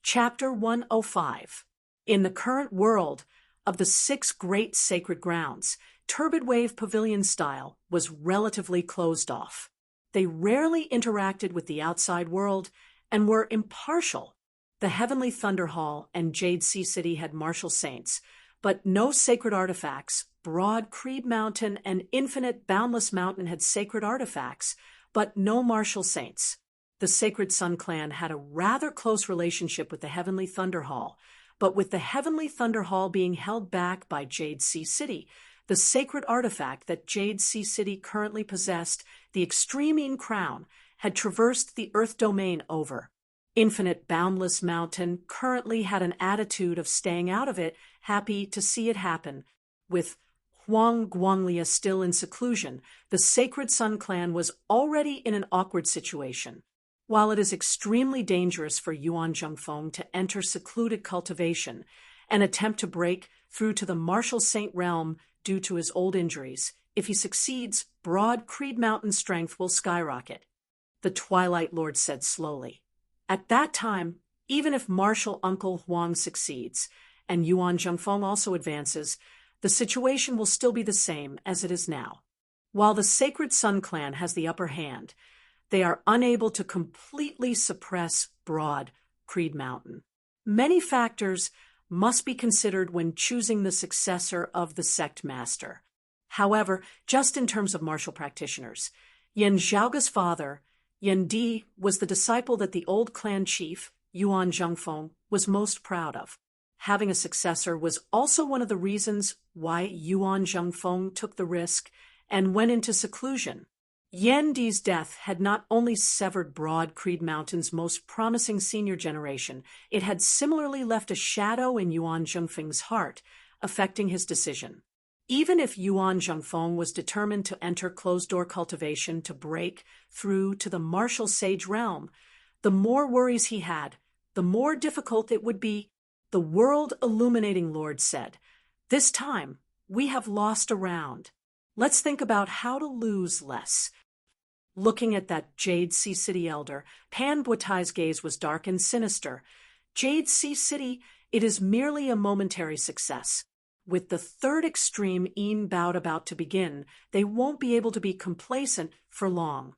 Chapter 105. In the current world of the 6 great sacred grounds, Turbid Wave Pavilion style was relatively closed off. They rarely interacted with the outside world and were impartial. The Heavenly Thunder Hall and Jade Sea City had martial saints, but no sacred artifacts. Broad Creed Mountain and Infinite Boundless Mountain had sacred artifacts, but no martial saints. The Sacred Sun Clan had a rather close relationship with the Heavenly Thunder Hall, but with the Heavenly Thunder Hall being held back by Jade Sea City, the sacred artifact that Jade Sea City currently possessed, the Extreme Crown, had traversed the Earth domain over. Infinite Boundless Mountain currently had an attitude of staying out of it, happy to see it happen. With Huang Guanglia still in seclusion, the Sacred Sun Clan was already in an awkward situation. While it is extremely dangerous for Yuan Zhengfeng to enter secluded cultivation and attempt to break through to the martial saint realm due to his old injuries, if he succeeds, Broad Creed Mountain strength will skyrocket, the Twilight Lord said slowly. At that time, even if martial Uncle Huang succeeds, and Yuan Zhengfeng also advances, the situation will still be the same as it is now. While the Sacred Sun Clan has the upper hand, they are unable to completely suppress Broad Creed Mountain. Many factors must be considered when choosing the successor of the sect master. However, just in terms of martial practitioners, Yan Zhaoge's father, Yan Di, was the disciple that the old clan chief, Yuan Zhengfeng, was most proud of. Having a successor was also one of the reasons why Yuan Zhengfeng took the risk and went into seclusion. Yan Di's death had not only severed Broad Creed Mountain's most promising senior generation, it had similarly left a shadow in Yuan Zhengfeng's heart, affecting his decision. Even if Yuan Zhengfeng was determined to enter closed-door cultivation to break through to the martial sage realm, the more worries he had, the more difficult it would be. The World Illuminating Lord said, "This time, we have lost a round. Let's think about how to lose less." Looking at that Jade Sea City elder, Pan Buatai's gaze was dark and sinister. Jade Sea City, it is merely a momentary success. With the third extreme bout about to begin, they won't be able to be complacent for long.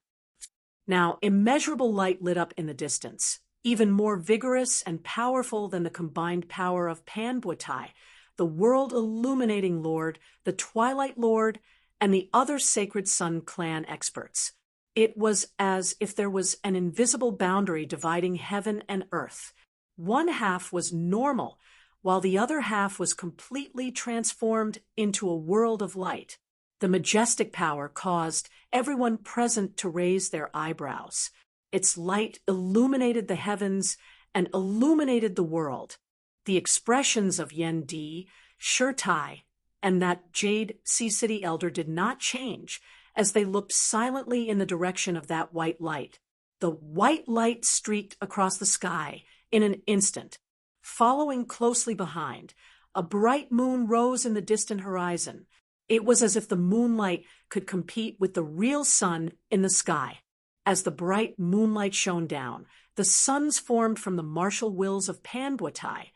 Now, immeasurable light lit up in the distance, even more vigorous and powerful than the combined power of Pan Buatai, the World Illuminating Lord, the Twilight Lord, and the other Sacred Sun Clan experts. It was as if there was an invisible boundary dividing heaven and earth. One half was normal, while the other half was completely transformed into a world of light. The majestic power caused everyone present to raise their eyebrows. Its light illuminated the heavens and illuminated the world. The expressions of Yan Di, Shirtai, and that Jade Sea City elder did not change as they looked silently in the direction of that white light. The white light streaked across the sky in an instant. Following closely behind, a bright moon rose in the distant horizon. It was as if the moonlight could compete with the real sun in the sky. As the bright moonlight shone down, the suns formed from the martial wills of Pan Buatai,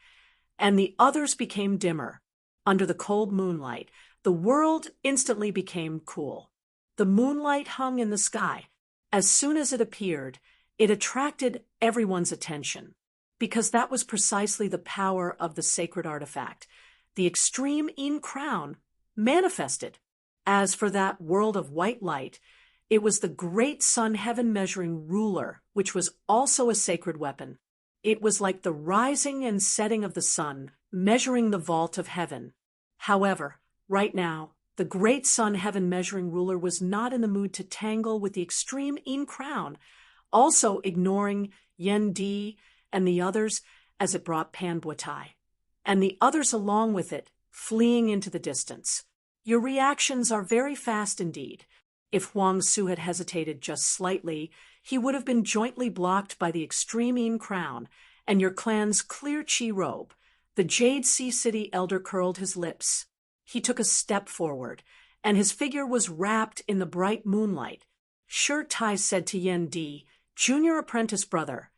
and the others became dimmer. Under the cold moonlight, the world instantly became cool. The moonlight hung in the sky. As soon as it appeared, it attracted everyone's attention, because that was precisely the power of the sacred artifact. The Extreme Crown manifested. As for that world of white light, it was the great sun heaven-measuring ruler, which was also a sacred weapon. It was like the rising and setting of the sun, measuring the vault of heaven. However, right now, the great sun heaven-measuring ruler was not in the mood to tangle with the Extreme Crown, also ignoring Yan Di and the others as it brought Pan Buatai, and the others along with it, fleeing into the distance. Your reactions are very fast indeed. If Huang Su had hesitated just slightly, he would have been jointly blocked by the Extreme Crown and your clan's clear chi robe. The Jade Sea City elder curled his lips. He took a step forward, and his figure was wrapped in the bright moonlight. Shirtai said to Yan Di, "Junior apprentice brother,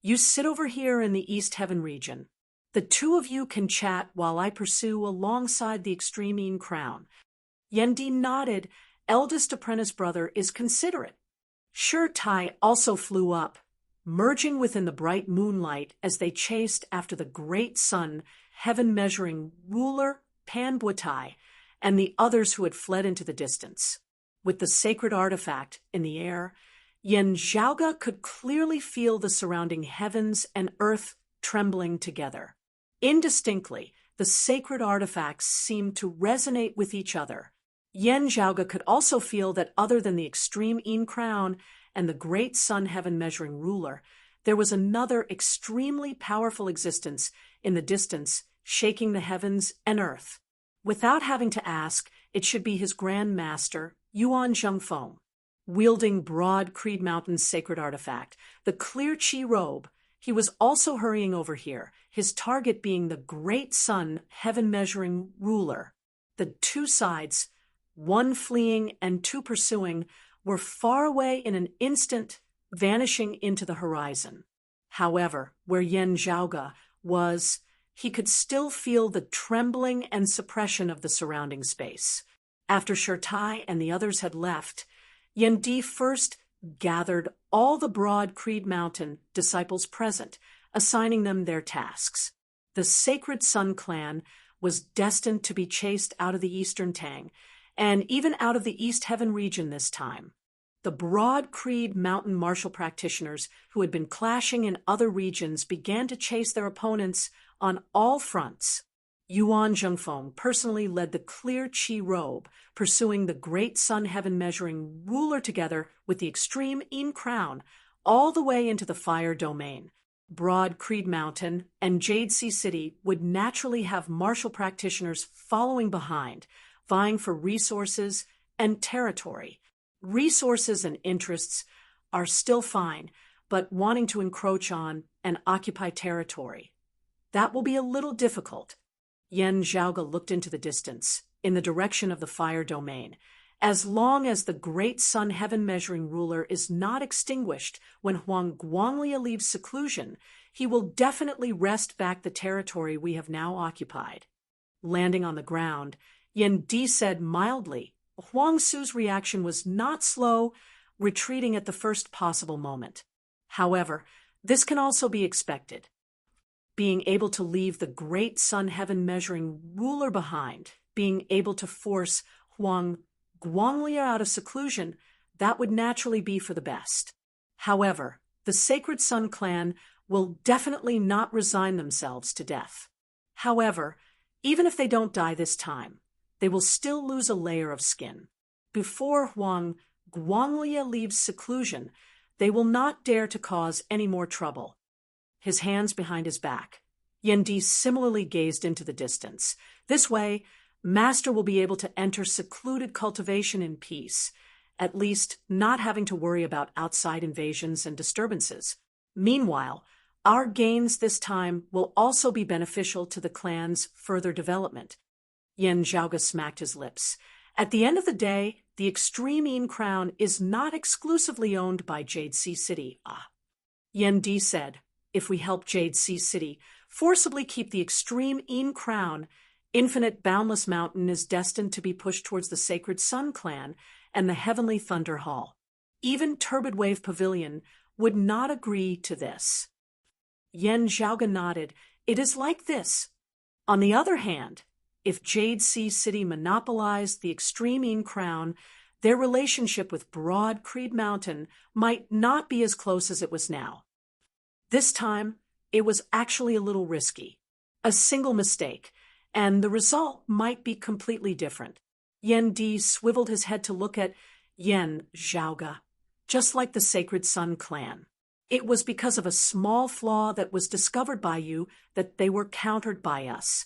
You sit over here in the East Heaven region. The two of you can chat while I pursue alongside the extreme crown. Yendi nodded. Eldest apprentice brother is considerate. Sure Tai also flew up, merging within the bright moonlight as they chased after the great sun, heaven-measuring ruler Panbutai, and the others who had fled into the distance. With the sacred artifact in the air, Yen Zhaoga could clearly feel the surrounding heavens and earth trembling together. Indistinctly, the sacred artifacts seemed to resonate with each other. Yen Zhaoga could also feel that other than the extreme crown and the great sun heaven-measuring ruler, there was another extremely powerful existence in the distance, shaking the heavens and earth. Without having to ask, it should be his Grand Master, Yuan Zhengfeng. Wielding broad Creed Mountain's sacred artifact, the clear Qi robe, he was also hurrying over here, his target being the great sun heaven-measuring ruler. The two sides, one fleeing and two pursuing, were far away in an instant, vanishing into the horizon. However, where Yen Zhaoga was, he could still feel the trembling and suppression of the surrounding space. After Shirtai and the others had left, Yen Di first gathered all the broad Creed Mountain disciples present, assigning them their tasks. The Sacred Sun clan was destined to be chased out of the Eastern Tang, and even out of the East Heaven region this time. The broad Creed Mountain martial practitioners who had been clashing in other regions began to chase their opponents on all fronts. Yuan Zhengfeng personally led the clear Qi robe, pursuing the great sun heaven-measuring ruler together with the extreme crown, all the way into the fire domain. Broad Creed Mountain and Jade Sea City would naturally have martial practitioners following behind, vying for resources and territory. Resources and interests are still fine, but wanting to encroach on and occupy territory, that will be a little difficult. Yen Zhaoga looked into the distance, in the direction of the fire domain. As long as the great sun heaven-measuring ruler is not extinguished when Huang Guanglia leaves seclusion, he will definitely wrest back the territory we have now occupied. Landing on the ground, Yen Di said mildly. Huang Su's reaction was not slow, retreating at the first possible moment. However, this can also be expected. Being able to leave the great sun heaven-measuring ruler behind, being able to force Huang Guanglia out of seclusion, that would naturally be for the best. However, the Sacred Sun clan will definitely not resign themselves to death. However, even if they don't die this time, they will still lose a layer of skin. Before Huang Guanglia leaves seclusion, they will not dare to cause any more trouble. His hands behind his back, Yen Di similarly gazed into the distance. This way, Master will be able to enter secluded cultivation in peace, at least not having to worry about outside invasions and disturbances. Meanwhile, our gains this time will also be beneficial to the clan's further development. Yen Zhaoga smacked his lips. At the end of the day, the extreme crown is not exclusively owned by Jade Sea City. Yen Di said, if we help Jade Sea City forcibly keep the extreme crown, Infinite Boundless Mountain is destined to be pushed towards the Sacred Sun clan and the Heavenly Thunder Hall. Even Turbid Wave Pavilion would not agree to this. Yen Zhaoga nodded. It is like this. On the other hand, if Jade Sea City monopolized the extreme crown, their relationship with Broad Creed Mountain might not be as close as it was now. This time, it was actually a little risky. A single mistake, and the result might be completely different. Yen Di swiveled his head to look at Yen Zhaoga, just like the Sacred Sun clan. It was because of a small flaw that was discovered by you that they were countered by us.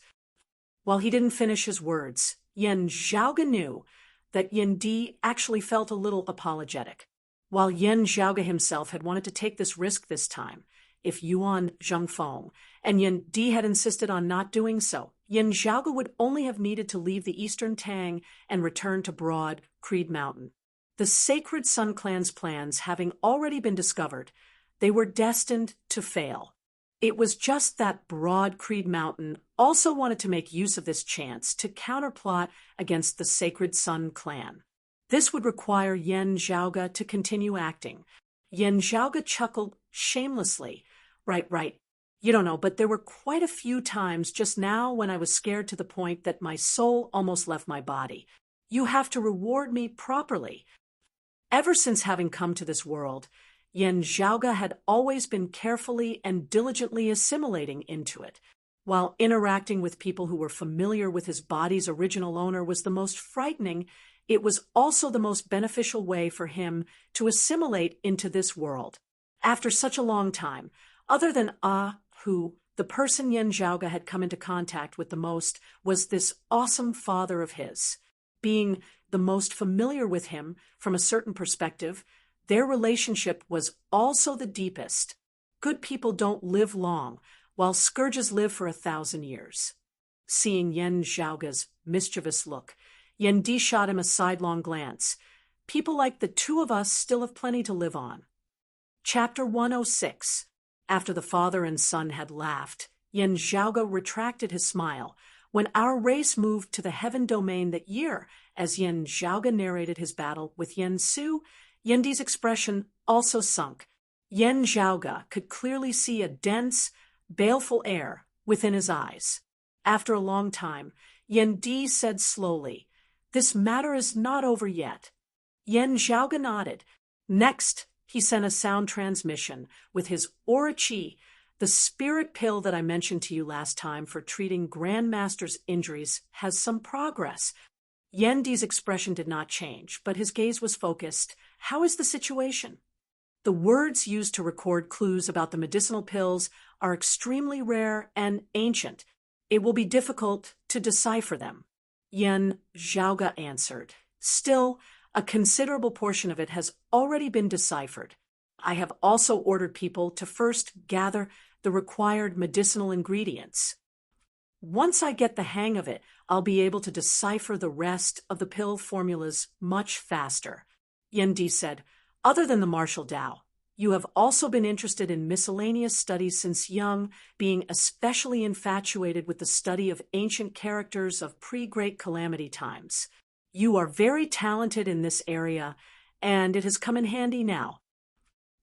While he didn't finish his words, Yen Zhaoga knew that Yen Di actually felt a little apologetic. While Yen Zhaoga himself had wanted to take this risk this time, if Yuan Zhengfeng and Yen Di had insisted on not doing so, Yen Zhaoga would only have needed to leave the Eastern Tang and return to Broad Creed Mountain. The Sacred Sun clan's plans having already been discovered, They were destined to fail. It was just that Broad Creed Mountain also wanted to make use of this chance to counterplot against the Sacred Sun clan. This would require Yen Zhaoga to continue acting. Yen Zhaoga chuckled shamelessly. Right. You don't know, but there were quite a few times just now when I was scared to the point that my soul almost left my body. You have to reward me properly. Ever since having come to this world, Yen Zhaoga had always been carefully and diligently assimilating into it. While interacting with people who were familiar with his body's original owner was the most frightening, it was also the most beneficial way for him to assimilate into this world. After such a long time, other than who, the person Yen Zhaoga had come into contact with the most was this awesome father of his. Being the most familiar with him from a certain perspective, their relationship was also the deepest. Good people don't live long, while scourges live for 1,000 years. Seeing Yen Zhaoga's mischievous look, Yen Di shot him a sidelong glance. People like the two of us still have plenty to live on. Chapter 106. After the father and son had laughed, Yen Zhaoga retracted his smile. When our race moved to the heaven domain that year, as Yen Zhaoga narrated his battle with Yen Su, Yen Di's expression also sunk. Yen Zhaoga could clearly see a dense, baleful air within his eyes. After a long time, Yen Di said slowly, "This matter is not over yet." Yen Zhaoga nodded. Next, he sent a sound transmission with his Aura Qi, the spirit pill that I mentioned to you last time for treating Grandmaster's injuries, has some progress. Yen Di's expression did not change, but his gaze was focused. How is the situation? The words used to record clues about the medicinal pills are extremely rare and ancient. It will be difficult to decipher them. Yen Zhaoga answered. Still, a considerable portion of it has already been deciphered. I have also ordered people to first gather the required medicinal ingredients. Once I get the hang of it, I'll be able to decipher the rest of the pill formulas much faster. Yen Di said, "Other than the martial Tao, you have also been interested in miscellaneous studies since young, being especially infatuated with the study of ancient characters of pre-Great Calamity times. You are very talented in this area, and it has come in handy now.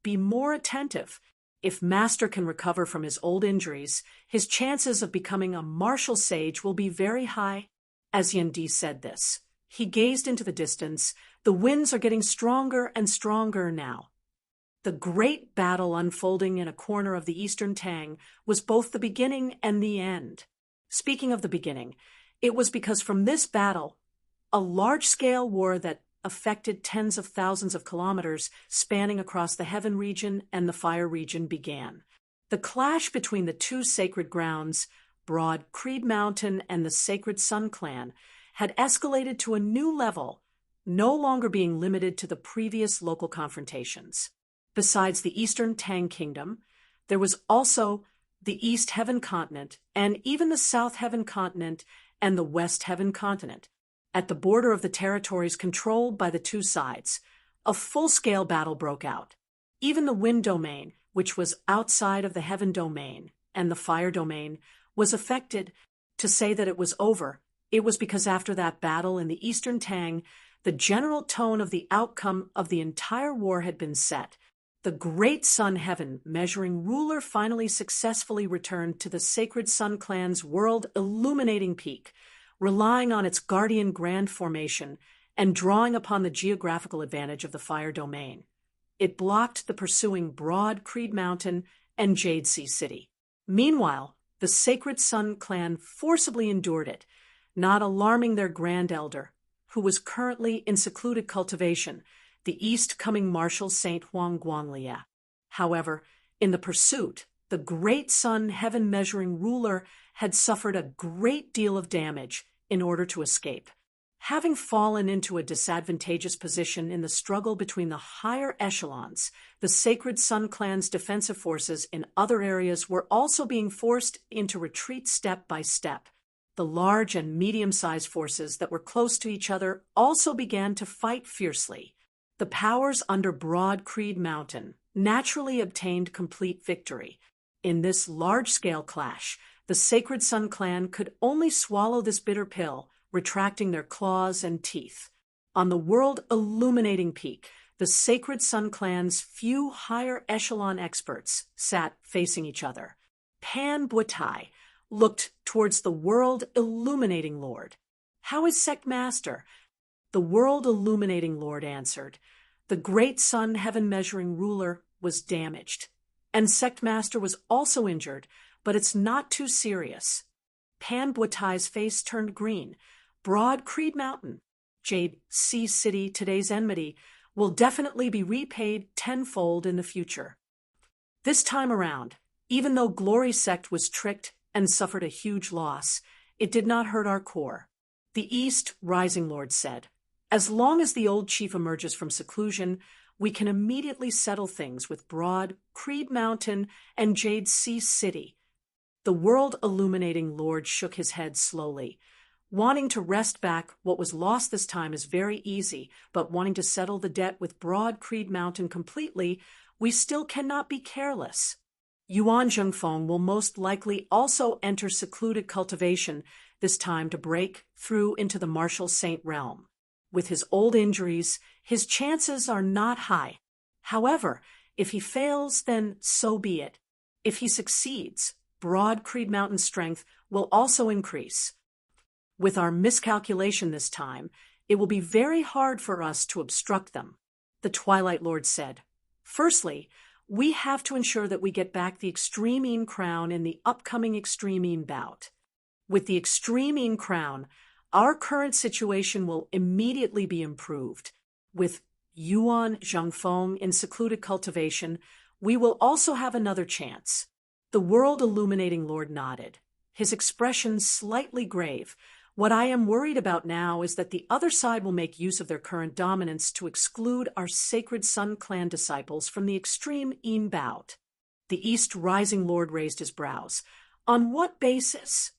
Be more attentive. If Master can recover from his old injuries, his chances of becoming a martial sage will be very high." As Yen Di said this, he gazed into the distance. The winds are getting stronger and stronger now. The great battle unfolding in a corner of the Eastern Tang was both the beginning and the end. Speaking of the beginning, it was because from this battle, a large-scale war that affected tens of thousands of kilometers spanning across the Heaven region and the Fire region began. The clash between the two sacred grounds, Broad Creed Mountain and the Sacred Sun Clan, had escalated to a new level, no longer being limited to the previous local confrontations. Besides the Eastern Tang Kingdom, there was also the East Heaven Continent and even the South Heaven Continent and the West Heaven Continent. At the border of the territories controlled by the two sides, a full-scale battle broke out. Even the Wind Domain, which was outside of the Heaven Domain and the Fire Domain, was affected. To say that it was over, it was because after that battle in the Eastern Tang, the general tone of the outcome of the entire war had been set. The great Sun Heaven measuring ruler finally successfully returned to the Sacred Sun Clan's world-illuminating peak, relying on its guardian grand formation and drawing upon the geographical advantage of the Fire Domain. It blocked the pursuing Broad Creed Mountain and Jade Sea City. Meanwhile, the Sacred Sun Clan forcibly endured it, not alarming their Grand Elder, who was currently in secluded cultivation, the East-coming Marshal Saint Huang Guanglia. However, in the pursuit, the great Sun Heaven-measuring ruler had suffered a great deal of damage in order to escape. Having fallen into a disadvantageous position in the struggle between the higher echelons, the Sacred Sun Clan's defensive forces in other areas were also being forced into retreat step by step. The large and medium-sized forces that were close to each other also began to fight fiercely. The powers under Broad Creed Mountain, naturally obtained complete victory. In this large-scale clash, the Sacred Sun clan could only swallow this bitter pill, retracting their claws and teeth. On the world-illuminating peak, the Sacred Sun clan's few higher echelon experts sat facing each other. Pan Buetai looked towards the world-illuminating Lord. "How is Sect Master?" The world-illuminating Lord answered. "The great sun heaven-measuring ruler was damaged, and Sect Master was also injured, but it's not too serious." Pan Buetai's face turned green. "Broad Creed Mountain, Jade Sea City, today's enmity, will definitely be repaid tenfold in the future." This time around, even though Glory Sect was tricked and suffered a huge loss, it did not hurt our core. The East Rising Lord said, "As long as the old chief emerges from seclusion, we can immediately settle things with Broad Creed Mountain and Jade Sea City." The world-illuminating Lord shook his head slowly. "Wanting to wrest back what was lost this time is very easy, but wanting to settle the debt with Broad Creed Mountain completely, we still cannot be careless." Yuan Zhengfeng will most likely also enter secluded cultivation, this time to break through into the martial saint realm. With his old injuries, his chances are not high. However, if he fails, then so be it. If he succeeds, Broad Creed Mountain's strength will also increase. With our miscalculation this time, it will be very hard for us to obstruct them, the Twilight Lord said. "Firstly, we have to ensure that we get back the Extreme Crown in the upcoming Extreme bout. With the Extreme Crown, our current situation will immediately be improved. With Yuan Zhengfeng in secluded cultivation, we will also have another chance." The world-illuminating Lord nodded, his expression slightly grave. "What I am worried about now is that the other side will make use of their current dominance to exclude our Sacred Sun clan disciples from the Extreme bout." The East Rising Lord raised his brows. "On what basis?"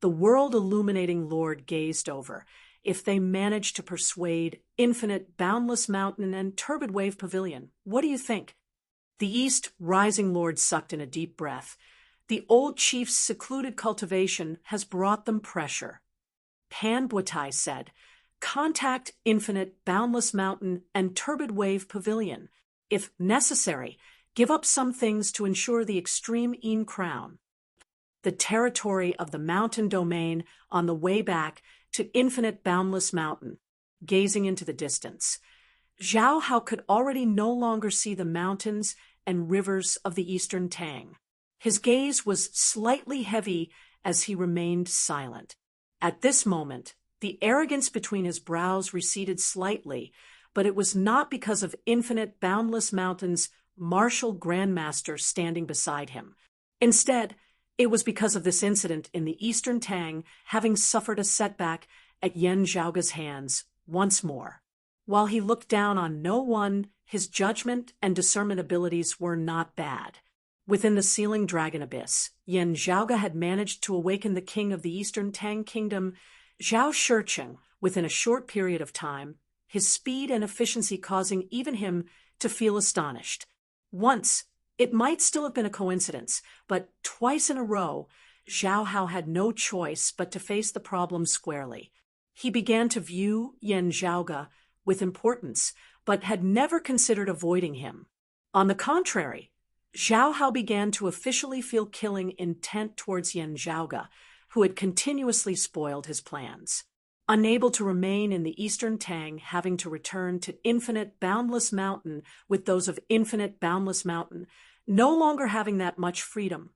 The world-illuminating Lord gazed over. "If they manage to persuade Infinite Boundless Mountain and Turbid Wave Pavilion, what do you think?" The East Rising Lord sucked in a deep breath. "The old chief's secluded cultivation has brought them pressure." Pan Buetai said, "Contact Infinite Boundless Mountain and Turbid Wave Pavilion. If necessary, give up some things to ensure the Extreme Crown." The territory of the mountain domain on the way back to Infinite Boundless Mountain, gazing into the distance. Zhao Hao could already no longer see the mountains and rivers of the Eastern Tang. His gaze was slightly heavy as he remained silent. At this moment, the arrogance between his brows receded slightly, but it was not because of Infinite Boundless Mountain's martial grandmaster standing beside him. Instead, it was because of this incident in the Eastern Tang having suffered a setback at Yen Zhaoga's hands once more. While he looked down on no one, his judgment and discernment abilities were not bad. Within the Sealing Dragon Abyss, Yen Zhaoga had managed to awaken the king of the Eastern Tang Kingdom, Zhao Shicheng, within a short period of time, his speed and efficiency causing even him to feel astonished. Once, it might still have been a coincidence, but twice in a row, Zhao Hao had no choice but to face the problem squarely. He began to view Yen Zhaoga with importance, but had never considered avoiding him. On the contrary, Zhao Hao began to officially feel killing intent towards Yen Zhaoga, who had continuously spoiled his plans. Unable to remain in the Eastern Tang, having to return to Infinite Boundless Mountain with those of Infinite Boundless Mountain, no longer having that much freedom,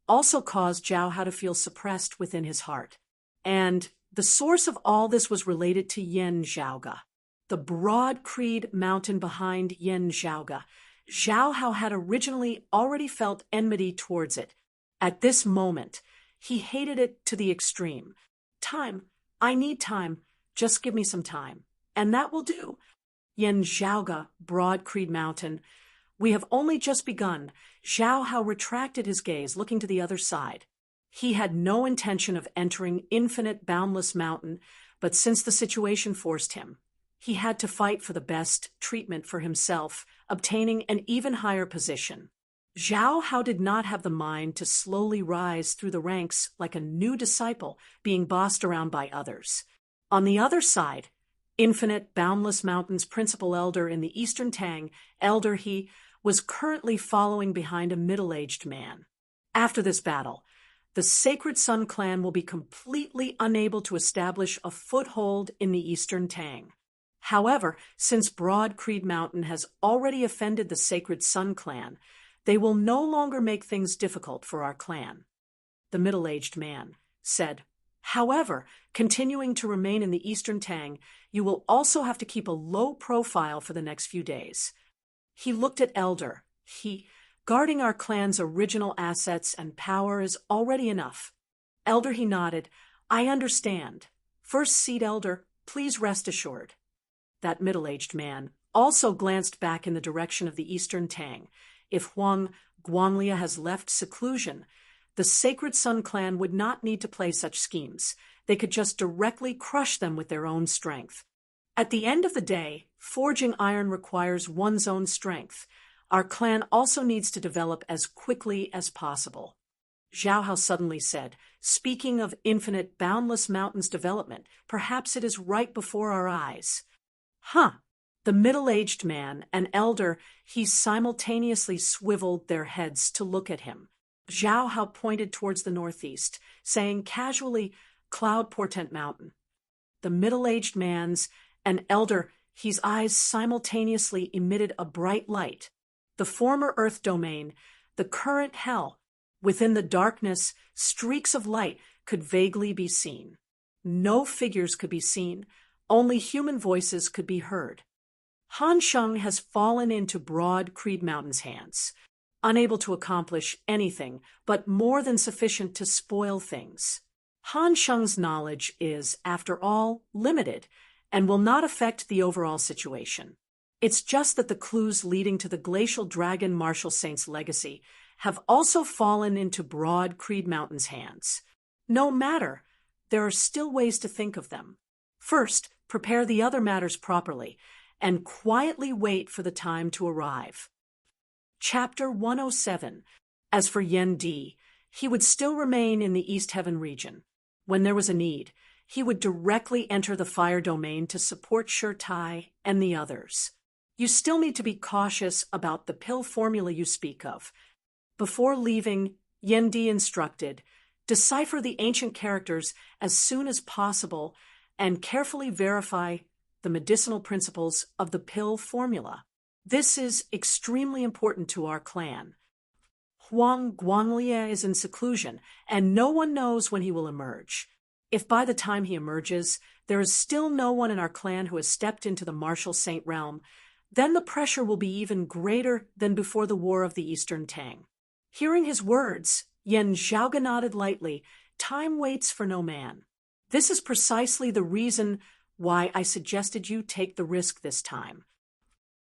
also caused Zhao Hao to feel suppressed within his heart. And the source of all this was related to Yen Zhaoga. The Broad Creed Mountain behind Yen Zhaoga. Zhao Hao had originally already felt enmity towards it. At this moment, he hated it to the extreme. "Time. I need time. Just give me some time. And that will do." Yen Zhaoga, Broad Creed Mountain. "We have only just begun." Zhao Hao retracted his gaze, looking to the other side. He had no intention of entering Infinite Boundless Mountain, but since the situation forced him, he had to fight for the best treatment for himself, obtaining an even higher position. Zhao Hao did not have the mind to slowly rise through the ranks like a new disciple being bossed around by others. On the other side, Infinite Boundless Mountain's principal elder in the Eastern Tang, Elder He, was currently following behind a middle-aged man. After this battle, the Sacred Sun clan will be completely unable to establish a foothold in the Eastern Tang. However, since Broad Creed Mountain has already offended the Sacred Sun clan, they will no longer make things difficult for our clan. The middle-aged man said, however, continuing to remain in the Eastern Tang, you will also have to keep a low profile for the next few days. He looked at Elder. Guarding our clan's original assets and power is already enough. Elder He nodded. I understand. First Seat Elder, please rest assured. That middle-aged man also glanced back in the direction of the Eastern Tang. If Huang Guanglia has left seclusion, the Sacred Sun clan would not need to play such schemes. They could just directly crush them with their own strength. At the end of the day, forging iron requires one's own strength. Our clan also needs to develop as quickly as possible. Zhao Hao suddenly said, speaking of Infinite Boundless Mountain's development, perhaps it is right before our eyes. The middle-aged man and Elder He simultaneously swiveled their heads to look at him. Zhao Hao pointed towards the northeast, saying casually, Cloud Portent Mountain. The middle-aged man's and Elder He's eyes simultaneously emitted a bright light. The former Earth domain, the current Hell. Within the darkness, streaks of light could vaguely be seen. No figures could be seen, only human voices could be heard. Han Sheng has fallen into Broad Creed Mountain's hands, unable to accomplish anything but more than sufficient to spoil things. Han Sheng's knowledge is, after all, limited and will not affect the overall situation. It's just that the clues leading to the Glacial Dragon Martial Saint's legacy have also fallen into Broad Creed Mountain's hands. No matter, there are still ways to think of them. First, prepare the other matters properly, and quietly wait for the time to arrive. Chapter 107. As for Yen Di, he would still remain in the East Heaven region. When there was a need, he would directly enter the fire domain to support Shi Tai and the others. You still need to be cautious about the pill formula you speak of. Before leaving, Yen Di instructed, decipher the ancient characters as soon as possible and carefully verify the medicinal principles of the pill formula. This is extremely important to our clan. Huang Guanglia is in seclusion, and no one knows when he will emerge. If by the time he emerges, there is still no one in our clan who has stepped into the Martial Saint realm, then the pressure will be even greater than before the War of the Eastern Tang. Hearing his words, Yen Zhaoga nodded lightly. Time waits for no man. This is precisely the reason why I suggested you take the risk this time,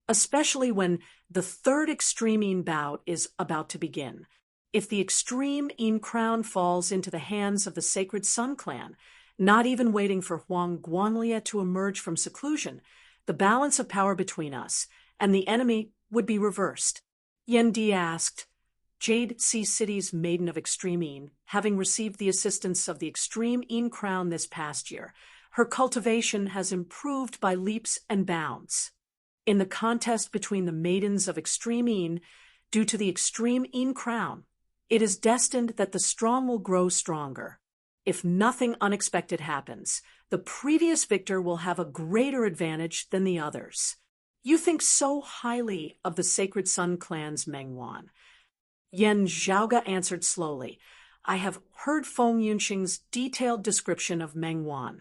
especially when the third extreme Yin bout is about to begin. If the extreme Yin crown falls into the hands of the Sacred Sun clan, not even waiting for Huang Guanglia to emerge from seclusion, the balance of power between us and the enemy would be reversed. Yen Di asked, Jade Sea City's Maiden of Extreme Yin, having received the assistance of the Extreme Yin Crown this past year, her cultivation has improved by leaps and bounds. In the contest between the Maidens of Extreme Yin, due to the Extreme Yin Crown, it is destined that the strong will grow stronger. If nothing unexpected happens, the previous victor will have a greater advantage than the others. You think so highly of the Sacred Sun clan's Mengwan. Yen Zhaoga answered slowly. I have heard Feng Yunxing's detailed description of Mengwan,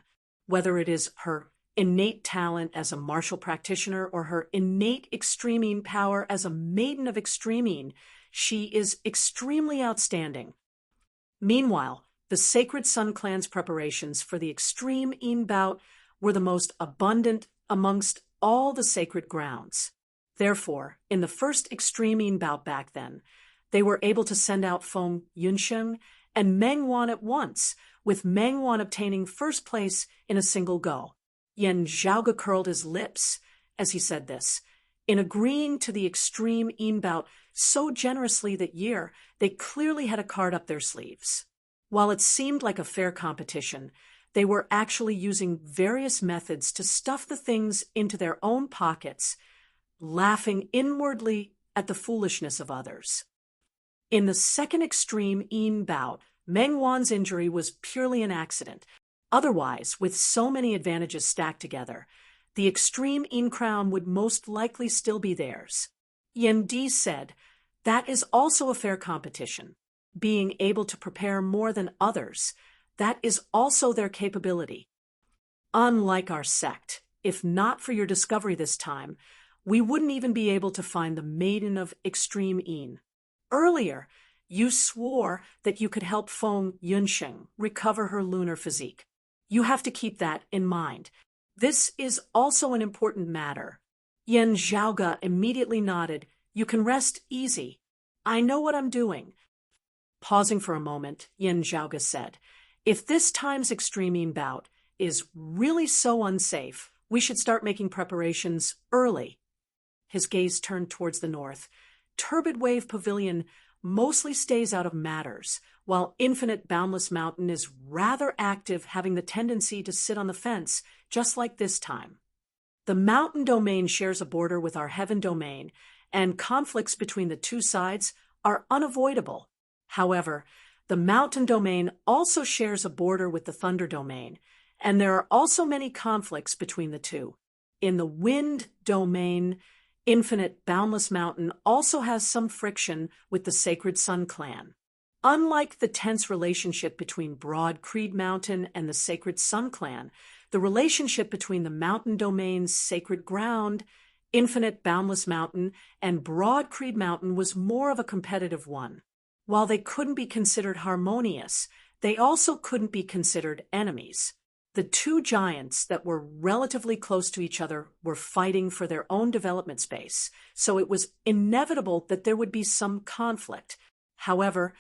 whether it is her innate talent as a martial practitioner or her innate extreme Yin power as a maiden of extreme Yin, she is extremely outstanding. Meanwhile, the Sacred Sun clan's preparations for the extreme Yin bout were the most abundant amongst all the sacred grounds. Therefore, in the first extreme Yin bout back then, they were able to send out Feng Yunxing and Mengwan at once, with Mengwan obtaining first place in a single go. Yen Zhaoge curled his lips as he said this. In agreeing to the extreme yin bout so generously that year, they clearly had a card up their sleeves. While it seemed like a fair competition, they were actually using various methods to stuff the things into their own pockets, laughing inwardly at the foolishness of others. In the second extreme yin bout, Meng Wan's injury was purely an accident. Otherwise, with so many advantages stacked together, the extreme yin crown would most likely still be theirs. Yen Di said, that is also a fair competition. Being able to prepare more than others, that is also their capability. Unlike our sect, if not for your discovery this time, we wouldn't even be able to find the Maiden of Extreme Yin. Earlier, you swore that you could help Feng Yunsheng recover her lunar physique. You have to keep that in mind. This is also an important matter. Yen Zhaoge immediately nodded. You can rest easy. I know what I'm doing. Pausing for a moment, Yen Zhaoge said, if this time's extreme yin bout is really so unsafe, we should start making preparations early. His gaze turned towards the north. Turbid Wave Pavilion mostly stays out of matters, while Infinite Boundless Mountain is rather active, having the tendency to sit on the fence, just like this time. The mountain domain shares a border with our heaven domain, and conflicts between the two sides are unavoidable. However, the mountain domain also shares a border with the thunder domain, and there are also many conflicts between the two. In the wind domain, Infinite Boundless Mountain also has some friction with the Sacred Sun clan. Unlike the tense relationship between Broad Creed Mountain and the Sacred Sun clan, the relationship between the mountain domain's Sacred Ground, Infinite Boundless Mountain, and Broad Creed Mountain was more of a competitive one. While they couldn't be considered harmonious, they also couldn't be considered enemies. The two giants that were relatively close to each other were fighting for their own development space, so it was inevitable that there would be some conflict. However,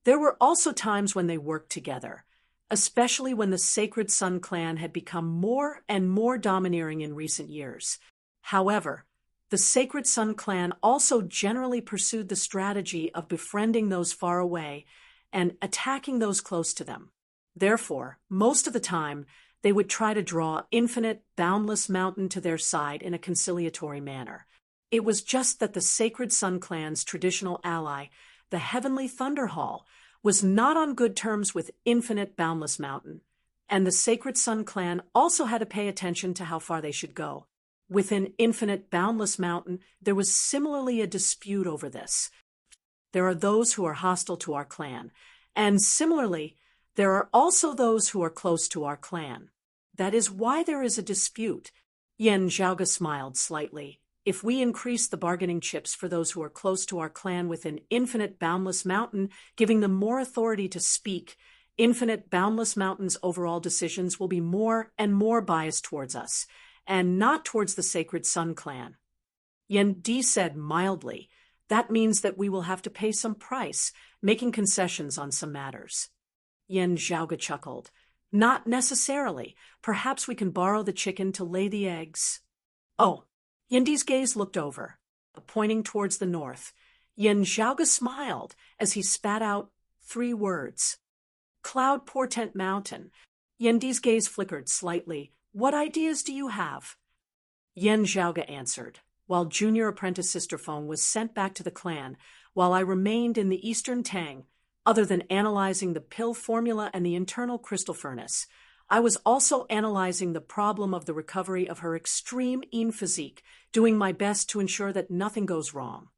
there were also times when they worked together, especially when the Sacred Sun clan had become more and more domineering in recent years. However, the Sacred Sun clan also generally pursued the strategy of befriending those far away and attacking those close to them. Therefore, most of the time, they would try to draw Infinite Boundless Mountain to their side in a conciliatory manner. It was just that the Sacred Sun clan's traditional ally, the Heavenly Thunder Hall, was not on good terms with Infinite Boundless Mountain, and the Sacred Sun clan also had to pay attention to how far they should go. Within Infinite Boundless Mountain, there was similarly a dispute over this. There are those who are hostile to our clan, and similarly, there are also those who are close to our clan. That is why there is a dispute. Yen Zhaoge smiled slightly. If we increase the bargaining chips for those who are close to our clan within Infinite Boundless Mountain, giving them more authority to speak, Infinite Boundless Mountain's overall decisions will be more and more biased towards us, and not towards the Sacred Sun clan. Yen Di said mildly, that means that we will have to pay some price, making concessions on some matters. Yen Zhaoge chuckled. Not necessarily. Perhaps we can borrow the chicken to lay the eggs. Oh, Yen Di's gaze looked over, pointing towards the north. Yen Zhaoge smiled as he spat out 3 words. Cloud Portent Mountain. Yen Di's gaze flickered slightly. What ideas do you have? Yen Zhaoge answered, while junior apprentice Sister Feng was sent back to the clan, while I remained in the Eastern Tang. Other than analyzing the pill formula and the internal crystal furnace, I was also analyzing the problem of the recovery of her extreme yin physique, doing my best to ensure that nothing goes wrong.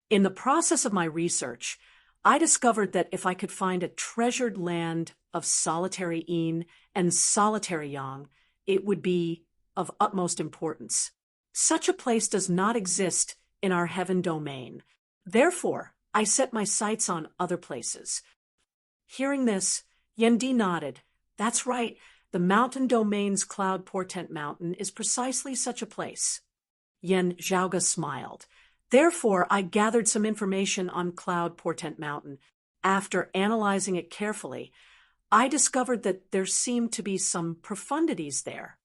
In the process of my research, I discovered that if I could find a treasured land of solitary yin and solitary yang, it would be of utmost importance. Such a place does not exist in our heaven domain. Therefore, I set my sights on other places. Hearing this, Yen Di nodded. That's right, the mountain domain's Cloud Portent Mountain is precisely such a place. Yen Zhaoge smiled. Therefore, I gathered some information on Cloud Portent Mountain. After analyzing it carefully, I discovered that there seemed to be some profundities there.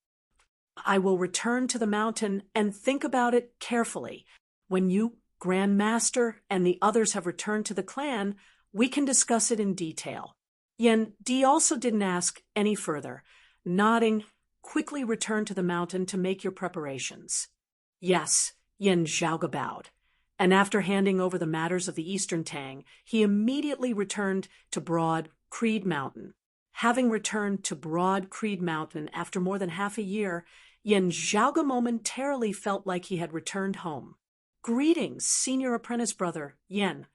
I will return to the mountain and think about it carefully. When you, Grand Master, and the others have returned to the clan, we can discuss it in detail. Yen Di also didn't ask any further. Nodding, quickly return to the mountain to make your preparations. Yes, Yen Zhaoga bowed. And after handing over the matters of the Eastern Tang, he immediately returned to Broad Creed Mountain. Having returned to Broad Creed Mountain after more than half a year, Yen Zhaoga momentarily felt like he had returned home. Greetings, Senior Apprentice Brother Yen.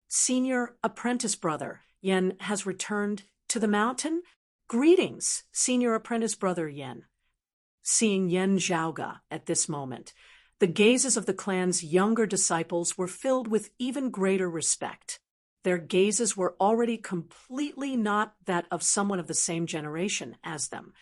Senior Apprentice Brother Yen has returned to the mountain? Greetings, Senior Apprentice Brother Yen. Seeing Yen Zhaoga at this moment, the gazes of the clan's younger disciples were filled with even greater respect. Their gazes were already completely not that of someone of the same generation as them,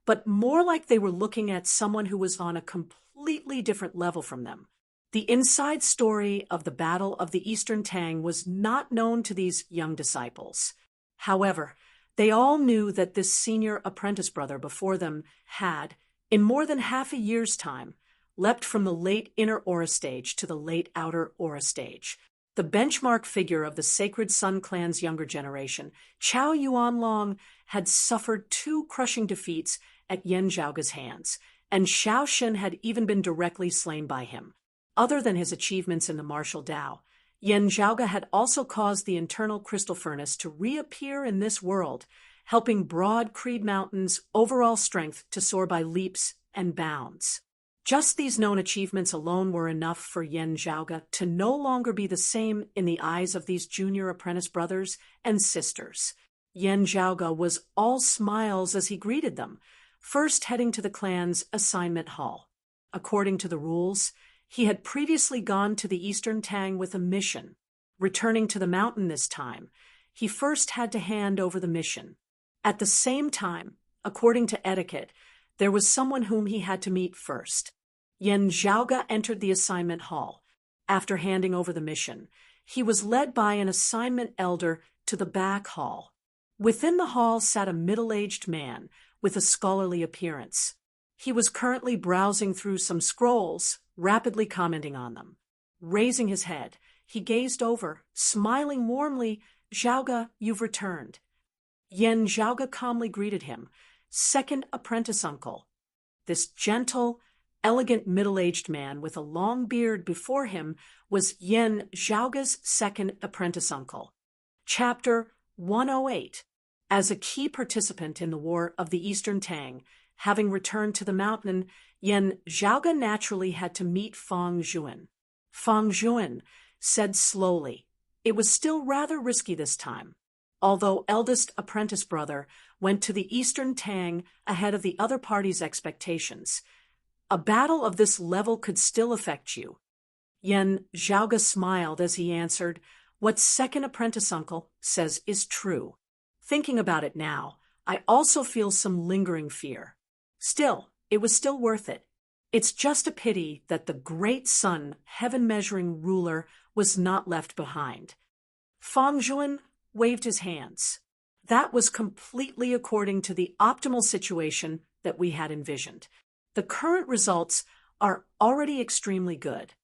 but more like they were looking at someone who was on a completely different level from them. The inside story of the Battle of the Eastern Tang was not known to these young disciples. However, they all knew that this senior apprentice brother before them had, in more than half a year's time, leapt from the late inner aura stage to the late outer aura stage. The benchmark figure of the Sacred Sun Clan's younger generation, Chao Yuanlong, had suffered 2 crushing defeats at Yen Zhaoga's hands, and Xiao Shen had even been directly slain by him. Other than his achievements in the martial Dao, Yen Zhaoga had also caused the internal crystal furnace to reappear in this world, helping Broad Creed Mountain's overall strength to soar by leaps and bounds. Just these known achievements alone were enough for Yen Zhaoga to no longer be the same in the eyes of these junior apprentice brothers and sisters. Yen Zhaoga was all smiles as he greeted them, first heading to the clan's assignment hall. According to the rules, he had previously gone to the Eastern Tang with a mission. Returning to the mountain this time, he first had to hand over the mission. At the same time, according to etiquette, there was someone whom he had to meet first. Yen Zhaoga entered the assignment hall. After handing over the mission, he was led by an assignment elder to the back hall. Within the hall sat a middle-aged man with a scholarly appearance. He was currently browsing through some scrolls, rapidly commenting on them. Raising his head, he gazed over, smiling warmly. "Zhaoga, you've returned." Yen Zhaoga calmly greeted him. "Second apprentice uncle." This gentle, elegant middle-aged man with a long beard before him was Yen Zhaoga's second apprentice uncle. Chapter 108. As a key participant in the War of the Eastern Tang, having returned to the mountain, Yen Zhaoga naturally had to meet Fang Zhuan. Fang Zhuan said slowly, "It was still rather risky this time. Although eldest apprentice brother went to the Eastern Tang ahead of the other party's expectations, a battle of this level could still affect you." Yen Zhaoga smiled as he answered, "What second apprentice uncle says is true. Thinking about it now, I also feel some lingering fear. Still, it was still worth it. It's just a pity that the great sun, heaven-measuring ruler, was not left behind." Fang Zhuan waved his hands. "That was completely according to the optimal situation that we had envisioned. The current results are already extremely good.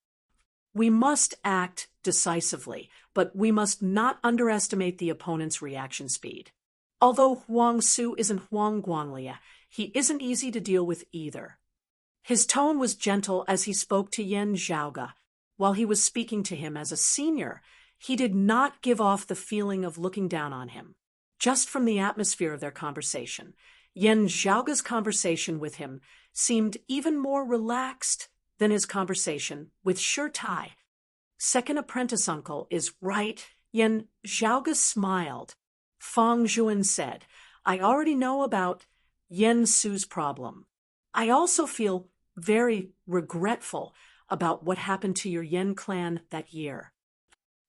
We must act decisively, but we must not underestimate the opponent's reaction speed. Although Huang Su isn't Huang Guanglia, he isn't easy to deal with either." His tone was gentle as he spoke to Yen Zhaoga. While he was speaking to him as a senior, he did not give off the feeling of looking down on him. Just from the atmosphere of their conversation, Yen Zhaoga's conversation with him seemed even more relaxed than his conversation with Shirtai. "Second apprentice uncle is right." Yen Zhaoga smiled. Fang Zhuan said, "I already know about Yen Su's problem. I also feel very regretful about what happened to your Yen clan that year."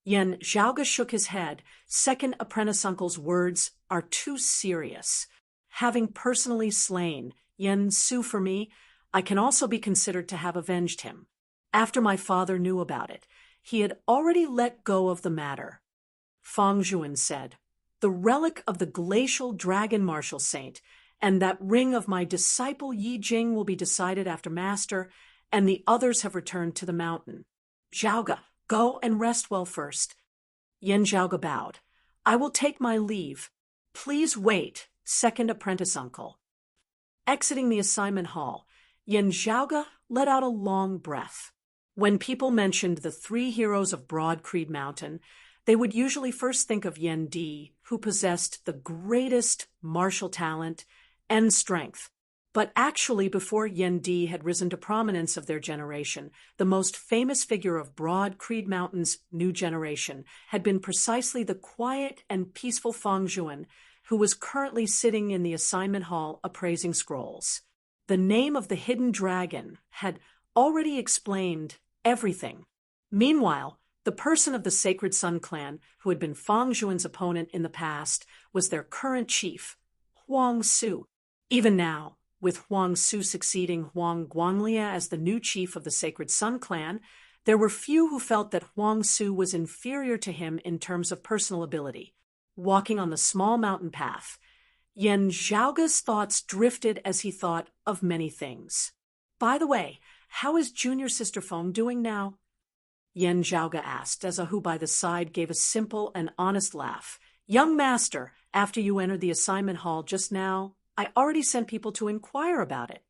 Yen Zhaoga shook his head. "Second apprentice uncle's words are too serious. Having personally slain Yen Su for me, I can also be considered to have avenged him. After my father knew about it, he had already let go of the matter." Fang Zhuan said, "The relic of the glacial dragon martial saint and that ring of my disciple Yi Jing will be decided after master, and the others have returned to the mountain. Zhaoge, go and rest well first. Yan Zhaoge bowed. I will take my leave. Please wait, second apprentice uncle. Exiting the assignment hall, Yan Zhaoge let out a long breath. When people mentioned the three heroes of Broad Creed Mountain, they would usually first think of Yan Di, who possessed the greatest martial talent and strength. But actually, before Yan Di had risen to prominence of their generation, the most famous figure of Broad Creed Mountain's new generation had been precisely the quiet and peaceful Fang Zhuan, who was currently sitting in the assignment hall appraising scrolls. The name of the hidden dragon had already explained everything. Meanwhile, the person of the Sacred Sun clan, who had been Fang Zhuan's opponent in the past, was their current chief, Huang Su. Even now, with Huang Su succeeding Huang Guanglia as the new chief of the Sacred Sun clan, there were few who felt that Huang Su was inferior to him in terms of personal ability. Walking on the small mountain path, Yan Zhaoge's thoughts drifted as he thought of many things. By the way, how is junior sister Feng doing now? Yan Zhaoge asked, as Ahu by the side gave a simple and honest laugh. Young master, after you entered the assignment hall just now, I already sent people to inquire about it.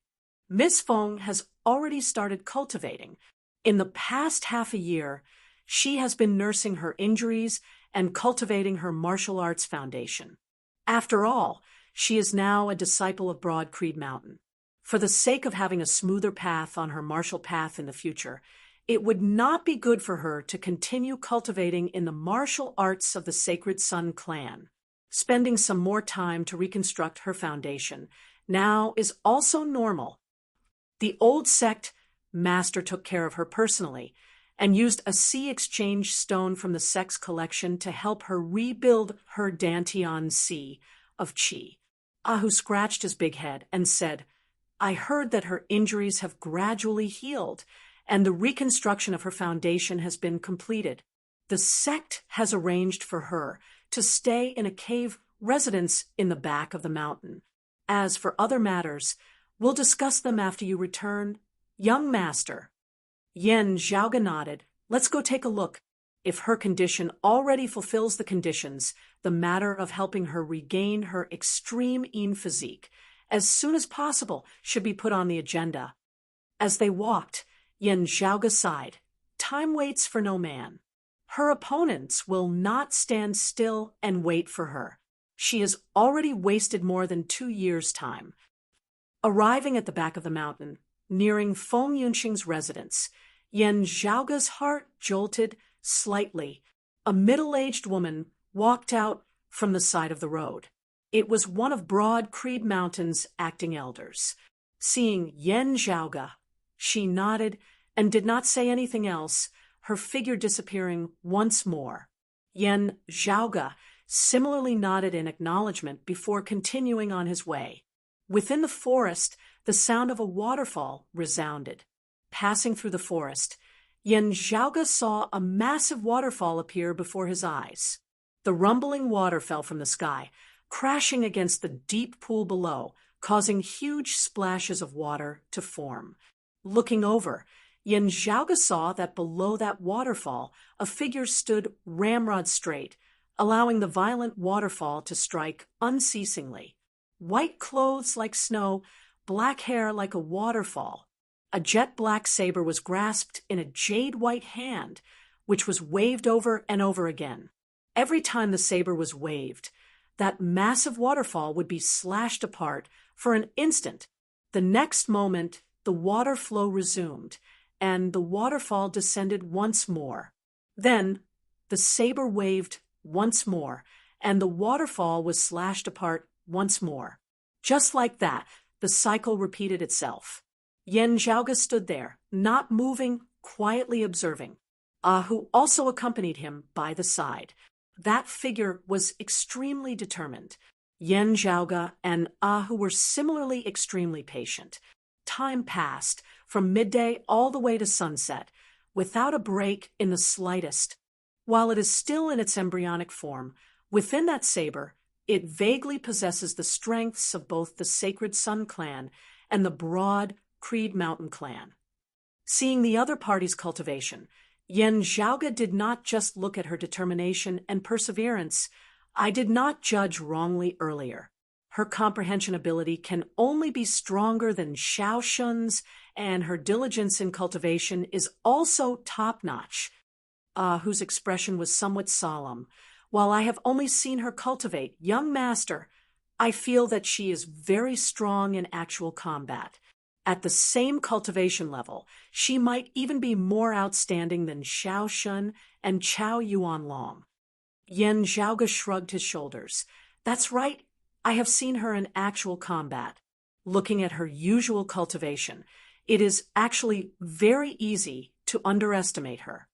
Miss Feng has already started cultivating. In the past half a year, she has been nursing her injuries and cultivating her martial arts foundation. After all, she is now a disciple of Broad Creed Mountain. For the sake of having a smoother path on her martial path in the future, it would not be good for her to continue cultivating in the martial arts of the Sacred Sun clan. Spending some more time to reconstruct her foundation now is also normal. The old sect master took care of her personally and used a sea exchange stone from the sect's collection to help her rebuild her Dantian Sea of Qi. Ahu scratched his big head and said, I heard that her injuries have gradually healed, and the reconstruction of her foundation has been completed. The sect has arranged for her to stay in a cave residence in the back of the mountain. As for other matters, we'll discuss them after you return. Young master. Yan Zhaoge nodded. Let's go take a look. If her condition already fulfills the conditions, the matter of helping her regain her extreme Yin physique as soon as possible should be put on the agenda. As they walked, Yan Zhaoge sighed. Time waits for no man. Her opponents will not stand still and wait for her. She has already wasted more than 2 years' time. Arriving at the back of the mountain, nearing Feng Yunxing's residence, Yan Zhaoge's heart jolted slightly. A middle-aged woman walked out from the side of the road. It was one of Broad Creed Mountain's acting elders. Seeing Yan Zhaoge, she nodded and did not say anything else, her figure disappearing once more. Yan Zhaoge similarly nodded in acknowledgement before continuing on his way. Within the forest, the sound of a waterfall resounded. Passing through the forest, Yan Zhaoge saw a massive waterfall appear before his eyes. The rumbling water fell from the sky, crashing against the deep pool below, causing huge splashes of water to form. Looking over, Yan Zhaoge saw that below that waterfall, a figure stood ramrod straight, allowing the violent waterfall to strike unceasingly. White clothes like snow, black hair like a waterfall. A jet-black saber was grasped in a jade-white hand, which was waved over and over again. Every time the saber was waved, that massive waterfall would be slashed apart for an instant. The next moment, the water flow resumed, and the waterfall descended once more. Then, the saber waved once more, and the waterfall was slashed apart once more. Just like that, the cycle repeated itself. Yan Zhaoge stood there, not moving, quietly observing. Ahu also accompanied him by the side. That figure was extremely determined. Yan Zhaoge and Ahu were similarly extremely patient. Time passed, from midday all the way to sunset, without a break in the slightest. While it is still in its embryonic form, within that saber, It vaguely possesses the strengths of both the Sacred Sun clan and the broad Creed Mountain clan. Seeing the other party's cultivation, Yen Zhaoge did not just look at her determination and perseverance. I did not judge wrongly earlier. Her comprehension ability can only be stronger than Xiao Shun's, and her diligence in cultivation is also top-notch. Whose expression was somewhat solemn. While I have only seen her cultivate, young master, I feel that she is very strong in actual combat. At the same cultivation level, she might even be more outstanding than Xiao Shun and Chao Yuanlong. Yen Zhaoge shrugged his shoulders. That's right, I have seen her in actual combat. Looking at her usual cultivation, it is actually very easy to underestimate her.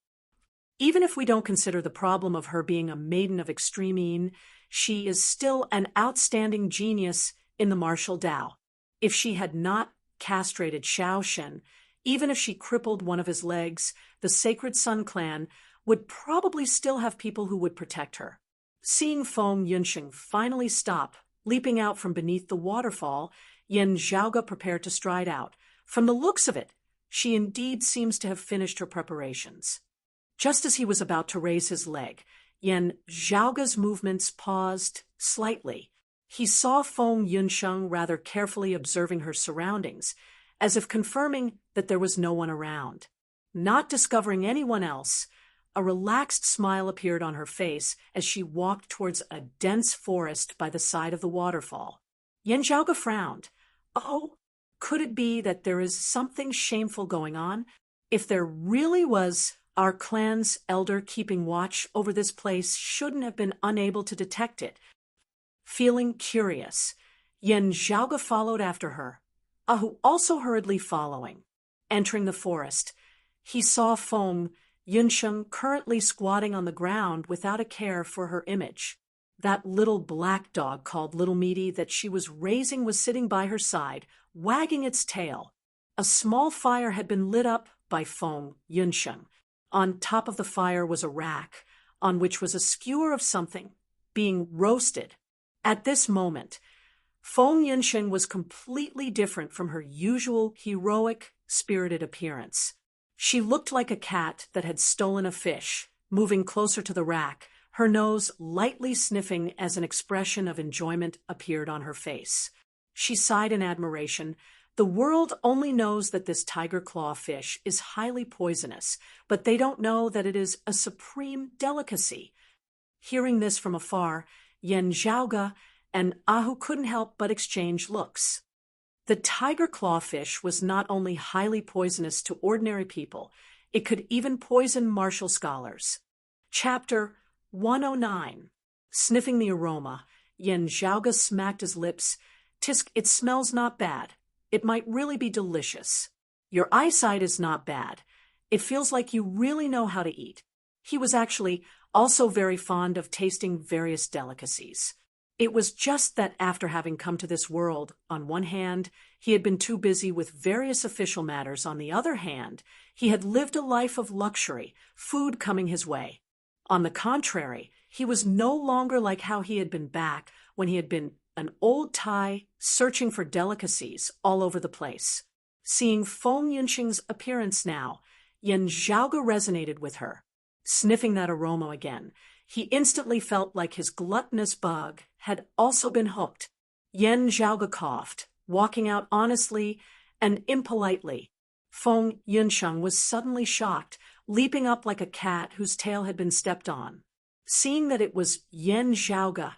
Even if we don't consider the problem of her being a maiden of extreme yin, she is still an outstanding genius in the martial Dao. If she had not castrated Xiao Shen, even if she crippled one of his legs, the Sacred Sun clan would probably still have people who would protect her. Seeing Feng Yunsheng finally stop, leaping out from beneath the waterfall, Yen Zhaoge prepared to stride out. From the looks of it, she indeed seems to have finished her preparations. Just as he was about to raise his leg, Yen Zhaoge's movements paused slightly. He saw Feng Yunsheng rather carefully observing her surroundings, as if confirming that there was no one around. Not discovering anyone else, a relaxed smile appeared on her face as she walked towards a dense forest by the side of the waterfall. Yen Zhaoge frowned. Oh, could it be that there is something shameful going on? If there really was, our clan's elder keeping watch over this place shouldn't have been unable to detect it. Feeling curious, Yen Zhaoge followed after her, Ahu also hurriedly following. Entering the forest, he saw Feng Yunsheng currently squatting on the ground without a care for her image. That little black dog called Little Meaty that she was raising was sitting by her side, wagging its tail. A small fire had been lit up by Feng Yunsheng. On top of the fire was a rack, on which was a skewer of something, being roasted. At this moment, Feng Yunsheng was completely different from her usual heroic, spirited appearance. She looked like a cat that had stolen a fish, moving closer to the rack, her nose lightly sniffing as an expression of enjoyment appeared on her face. She sighed in admiration. The world only knows that this tiger claw fish is highly poisonous, but they don't know that it is a supreme delicacy. Hearing this from afar, Yen Zhaoge and Ahu couldn't help but exchange looks. The tiger clawfish was not only highly poisonous to ordinary people, it could even poison martial scholars. Chapter 109. Sniffing the aroma, Yen Zhaoge smacked his lips. Tisk, it smells not bad. It might really be delicious. Your eyesight is not bad. It feels like you really know how to eat. He was actually also very fond of tasting various delicacies. It was just that after having come to this world, on one hand, he had been too busy with various official matters. On the other hand, he had lived a life of luxury, food coming his way. On the contrary, he was no longer like how he had been back when he had been an old Thai searching for delicacies all over the place. Seeing Feng Yunsheng's appearance now, Yen Zhaoge resonated with her. Sniffing that aroma again, he instantly felt like his gluttonous bug had also been hooked. Yen Zhaoge coughed, walking out honestly and impolitely. Feng Yunsheng was suddenly shocked, leaping up like a cat whose tail had been stepped on. Seeing that it was Yen Zhaoge,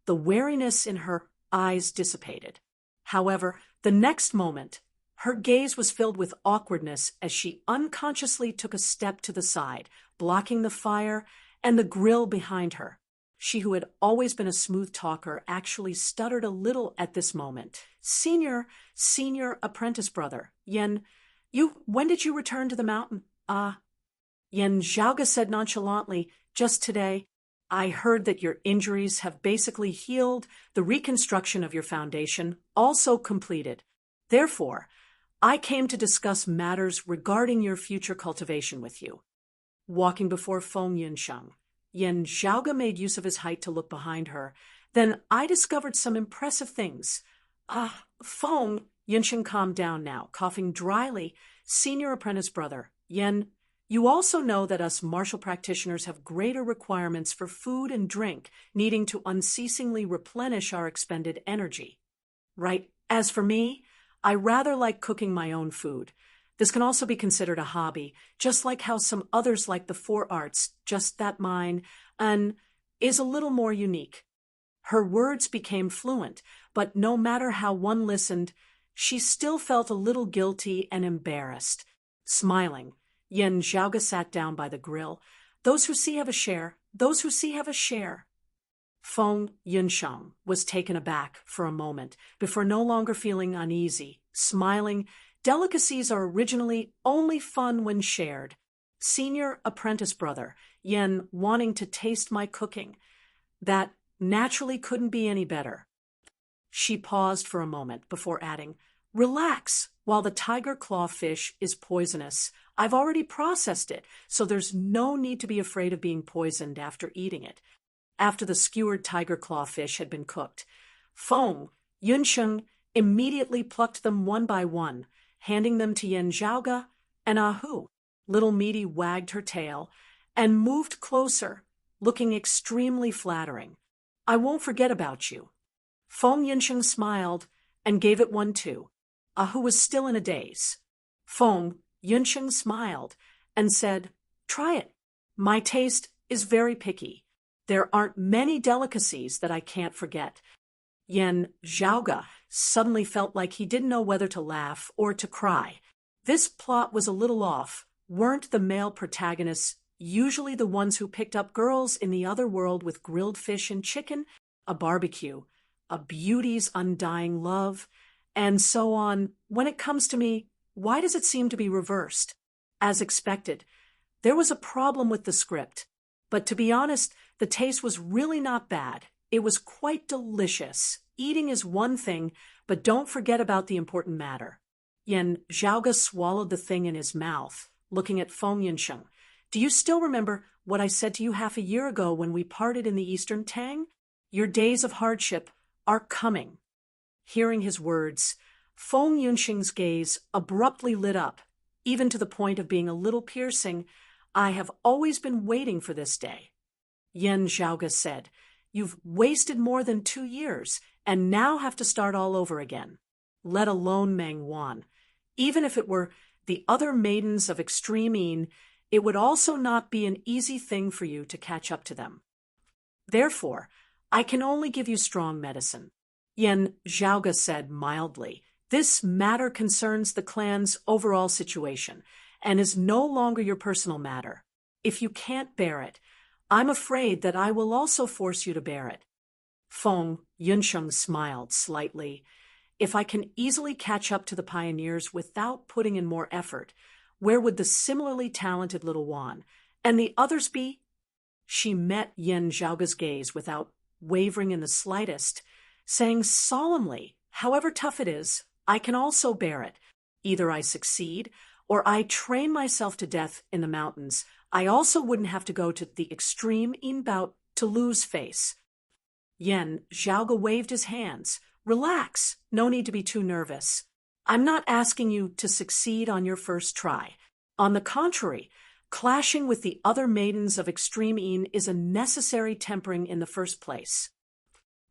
the wariness in her eyes dissipated. However, the next moment, her gaze was filled with awkwardness as she unconsciously took a step to the side, blocking the fire and the grill behind her. She, who had always been a smooth talker, actually stuttered a little at this moment. Senior apprentice brother, Yen, when did you return to the mountain? Yen Zhaoge said nonchalantly, just today. I heard that your injuries have basically healed, the reconstruction of your foundation also completed. Therefore, I came to discuss matters regarding your future cultivation with you. Walking before Feng Yunsheng, Yen Zhaoge made use of his height to look behind her, Then I discovered some impressive things. Feng, Yinsheng calmed down now, coughing dryly. Senior apprentice brother, Yen, you also know that us martial practitioners have greater requirements for food and drink, needing to unceasingly replenish our expended energy. Right? As for me, I rather like cooking my own food. This can also be considered a hobby, just like how some others like the four arts, just that mine, and is a little more unique. Her words became fluent, but no matter how one listened, she still felt a little guilty and embarrassed. Smiling, Yen Zhaoga sat down by the grill. Those who see have a share, those who see have a share. Feng Yunsheng was taken aback for a moment, before no longer feeling uneasy, smiling. Delicacies are originally only fun when shared. Senior apprentice brother, Yen, wanting to taste my cooking. That naturally couldn't be any better. She paused for a moment before adding, relax, while the tiger claw fish is poisonous. I've already processed it, so there's no need to be afraid of being poisoned after eating it. After the skewered tiger claw fish had been cooked, Feng Yunsheng immediately plucked them one by one, handing them to Yen Zhaoga and Ahu. Little Meaty wagged her tail and moved closer, looking extremely flattering. I won't forget about you. Feng Yunsheng smiled and gave it one too. Ahu was still in a daze. Feng Yunsheng smiled and said, try it. My taste is very picky. There aren't many delicacies that I can't forget. Yen Zhaoga suddenly felt like he didn't know whether to laugh or to cry. This plot was a little off. Weren't the male protagonists usually the ones who picked up girls in the other world with grilled fish and chicken, a barbecue, a beauty's undying love, and so on? When it comes to me, why does it seem to be reversed? As expected, there was a problem with the script. But to be honest, the taste was really not bad. It was quite delicious. Eating is one thing, but don't forget about the important matter. Yen Zhaoga swallowed the thing in his mouth, looking at Feng Yunsheng. Do you still remember what I said to you half a year ago when we parted in the Eastern Tang? Your days of hardship are coming. Hearing his words, Feng Yunsheng's gaze abruptly lit up, even to the point of being a little piercing. I have always been waiting for this day. Yen Zhaoga said, you've wasted more than 2 years and now have to start all over again. Let alone Meng Wan. Even if it were the other maidens of extreme Yin, it would also not be an easy thing for you to catch up to them. Therefore, I can only give you strong medicine. Yen Zhaoga said mildly, this matter concerns the clan's overall situation and is no longer your personal matter. If you can't bear it, I'm afraid that I will also force you to bear it. Feng Yunsheng smiled slightly. If I can easily catch up to the pioneers without putting in more effort, where would the similarly talented little Wan and the others be? She met Yen Zhaoga's gaze without wavering in the slightest, saying solemnly, however tough it is, I can also bear it. Either I succeed, or I train myself to death in the mountains. I also wouldn't have to go to the extreme Yin bout to lose face. Yen Zhaoga waved his hands. Relax, no need to be too nervous. I'm not asking you to succeed on your first try. On the contrary, clashing with the other maidens of extreme Yin is a necessary tempering in the first place.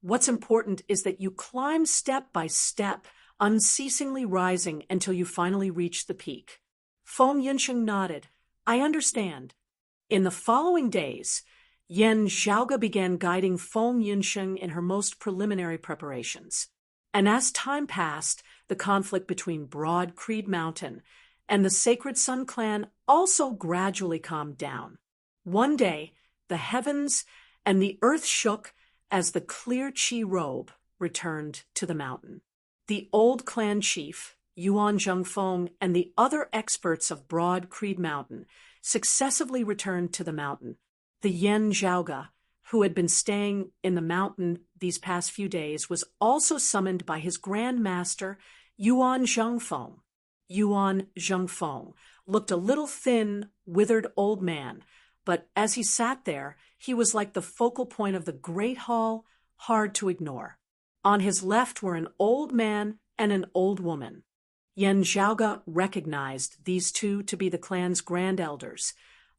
What's important is that you climb step by step, unceasingly rising until you finally reach the peak. Feng Yunsheng nodded. I understand. In the following days, Yen Zhaoga began guiding Feng Yunsheng in her most preliminary preparations. And as time passed, the conflict between Broad Creed Mountain and the Sacred Sun clan also gradually calmed down. One day, the heavens and the earth shook as the clear Qi robe returned to the mountain. The old clan chief, Yuan Zhengfeng, and the other experts of Broad Creed Mountain successively returned to the mountain. The Yen Zhaoga, who had been staying in the mountain these past few days, was also summoned by his Grand Master, Yuan Zhengfeng. Yuan Zhengfeng looked a little thin, withered old man, but as he sat there, he was like the focal point of the great hall, hard to ignore. On his left were an old man and an old woman. Yen Zhaoge recognized these two to be the clan's grand elders,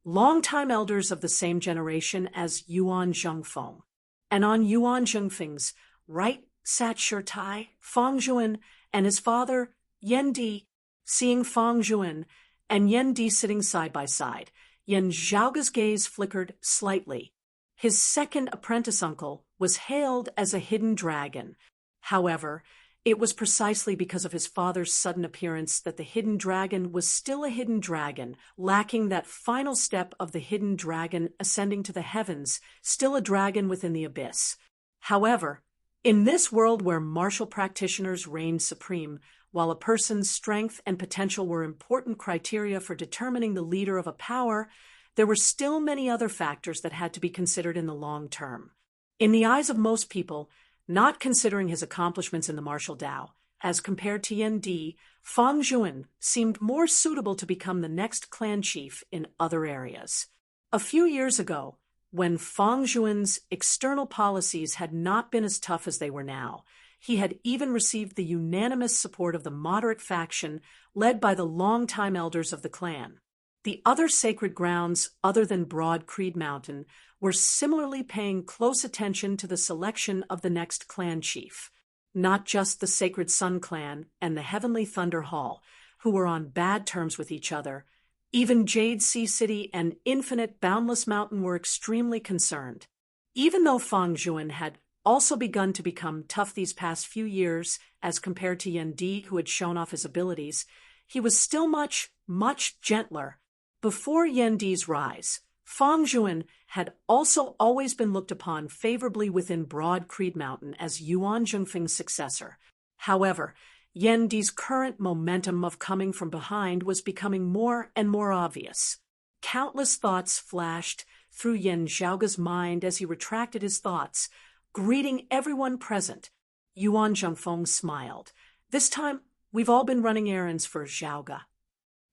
longtime elders of the same generation as Yuan Zhengfeng. And on Yuan Zhengfeng's right sat Shirtai, Fang Zhuan, and his father, Yen Di. Seeing Fang Zhuan and Yen Di sitting side by side, Yen Zhaoge's gaze flickered slightly. His second apprentice uncle was hailed as a hidden dragon. However, it was precisely because of his father's sudden appearance that the hidden dragon was still a hidden dragon, lacking that final step of the hidden dragon ascending to the heavens, still a dragon within the abyss. However, in this world where martial practitioners reigned supreme, while a person's strength and potential were important criteria for determining the leader of a power, there were still many other factors that had to be considered in the long term. In the eyes of most people, not considering his accomplishments in the martial Tao, as compared to Yen Di, Fang Zhuan seemed more suitable to become the next clan chief in other areas. A few years ago, when Fang Zhuan's external policies had not been as tough as they were now, he had even received the unanimous support of the moderate faction led by the longtime elders of the clan. The other sacred grounds, other than Broad Creed Mountain, were similarly paying close attention to the selection of the next clan chief. Not just the Sacred Sun Clan and the Heavenly Thunder Hall, who were on bad terms with each other. Even Jade Sea City and Infinite Boundless Mountain were extremely concerned. Even though Fang Zhuan had also begun to become tough these past few years as compared to Yen Di, who had shown off his abilities, he was still much, much gentler. Before Yen Di's rise, Fang Zhuan had also always been looked upon favorably within Broad Creed Mountain as Yuan Zhengfeng's successor. However, Yen Di's current momentum of coming from behind was becoming more and more obvious. Countless thoughts flashed through Yen Zhaoge's mind as he retracted his thoughts, greeting everyone present. Yuan Zhengfeng smiled. This time, we've all been running errands for Zhaoge.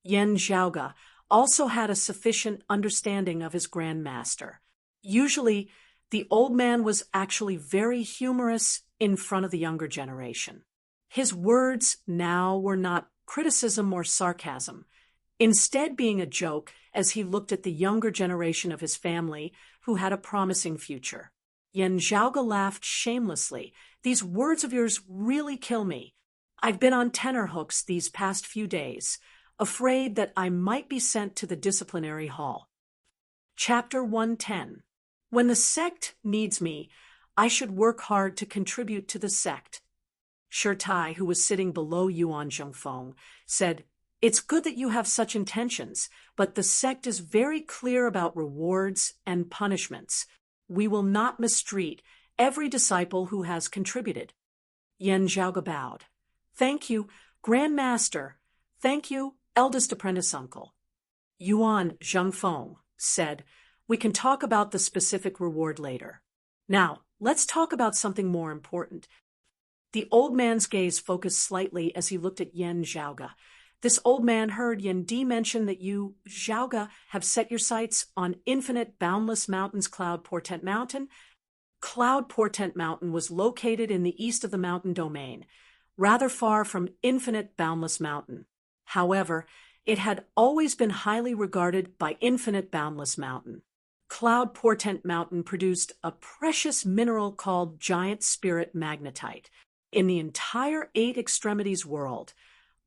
Yen Zhaoge also had a sufficient understanding of his grandmaster. Usually, the old man was actually very humorous in front of the younger generation. His words now were not criticism or sarcasm, instead being a joke as he looked at the younger generation of his family who had a promising future. Yen Zhaoge laughed shamelessly. These words of yours really kill me. I've been on tenterhooks these past few days, afraid that I might be sent to the disciplinary hall. Chapter 110. When the sect needs me, I should work hard to contribute to the sect. Shirtai, who was sitting below Yuan Zhengfeng, said, "It's good that you have such intentions, but the sect is very clear about rewards and punishments. We will not mistreat every disciple who has contributed." Yen Zhaoge bowed. "Thank you, Grand Master. Thank you, eldest apprentice uncle." Yuan Zhengfeng said, "We can talk about the specific reward later. Now, let's talk about something more important." The old man's gaze focused slightly as he looked at Yen Zhaoge. This old man heard Yen Di mention that you, Zhaoge, have set your sights on Infinite Boundless Mountain's Cloud Portent Mountain. Cloud Portent Mountain was located in the east of the mountain domain, rather far from Infinite Boundless Mountain. However, it had always been highly regarded by Infinite Boundless Mountain. Cloud Portent Mountain produced a precious mineral called Giant Spirit Magnetite. In the entire Eight Extremities world,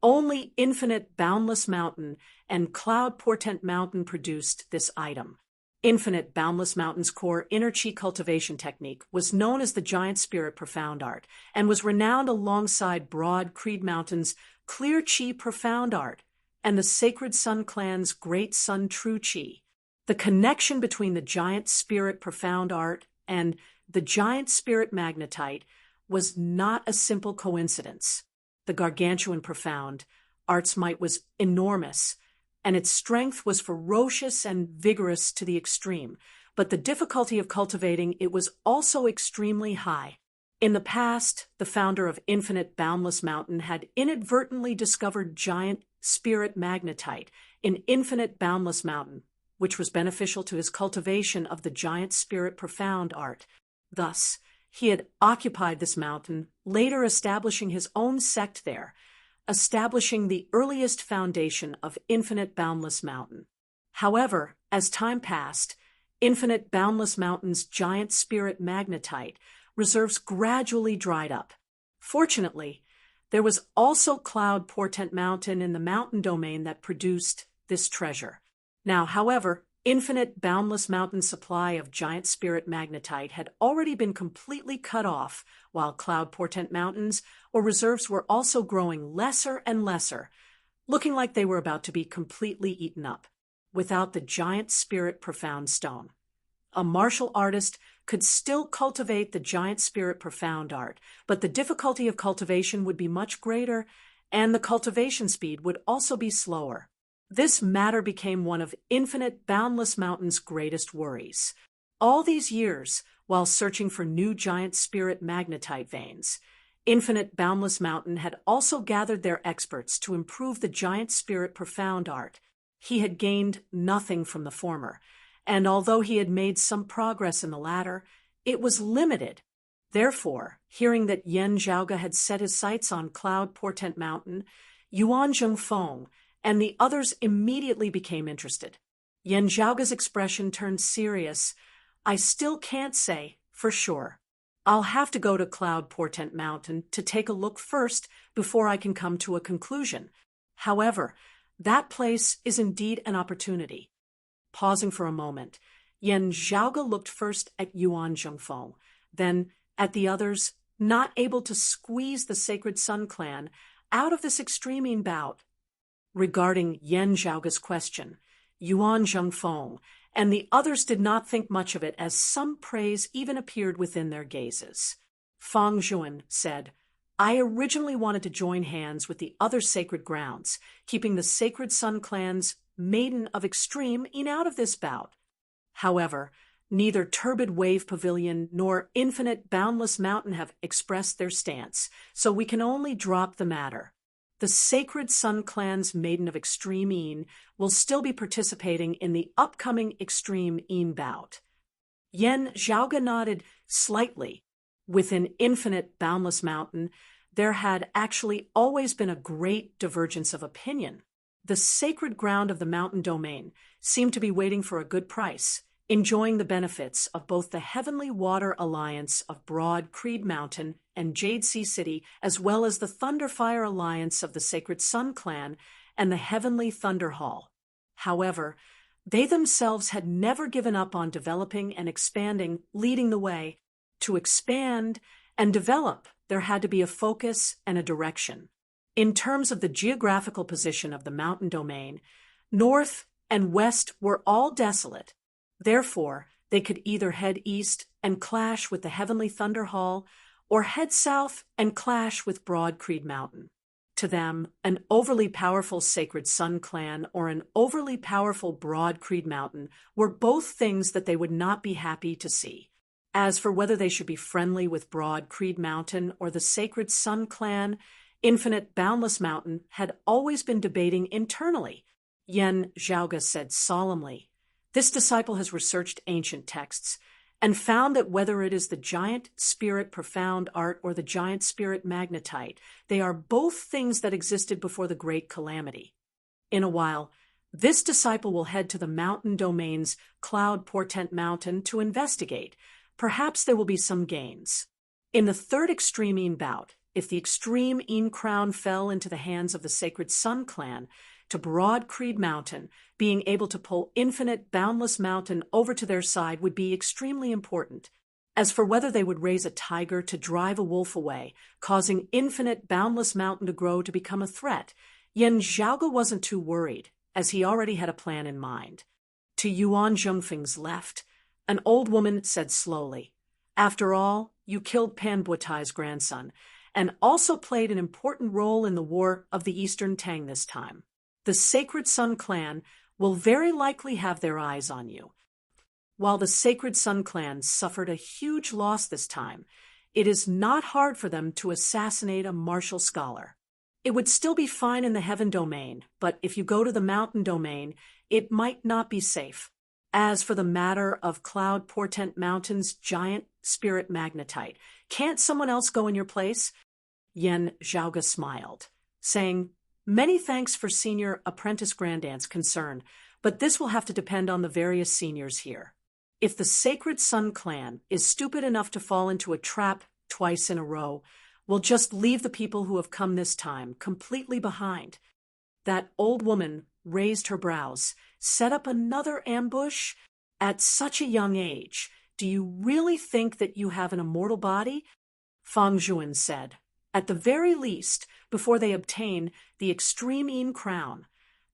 only Infinite Boundless Mountain and Cloud Portent Mountain produced this item. Infinite Boundless Mountain's core inner chi cultivation technique was known as the Giant Spirit Profound Art and was renowned alongside Broad Creed Mountain's Clear Chi Profound Art and the Sacred Sun Clan's Great Sun True Chi. The connection between the Giant Spirit Profound Art and the Giant Spirit Magnetite was not a simple coincidence. The gargantuan profound art's might was enormous, and its strength was ferocious and vigorous to the extreme, but the difficulty of cultivating it was also extremely high. In the past, the founder of Infinite Boundless Mountain had inadvertently discovered Giant Spirit Magnetite in Infinite Boundless Mountain, which was beneficial to his cultivation of the Giant Spirit Profound Art. Thus, He had occupied this mountain, later establishing his own sect there, establishing the earliest foundation of Infinite Boundless Mountain. However, as time passed, Infinite Boundless Mountain's giant spirit magnetite reserves gradually dried up. Fortunately, there was also Cloud Portent Mountain in the mountain domain that produced this treasure. Now, however, Infinite Boundless Mountain's supply of giant spirit magnetite had already been completely cut off, while Cloud Portent Mountains or reserves were also growing lesser and lesser, looking like they were about to be completely eaten up, without the giant spirit profound stone. A martial artist could still cultivate the giant spirit profound art, but the difficulty of cultivation would be much greater, and the cultivation speed would also be slower. This matter became one of Infinite Boundless Mountain's greatest worries. All these years, while searching for new giant spirit magnetite veins, Infinite Boundless Mountain had also gathered their experts to improve the giant spirit profound art. He had gained nothing from the former, and although he had made some progress in the latter, it was limited. Therefore, hearing that Yan Zhaoge had set his sights on Cloud Portent Mountain, Yuan Zhengfeng and the others immediately became interested. Yan Zhaoge's expression turned serious. "I still can't say for sure. I'll have to go to Cloud Portent Mountain to take a look first before I can come to a conclusion. However, that place is indeed an opportunity." Pausing for a moment, Yan Zhaoge looked first at Yuan Zhengfeng, then at the others, not able to squeeze the Sacred Sun clan out of this extreme bout. Regarding Yan Zhaoge's question, Yuan Zhengfeng and the others did not think much of it, as some praise even appeared within their gazes. Fang Zhuan said, "I originally wanted to join hands with the other sacred grounds, keeping the Sacred Sun clan's Maiden of Extreme out of this bout. However, neither Turbid Wave Pavilion nor Infinite Boundless Mountain have expressed their stance, so we can only drop the matter. The Sacred Sun clan's Maiden of Extreme will still be participating in the upcoming Extreme bout." Yan Zhaoge nodded slightly. Within Infinite Boundless Mountain, there had actually always been a great divergence of opinion. The sacred ground of the mountain domain seemed to be waiting for a good price, enjoying the benefits of both the Heavenly Water Alliance of Broad Creed Mountain and Jade Sea City, as well as the Thunderfire Alliance of the Sacred Sun Clan and the Heavenly Thunder Hall. However, they themselves had never given up on developing and expanding, leading the way. To expand and develop, there had to be a focus and a direction. In terms of the geographical position of the mountain domain, north and west were all desolate. Therefore, they could either head east and clash with the Heavenly Thunder Hall, or head south and clash with Broad Creed Mountain. To them, an overly powerful Sacred Sun clan or an overly powerful Broad Creed Mountain were both things that they would not be happy to see. As for whether they should be friendly with Broad Creed Mountain or the Sacred Sun clan, Infinite Boundless Mountain had always been debating internally. Yan Zhaoge said solemnly, "This disciple has researched ancient texts and found that whether it is the giant spirit profound art or the giant spirit magnetite, they are both things that existed before the great calamity. In a while, this disciple will head to the mountain domain's Cloud Portent Mountain to investigate. Perhaps there will be some gains. In the third Extreme bout, if the Extreme crown fell into the hands of the Sacred Sun clan, to Broad Creed Mountain, being able to pull Infinite Boundless Mountain over to their side would be extremely important. As for whether they would raise a tiger to drive a wolf away, causing Infinite Boundless Mountain to grow to become a threat, Yan Zhaoge wasn't too worried, as he already had a plan in mind. To Yuan Zhengfeng's left, an old woman said slowly, "After all, you killed Pan Buatai's grandson, and also played an important role in the War of the Eastern Tang this time. The Sacred Sun clan will very likely have their eyes on you. While the Sacred Sun clan suffered a huge loss this time, it is not hard for them to assassinate a martial scholar. It would still be fine in the heaven domain, but if you go to the mountain domain, it might not be safe. As for the matter of Cloud Portent Mountain's giant spirit magnetite. Can't someone else go in your place? Yen Zhaoga smiled, saying, "Many thanks for Senior Apprentice Grandaunt's concern, but this will have to depend on the various seniors here. If the Sacred Sun clan is stupid enough to fall into a trap twice in a row, we'll just leave the people who have come this time completely behind." That old woman raised her brows. "Set up another ambush? At such a young age, do you really think that you have an immortal body?" Fang Zhuan said. "At the very least, before they obtain the Extreme Yin Crown,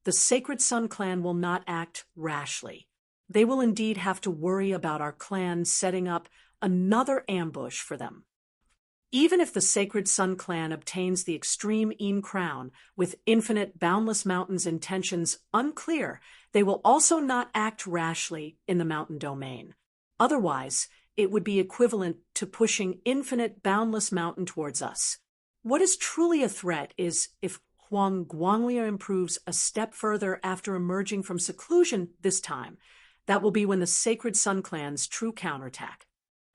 the Sacred Sun clan will not act rashly. They will indeed have to worry about our clan setting up another ambush for them. Even if the Sacred Sun clan obtains the Extreme Yin Crown with infinite boundless mountains intentions unclear, they will also not act rashly in the mountain domain. Otherwise, it would be equivalent to pushing infinite boundless mountain towards us. What is truly a threat is if Huang Guanglia improves a step further after emerging from seclusion this time. That will be when the Sacred Sun clan's true counterattack."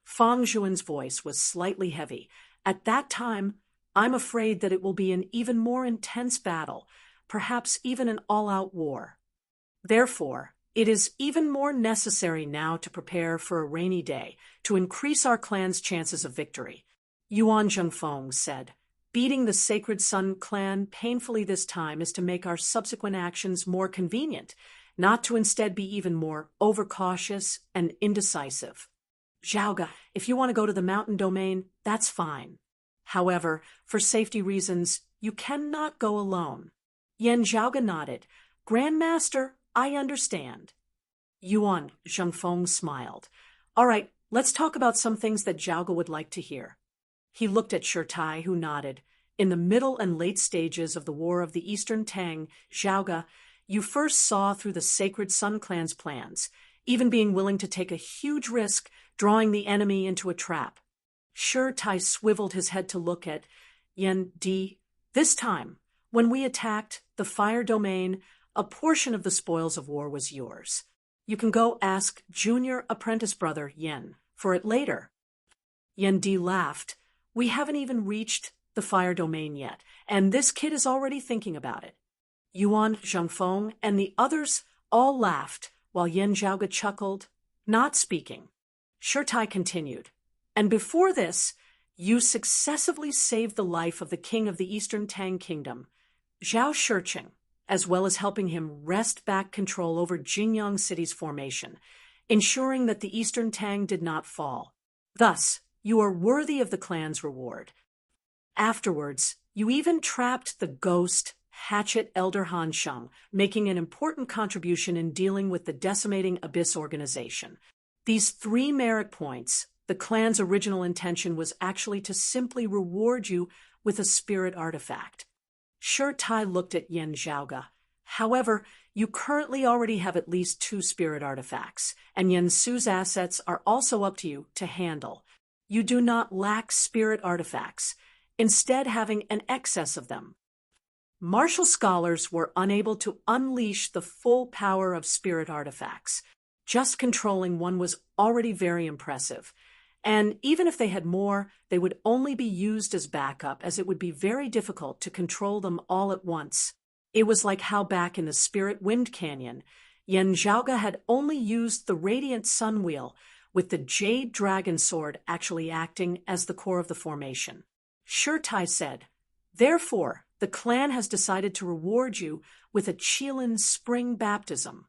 Fang Zhuan's voice was slightly heavy. "At that time, I'm afraid that it will be an even more intense battle, perhaps even an all-out war. Therefore, it is even more necessary now to prepare for a rainy day to increase our clan's chances of victory." Yuan Zhengfeng said, "Beating the Sacred Sun clan painfully this time is to make our subsequent actions more convenient, not to instead be even more overcautious and indecisive. Zhaoga, if you want to go to the mountain domain, that's fine. However, for safety reasons, you cannot go alone." Yen Zhaoga nodded. "Grandmaster, I understand." Yuan Zhengfeng smiled. "All right, let's talk about some things that Zhaoga would like to hear." He looked at Shirtai, who nodded. "In the middle and late stages of the War of the Eastern Tang, Zhaoga, you first saw through the Sacred Sun clan's plans, even being willing to take a huge risk drawing the enemy into a trap." Shirtai swiveled his head to look at Yen Di. "This time, when we attacked the fire domain, a portion of the spoils of war was yours. You can go ask Junior Apprentice Brother Yen for it later." Yen Di laughed. "We haven't even reached the fire domain yet, and this kid is already thinking about it." Yuan Zhengfeng and the others all laughed, while Yen Zhaoga chuckled, not speaking. Shirtai continued, "And before this, you successively saved the life of the king of the Eastern Tang Kingdom, Zhao Shiqing, as well as helping him wrest back control over Jingyang City's formation, ensuring that the Eastern Tang did not fall. Thus, you are worthy of the clan's reward. Afterwards, you even trapped the ghost Hatchet Elder Han Sheng, making an important contribution in dealing with the decimating Abyss organization. These 3 merit points, the clan's original intention was actually to simply reward you with a spirit artifact." Shirtai looked at Yen Zhaoga. "However, you currently already have at least 2 spirit artifacts, and Yen Su's assets are also up to you to handle. You do not lack spirit artifacts, instead having an excess of them. Martial scholars were unable to unleash the full power of spirit artifacts. Just controlling one was already very impressive. And even if they had more, they would only be used as backup, as it would be very difficult to control them all at once. It was like how back in the Spirit Wind Canyon, Yen Zhaoga had only used the Radiant Sun Wheel, with the Jade Dragon Sword actually acting as the core of the formation." Shirtai said, "Therefore, the clan has decided to reward you with a Qilin Spring Baptism."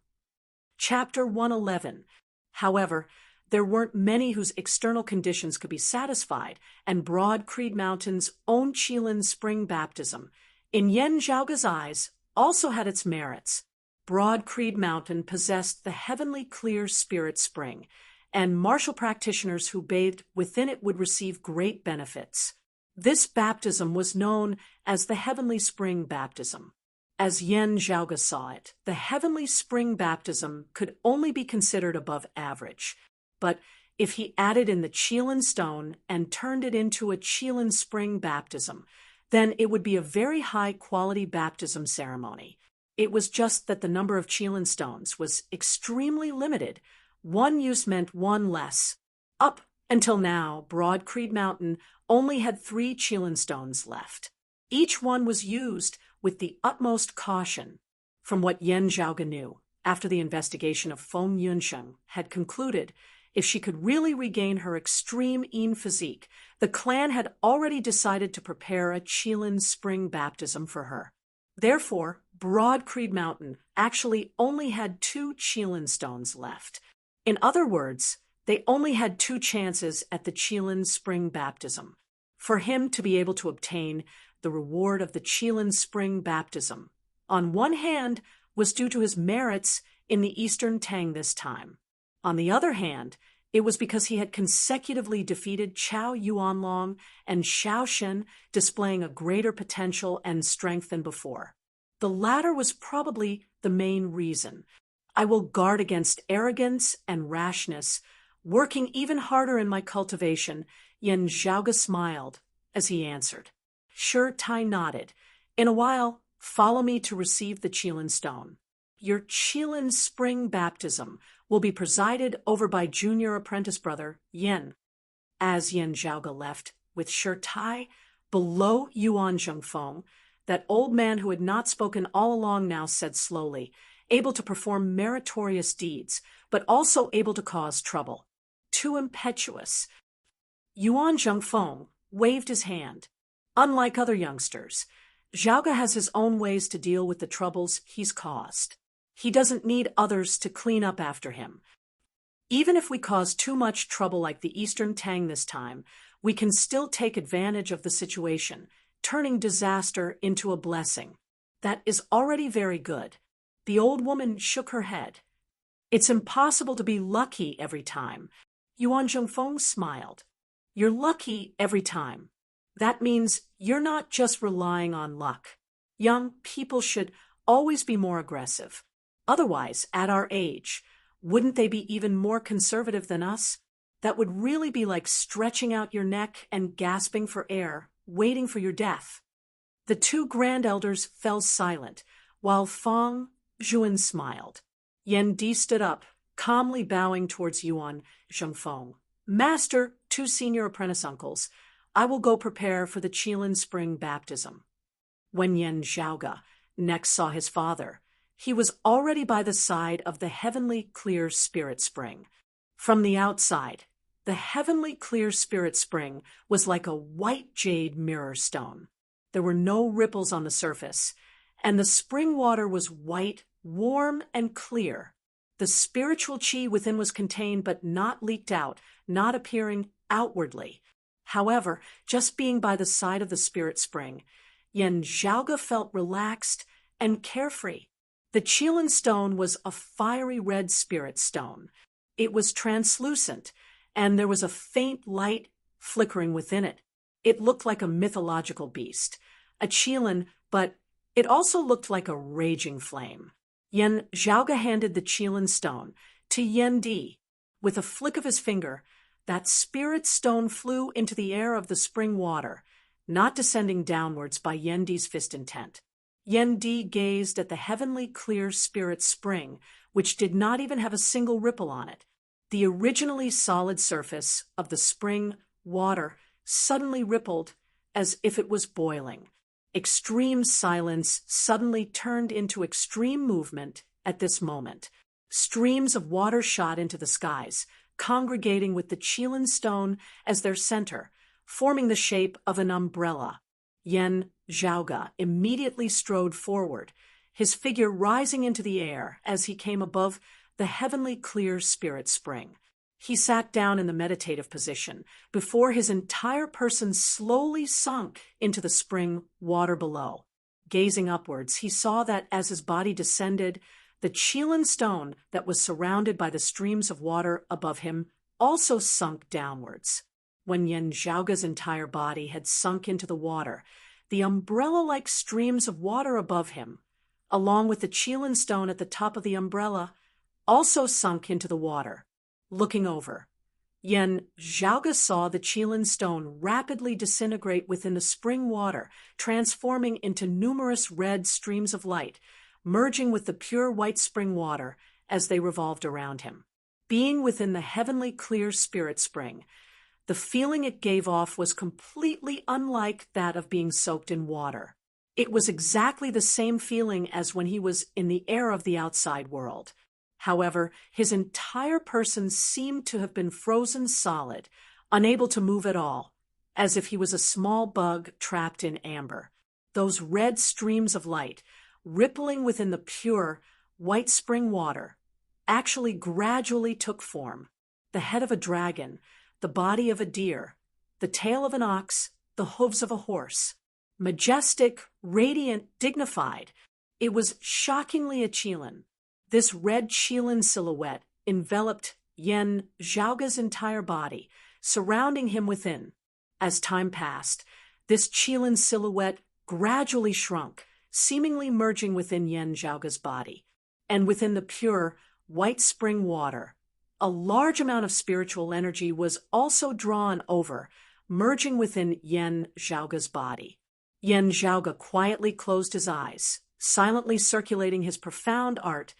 Chapter 111. However, there weren't many whose external conditions could be satisfied, and Broad Creed Mountain's own Qilin Spring Baptism, in Yen Zhaoga's eyes, also had its merits. Broad Creed Mountain possessed the heavenly clear spirit spring, and martial practitioners who bathed within it would receive great benefits. This baptism was known as the Heavenly Spring Baptism. As Yen Zhaoga saw it, the Heavenly Spring Baptism could only be considered above average. But if he added in the Qilin Stone and turned it into a Qilin Spring Baptism, then it would be a very high-quality baptism ceremony. It was just that the number of Qilin Stones was extremely limited. One use meant one less. Up Until now, Broad Creed Mountain only had 3 Qilin stones left. Each one was used with the utmost caution. From what Yan Zhaoge knew, after the investigation of Feng Yunsheng had concluded, if she could really regain her extreme Yin physique, the clan had already decided to prepare a Qilin spring baptism for her. Therefore, Broad Creed Mountain actually only had 2 Qilin stones left. In other words, they only had 2 chances at the Qilin spring baptism. For him to be able to obtain the reward of the Qilin spring baptism, on one hand, was due to his merits in the Eastern Tang this time. On the other hand, it was because he had consecutively defeated Chao Yuanlong and Xiao Shen, displaying a greater potential and strength than before. The latter was probably the main reason. I will guard against arrogance and rashness, working even harder in my cultivation. Yan Zhaoge smiled as he answered. Sure Tai nodded. In a while, follow me to receive the Qilin stone. Your Qilin spring baptism will be presided over by junior apprentice brother Yin. As Yan Zhaoge left with Sure Tai, below Yuan Zhengfeng, that old man who had not spoken all along now said slowly, able to perform meritorious deeds, but also able to cause trouble. Too impetuous. Yuan Zhengfeng waved his hand. Unlike other youngsters, Zhaoge has his own ways to deal with the troubles he's caused. He doesn't need others to clean up after him. Even if we cause too much trouble like the Eastern Tang this time, we can still take advantage of the situation, turning disaster into a blessing. That is already very good. The old woman shook her head. It's impossible to be lucky every time. Yuan Zhengfeng smiled. You're lucky every time. That means you're not just relying on luck. Young people should always be more aggressive. Otherwise, at our age, wouldn't they be even more conservative than us? That would really be like stretching out your neck and gasping for air, waiting for your death. The 2 grand elders fell silent, while Feng Zhuan smiled. Yan Di stood up, calmly bowing towards Yuan Zhengfeng. Master, 2 senior apprentice uncles, I will go prepare for the Qilin spring baptism. When Yan Zhaoge next saw his father, he was already by the side of the heavenly clear spirit spring. From the outside, the heavenly clear spirit spring was like a white jade mirror stone. There were no ripples on the surface, and the spring water was white, warm, and clear. The spiritual qi within was contained but not leaked out, not appearing outwardly. However, just being by the side of the spirit spring, Yan Zhaoge felt relaxed and carefree. The Qilin stone was a fiery red spirit stone. It was translucent, and there was a faint light flickering within it. It looked like a mythological beast, a Qilin, but it also looked like a raging flame. Yan Zhaoge handed the Qilin stone to Yan Di. With a flick of his finger, that spirit stone flew into the air of the spring water, not descending downwards by Yan Di's fist intent. Yan Di gazed at the heavenly clear spirit spring, which did not even have a single ripple on it. The originally solid surface of the spring water suddenly rippled as if it was boiling. Extreme silence suddenly turned into extreme movement at this moment. Streams of water shot into the skies, congregating with the Qilin stone as their center, forming the shape of an umbrella. Yan Zhaoge immediately strode forward, his figure rising into the air as he came above the heavenly clear spirit spring. He sat down in the meditative position before his entire person slowly sunk into the spring water below. Gazing upwards, he saw that as his body descended, the Qilin stone that was surrounded by the streams of water above him also sunk downwards. When Yan Zhaoge's entire body had sunk into the water, the umbrella-like streams of water above him, along with the Qilin stone at the top of the umbrella, also sunk into the water. Looking over, Yan Zhaoge saw the Qilin stone rapidly disintegrate within the spring water, transforming into numerous red streams of light, merging with the pure white spring water as they revolved around him. Being within the heavenly clear spirit spring, The feeling it gave off was completely unlike that of being soaked in water. It was exactly the same feeling as when he was in the air of the outside world. However, his entire person seemed to have been frozen solid, unable to move at all, as if he was a small bug trapped in amber. Those red streams of light, rippling within the pure, white spring water, actually gradually took form. The head of a dragon, the body of a deer, the tail of an ox, the hooves of a horse. Majestic, radiant, dignified. It was shockingly a Qilin. This red Qilin silhouette enveloped Yen Zhaoge's entire body, surrounding him within. As time passed, this Qilin silhouette gradually shrunk, seemingly merging within Yen Zhaoge's body. And within the pure, white spring water, a large amount of spiritual energy was also drawn over, merging within Yen Zhaoge's body. Yen Zhaoge quietly closed his eyes, silently circulating his profound art,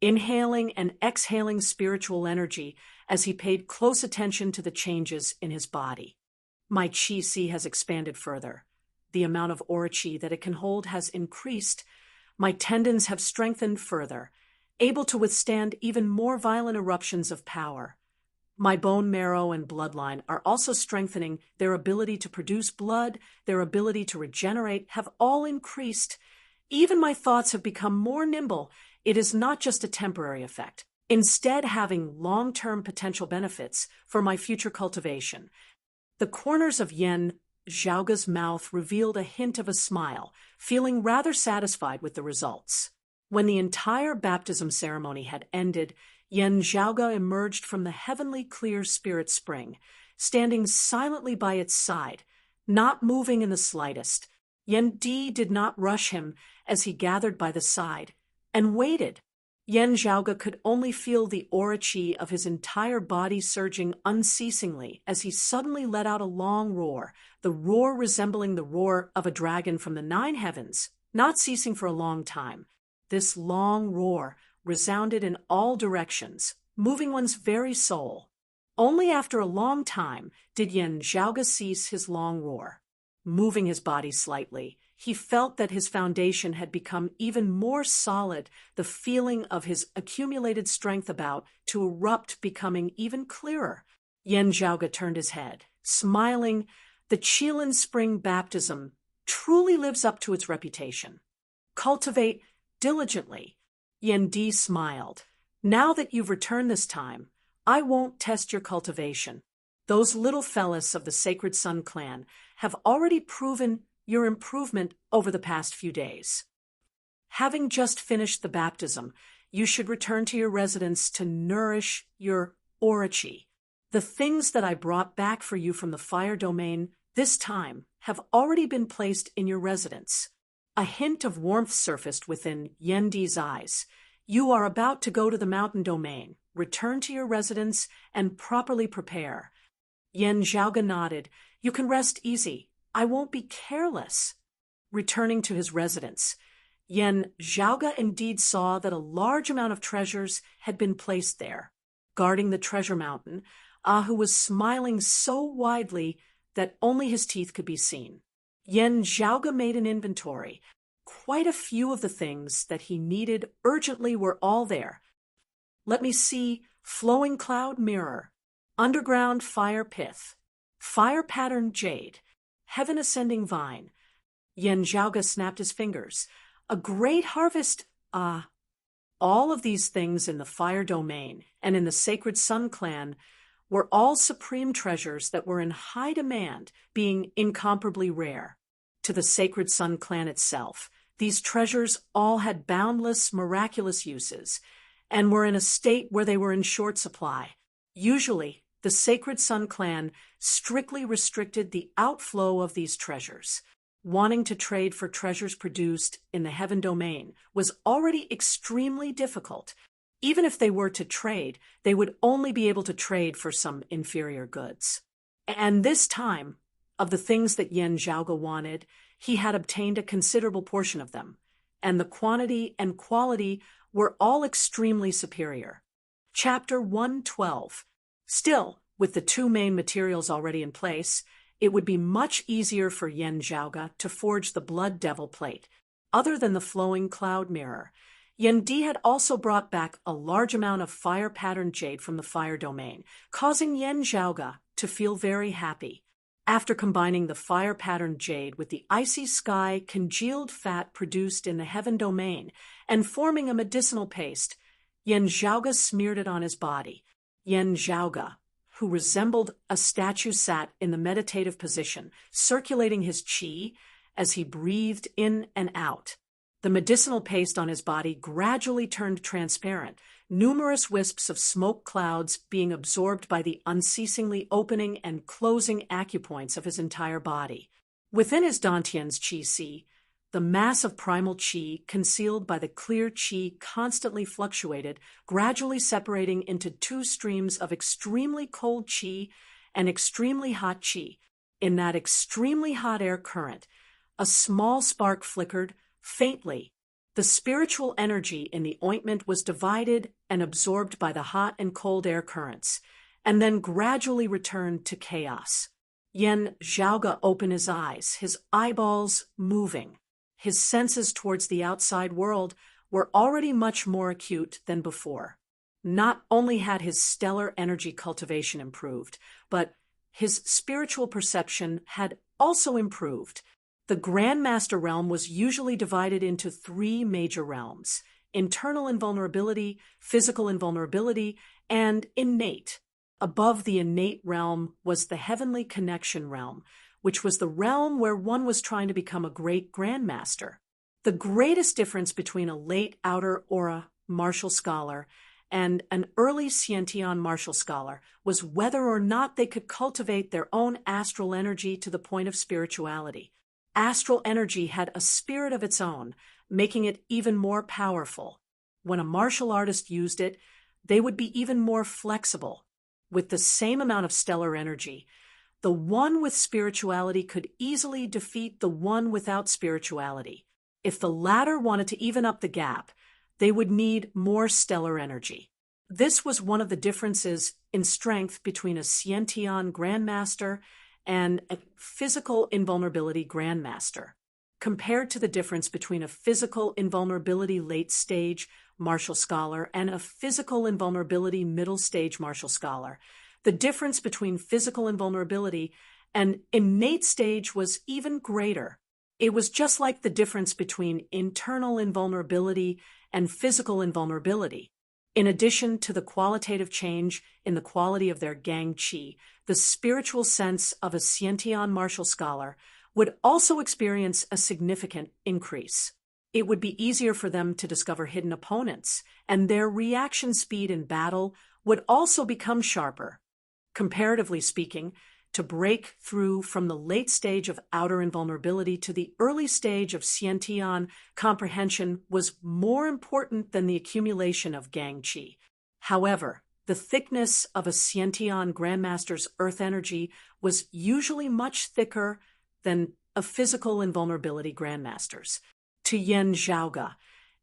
inhaling and exhaling spiritual energy as he paid close attention to the changes in his body. My Qi Si has expanded further. The amount of aura Qi that it can hold has increased. My tendons have strengthened further, able to withstand even more violent eruptions of power. My bone marrow and bloodline are also strengthening. Their ability to produce blood, their ability to regenerate have all increased. Even my thoughts have become more nimble. It is not just a temporary effect, instead having long-term potential benefits for my future cultivation. The corners of Yen Zhaoge's mouth revealed a hint of a smile, feeling rather satisfied with the results. When the entire baptism ceremony had ended, Yen Zhaoge emerged from the heavenly clear spirit spring, standing silently by its side, not moving in the slightest. Yen Di did not rush him as he gathered by the side, and waited. Yen Zhaoge could only feel the aura Qi of his entire body surging unceasingly as he suddenly let out a long roar, the roar resembling the roar of a dragon from the 9 heavens, not ceasing for a long time. This long roar resounded in all directions, moving one's very soul. Only after a long time did Yen Zhaoge cease his long roar. Moving his body slightly, he felt that his foundation had become even more solid, the feeling of his accumulated strength about to erupt becoming even clearer. Yen Zhaoge turned his head, smiling. The Qilin Spring baptism truly lives up to its reputation. Cultivate diligently. Yen Di smiled. Now that you've returned this time, I won't test your cultivation. Those little fellas of the Sacred Sun clan have already proven your improvement over the past few days. Having just finished the baptism, you should return to your residence to nourish your aura Qi. The things that I brought back for you from the fire domain this time have already been placed in your residence. A hint of warmth surfaced within Yen Di's eyes. You are about to go to the mountain domain. Return to your residence and properly prepare. Yen Zhaoge nodded. You can rest easy. I won't be careless. Returning to his residence, Yen Zhaoge indeed saw that a large amount of treasures had been placed there. Guarding the treasure mountain, Ahu was smiling so widely that only his teeth could be seen. Yen Zhaoge made an inventory. Quite a few of the things that he needed urgently were all there. Let me see: flowing cloud mirror, underground fire pith, fire pattern jade, heaven ascending vine. Yen Zhaoge snapped his fingers. A great harvest. All of these things in the fire domain and in the Sacred Sun clan were all supreme treasures that were in high demand, being incomparably rare. To the Sacred Sun clan itself, these treasures all had boundless, miraculous uses, and were in a state where they were in short supply. Usually, the Sacred Sun clan strictly restricted the outflow of these treasures. Wanting to trade for treasures produced in the heaven domain was already extremely difficult. Even if they were to trade, they would only be able to trade for some inferior goods. And this time, of the things that Yen Zhaoge wanted, he had obtained a considerable portion of them, and the quantity and quality were all extremely superior. Chapter 112. Still, With the two main materials already in place, it would be much easier for Yen Zhaoge to forge the Blood Devil plate. Other than the flowing cloud mirror, Yen Di had also brought back a large amount of fire-patterned jade from the fire domain, causing Yen Zhaoge to feel very happy. After combining the fire-patterned jade with the icy sky congealed fat produced in the heaven domain and forming a medicinal paste, Yen Zhaoge smeared it on his body. Yen Zhaoge, who resembled a statue, sat in the meditative position, circulating his qi as he breathed in and out. The medicinal paste on his body gradually turned transparent, numerous wisps of smoke clouds being absorbed by the unceasingly opening and closing acupoints of his entire body. Within his Dantian's qi si, the mass of primal qi concealed by the clear qi constantly fluctuated, gradually separating into two streams of extremely cold qi and extremely hot qi. In that extremely hot air current, a small spark flickered faintly. The spiritual energy in the ointment was divided and absorbed by the hot and cold air currents, and then gradually returned to chaos. Yen Zhaoge opened his eyes, his eyeballs moving. His senses towards the outside world were already much more acute than before. Not only had his stellar energy cultivation improved, but his spiritual perception had also improved. The Grandmaster realm was usually divided into three major realms: internal invulnerability, physical invulnerability, and innate. Above the innate realm was the heavenly connection realm, which was the realm where one was trying to become a great Grandmaster. The greatest difference between a late outer aura martial scholar and an early Xiantian martial scholar was whether or not they could cultivate their own astral energy to the point of spirituality. Astral energy had a spirit of its own, making it even more powerful. When a martial artist used it, they would be even more flexible. With the same amount of stellar energy, the one with spirituality could easily defeat the one without spirituality. If the latter wanted to even up the gap, they would need more stellar energy. This was one of the differences in strength between a Xiantian Grandmaster and a physical invulnerability Grandmaster, compared to the difference between a physical invulnerability late-stage martial scholar and a physical invulnerability middle-stage martial scholar. The difference between physical invulnerability and innate stage was even greater. It was just like the difference between internal invulnerability and physical invulnerability. In addition to the qualitative change in the quality of their gang qi, the spiritual sense of a Xiantian martial scholar would also experience a significant increase. It would be easier for them to discover hidden opponents, and their reaction speed in battle would also become sharper. Comparatively speaking, to break through from the late stage of outer invulnerability to the early stage of Xiantian comprehension was more important than the accumulation of gang qi. However, the thickness of a Xiantian Grandmaster's earth energy was usually much thicker than a physical invulnerability Grandmaster's. To Yen Zhaoge,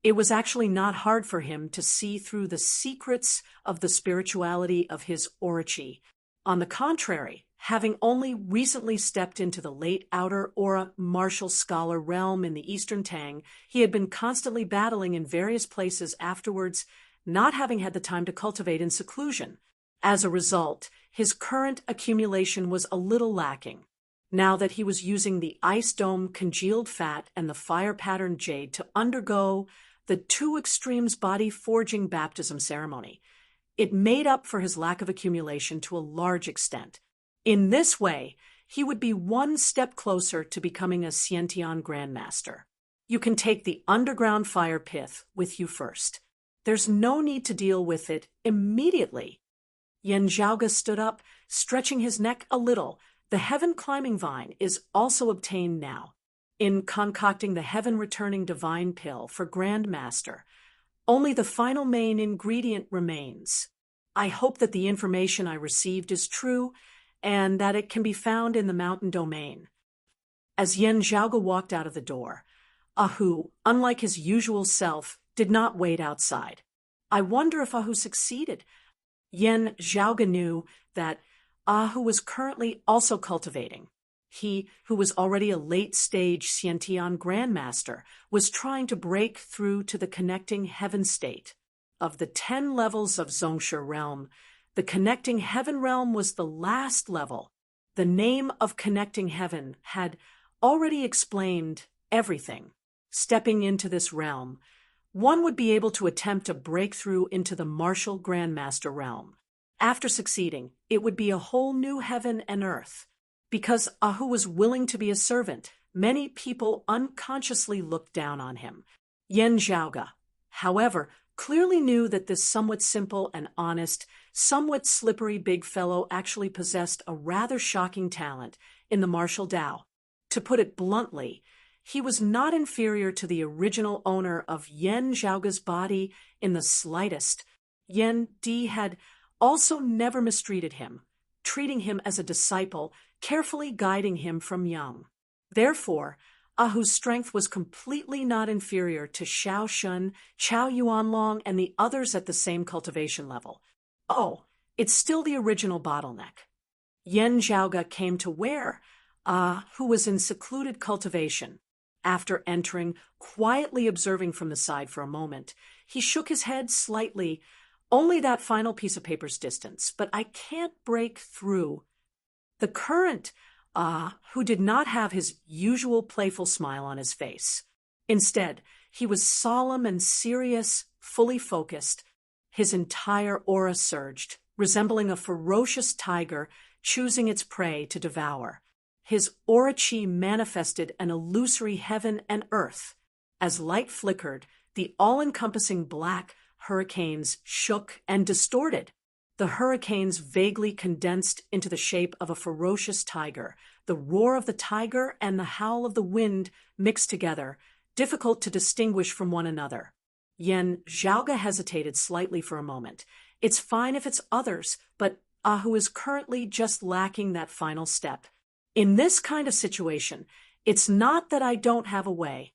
it was actually not hard for him to see through the secrets of the spirituality of his Orochi. On the contrary, having only recently stepped into the late outer aura martial scholar realm in the Eastern Tang, he had been constantly battling in various places afterwards, not having had the time to cultivate in seclusion. As a result, his current accumulation was a little lacking. Now that he was using the ice dome congealed fat and the fire-patterned jade to undergo the two extremes body forging baptism ceremony, it made up for his lack of accumulation to a large extent. In this way, he would be one step closer to becoming a Xiantian Grandmaster. You can take the underground fire pith with you first. There's no need to deal with it immediately. Yen Zhaoge stood up, stretching his neck a little. The heaven climbing vine is also obtained now. In concocting the heaven returning divine pill for Grandmaster, only the final main ingredient remains. I hope that the information I received is true and that it can be found in the mountain domain. As Yen Zhaoge walked out of the door, Ahu, unlike his usual self, did not wait outside. I wonder if Ahu succeeded. Yen Zhaoge knew that Who was currently also cultivating. He, who was already a late-stage Xiantian grandmaster, was trying to break through to the connecting heaven state. Of the 10 levels of Zhongshe realm, the connecting heaven realm was the last level. The name of connecting heaven had already explained everything. Stepping into this realm, one would be able to attempt a breakthrough into the martial grandmaster realm. After succeeding, it would be a whole new heaven and earth. Because Ahu was willing to be a servant, many people unconsciously looked down on him. Yan Zhaoge, however, clearly knew that this somewhat simple and honest, somewhat slippery big fellow actually possessed a rather shocking talent in the martial Dao. To put it bluntly, he was not inferior to the original owner of Yan Zhaoge's body in the slightest. Yan Di had also never mistreated him, treating him as a disciple, carefully guiding him from young. Therefore, Ahu's strength was completely not inferior to Xiao Shun, Chao Yuanlong, and the others at the same cultivation level. Oh, it's still the original bottleneck. Yan Zhaoge came to where who was in secluded cultivation. After entering, quietly observing from the side for a moment, he shook his head slightly. Only that final piece of paper's distance, but I can't break through. The current who did not have his usual playful smile on his face. Instead, he was solemn and serious, fully focused. His entire aura surged, resembling a ferocious tiger choosing its prey to devour. His aura chi manifested an illusory heaven and earth. As light flickered, the all-encompassing black hurricanes shook and distorted. The hurricanes vaguely condensed into the shape of a ferocious tiger. The roar of the tiger and the howl of the wind mixed together, difficult to distinguish from one another. Yan Zhaoge hesitated slightly for a moment. It's fine if it's others, but Ahu is currently just lacking that final step. In this kind of situation, it's not that I don't have a way.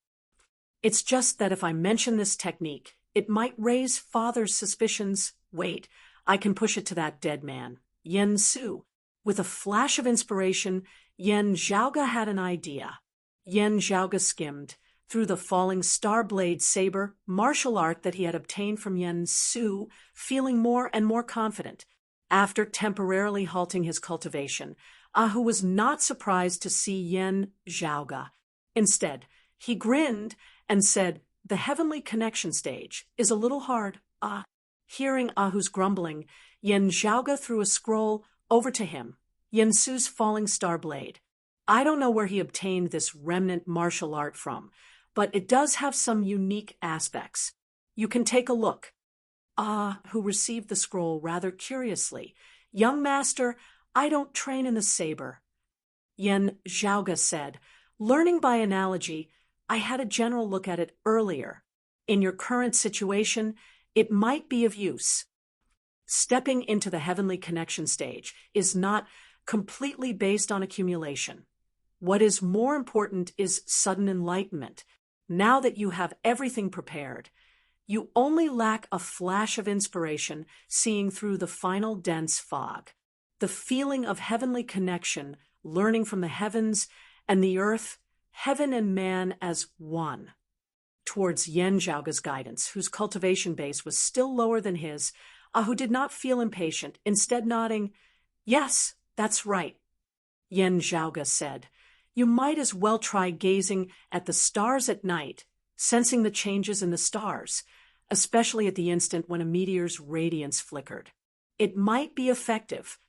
It's just that if I mention this technique, it might raise father's suspicions. Wait, I can push it to that dead man, Yen Su. With a flash of inspiration, Yan Zhaoge had an idea. Yan Zhaoge skimmed through the falling star blade saber, martial art that he had obtained from Yen Su, feeling more and more confident. After temporarily halting his cultivation, Ahu was not surprised to see Yan Zhaoge. Instead, he grinned and said, "The heavenly connection stage is a little hard." Hearing Ahu's grumbling, Yan Zhaoge threw a scroll over to him, Yen Su's falling star blade. I don't know where he obtained this remnant martial art from, but it does have some unique aspects. You can take a look. Who received the scroll rather curiously. "Young master, I don't train in the saber." Yan Zhaoge said, "Learning by analogy, I had a general look at it earlier. In your current situation, it might be of use." Stepping into the heavenly connection stage is not completely based on accumulation. What is more important is sudden enlightenment. Now that you have everything prepared, you only lack a flash of inspiration seeing through the final dense fog. The feeling of heavenly connection, learning from the heavens and the earth, heaven and man as one. Towards Yan Zhaoge's guidance, whose cultivation base was still lower than his, Ahu did not feel impatient, instead nodding, "Yes, that's right." Yan Zhaoge said, "You might as well try gazing at the stars at night, sensing the changes in the stars, especially at the instant when a meteor's radiance flickered. It might be effective.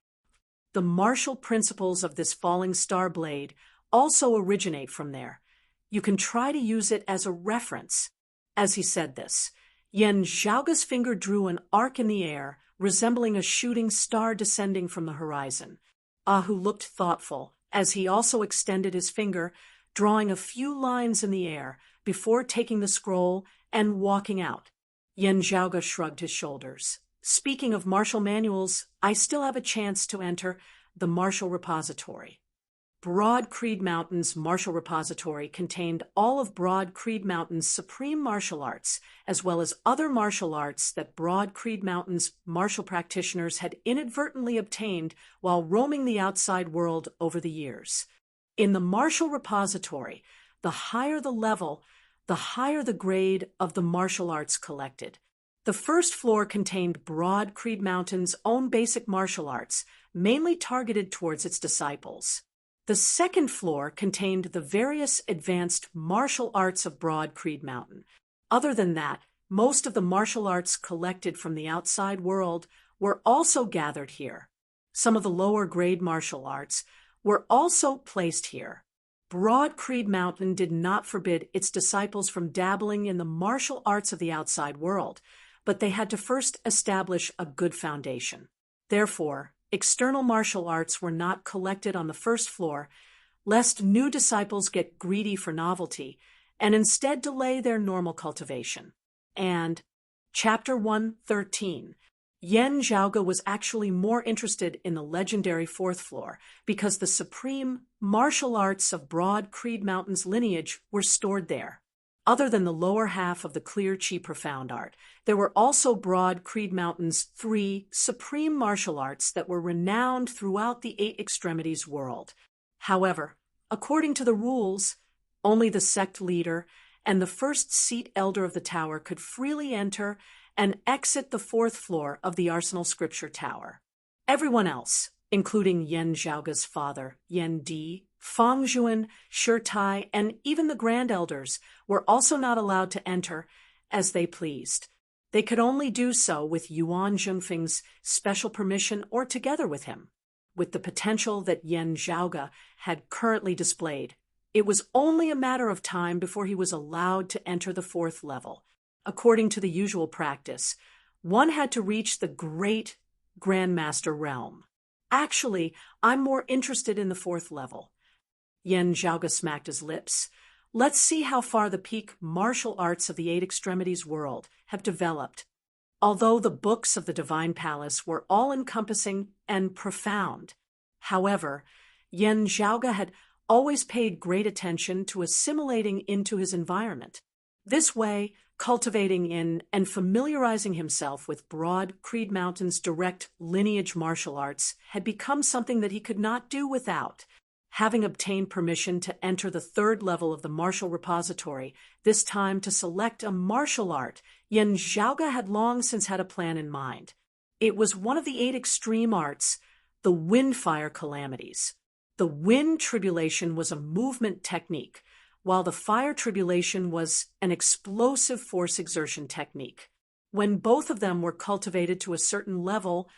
The martial principles of this falling star blade also originate from there. You can try to use it as a reference." As he said this, Yan Zhaoge's finger drew an arc in the air, resembling a shooting star descending from the horizon. Ahu looked thoughtful, as he also extended his finger, drawing a few lines in the air before taking the scroll and walking out. Yan Zhaoge shrugged his shoulders. "Speaking of martial manuals, I still have a chance to enter the martial repository." Broad Creed Mountain's martial repository contained all of Broad Creed Mountain's supreme martial arts, as well as other martial arts that Broad Creed Mountain's martial practitioners had inadvertently obtained while roaming the outside world over the years. In the martial repository, the higher the level, the higher the grade of the martial arts collected. The first floor contained Broad Creed Mountain's own basic martial arts, mainly targeted towards its disciples. The second floor contained the various advanced martial arts of Broad Creed Mountain. Other than that, most of the martial arts collected from the outside world were also gathered here. Some of the lower grade martial arts were also placed here. Broad Creed Mountain did not forbid its disciples from dabbling in the martial arts of the outside world, but they had to first establish a good foundation. Therefore, external martial arts were not collected on the first floor, lest new disciples get greedy for novelty and instead delay their normal cultivation. And Chapter 113, Yen Zhaoge was actually more interested in the legendary fourth floor because the supreme martial arts of Broad Creed Mountain's lineage were stored there. Other than the lower half of the Clear Chi Profound Art, there were also Broad Creed Mountain's 3 supreme martial arts that were renowned throughout the 8 Extremities world. However, according to the rules, only the sect leader and the first seat elder of the tower could freely enter and exit the 4th floor of the Arsenal Scripture Tower. Everyone else, including Yen Zhaoge's father, Yen Di, Fang Zhuan, Shi Tai, and even the Grand Elders were also not allowed to enter as they pleased. They could only do so with Yuan Zhongfeng's special permission or together with him. With the potential that Yen Zhaoge had currently displayed, it was only a matter of time before he was allowed to enter the 4th level. According to the usual practice, one had to reach the great Grandmaster realm. Actually, I'm more interested in the 4th level. Yen Zhaoge smacked his lips. Let's see how far the peak martial arts of the 8 Extremities world have developed. Although the books of the Divine Palace were all-encompassing and profound, however, Yen Zhaoge had always paid great attention to assimilating into his environment. This way, cultivating in and familiarizing himself with Broad Creed Mountain's direct lineage martial arts had become something that he could not do without. Having obtained permission to enter the 3rd level of the martial repository, this time to select a martial art, Yen Zhaoge had long since had a plan in mind. It was one of the 8 extreme arts, the Wind-Fire Calamities. The Wind Tribulation was a movement technique, while the Fire Tribulation was an explosive force exertion technique. When both of them were cultivated to a certain level,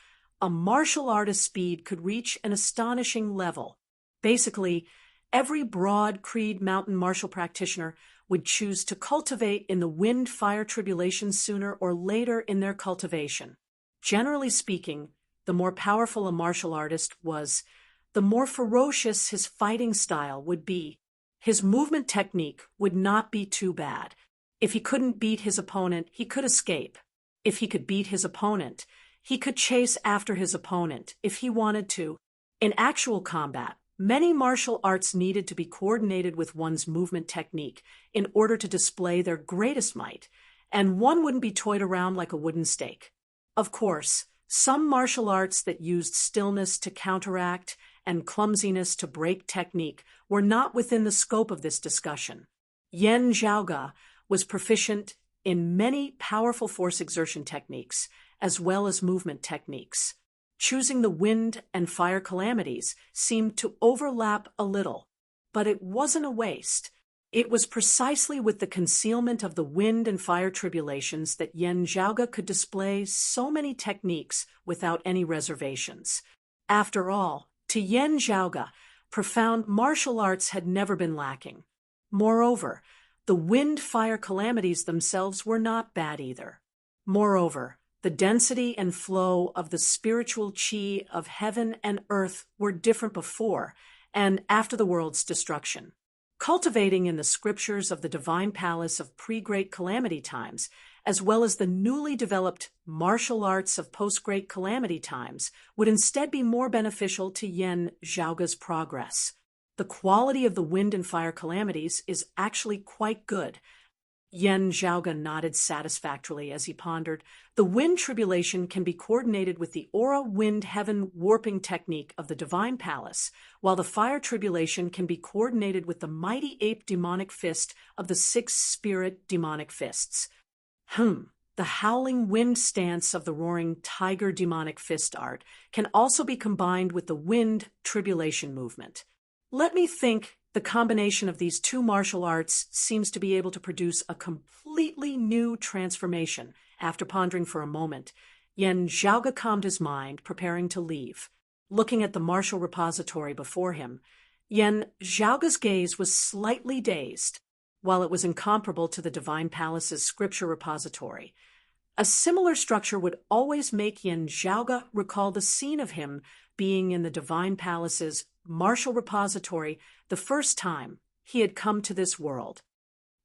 a martial artist's speed could reach an astonishing level. Basically, every Broad Creed Mountain martial practitioner would choose to cultivate in the Wind-Fire Tribulation sooner or later in their cultivation. Generally speaking, the more powerful a martial artist was, the more ferocious his fighting style would be. His movement technique would not be too bad. If he couldn't beat his opponent, he could escape. If he could beat his opponent, he could chase after his opponent if he wanted to. In actual combat, many martial arts needed to be coordinated with one's movement technique in order to display their greatest might, and one wouldn't be toyed around like a wooden stake. Of course, some martial arts that used stillness to counteract and clumsiness to break technique were not within the scope of this discussion. Yen Zhaoge was proficient in many powerful force exertion techniques, as well as movement techniques. Choosing the Wind and Fire Calamities seemed to overlap a little, but it wasn't a waste. It was precisely with the concealment of the Wind and Fire Tribulations that Yen Zhaoge could display so many techniques without any reservations. After all, to Yen Zhaoge, profound martial arts had never been lacking. Moreover, the Wind-Fire Calamities themselves were not bad either. Moreover, the density and flow of the spiritual chi of heaven and earth were different before and after the world's destruction. Cultivating in the scriptures of the Divine Palace of pre-Great Calamity times, as well as the newly developed martial arts of post-Great Calamity times, would instead be more beneficial to Yen Zhaoge's progress. The quality of the wind and fire calamities is actually quite good. Yen Zhaoge nodded satisfactorily as he pondered. The wind tribulation can be coordinated with the aura wind heaven warping technique of the divine palace, while the fire tribulation can be coordinated with the mighty ape demonic fist of the six spirit demonic fists. The howling wind stance of the roaring tiger demonic fist art can also be combined with the wind tribulation movement. Let me think. The combination of these two martial arts seems to be able to produce a completely new transformation. After pondering for a moment, Yen Zhaoge calmed his mind, preparing to leave. Looking at the martial repository before him, Yen Zhaoge's gaze was slightly dazed. While it was incomparable to the Divine Palace's scripture repository, a similar structure would always make Yen Zhaoge recall the scene of him being in the Divine Palace's martial repository the first time he had come to this world.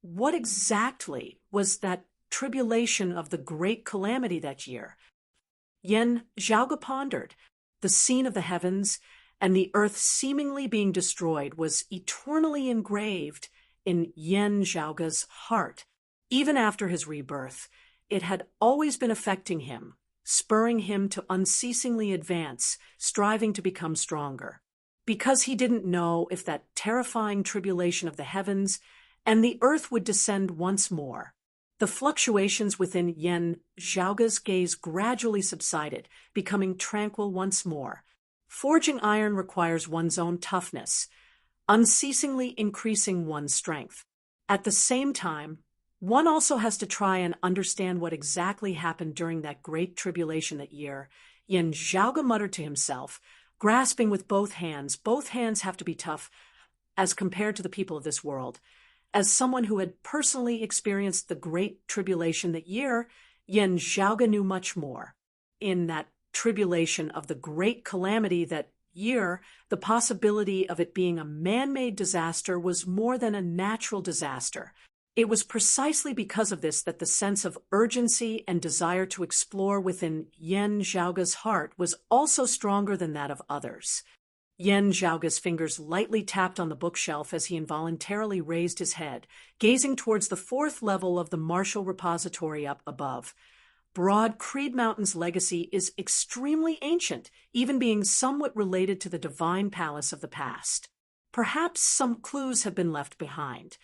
What exactly was that tribulation of the great calamity that year? Yen Zhaoge pondered. The scene of the heavens and the earth seemingly being destroyed was eternally engraved in Yen Zhaoge's heart. Even after his rebirth, it had always been affecting him, spurring him to unceasingly advance, striving to become stronger. Because he didn't know if that terrifying tribulation of the heavens and the earth would descend once more. The fluctuations within Yen Zhaoge's gaze gradually subsided, becoming tranquil once more. Forging iron requires one's own toughness, unceasingly increasing one's strength. At the same time, one also has to try and understand what exactly happened during that great tribulation that year. Yen Zhaoge muttered to himself, grasping with both hands. Both hands have to be tough as compared to the people of this world. As someone who had personally experienced the great tribulation that year, Yen Zhaoge knew much more. In that tribulation of the great calamity that year, the possibility of it being a man-made disaster was more than a natural disaster. It was precisely because of this that the sense of urgency and desire to explore within Yen Zhaoge's heart was also stronger than that of others. Yen Zhaoge's fingers lightly tapped on the bookshelf as he involuntarily raised his head, gazing towards the fourth level of the martial repository up above. Broad Creed Mountain's legacy is extremely ancient, even being somewhat related to the divine palace of the past. Perhaps some clues have been left behind.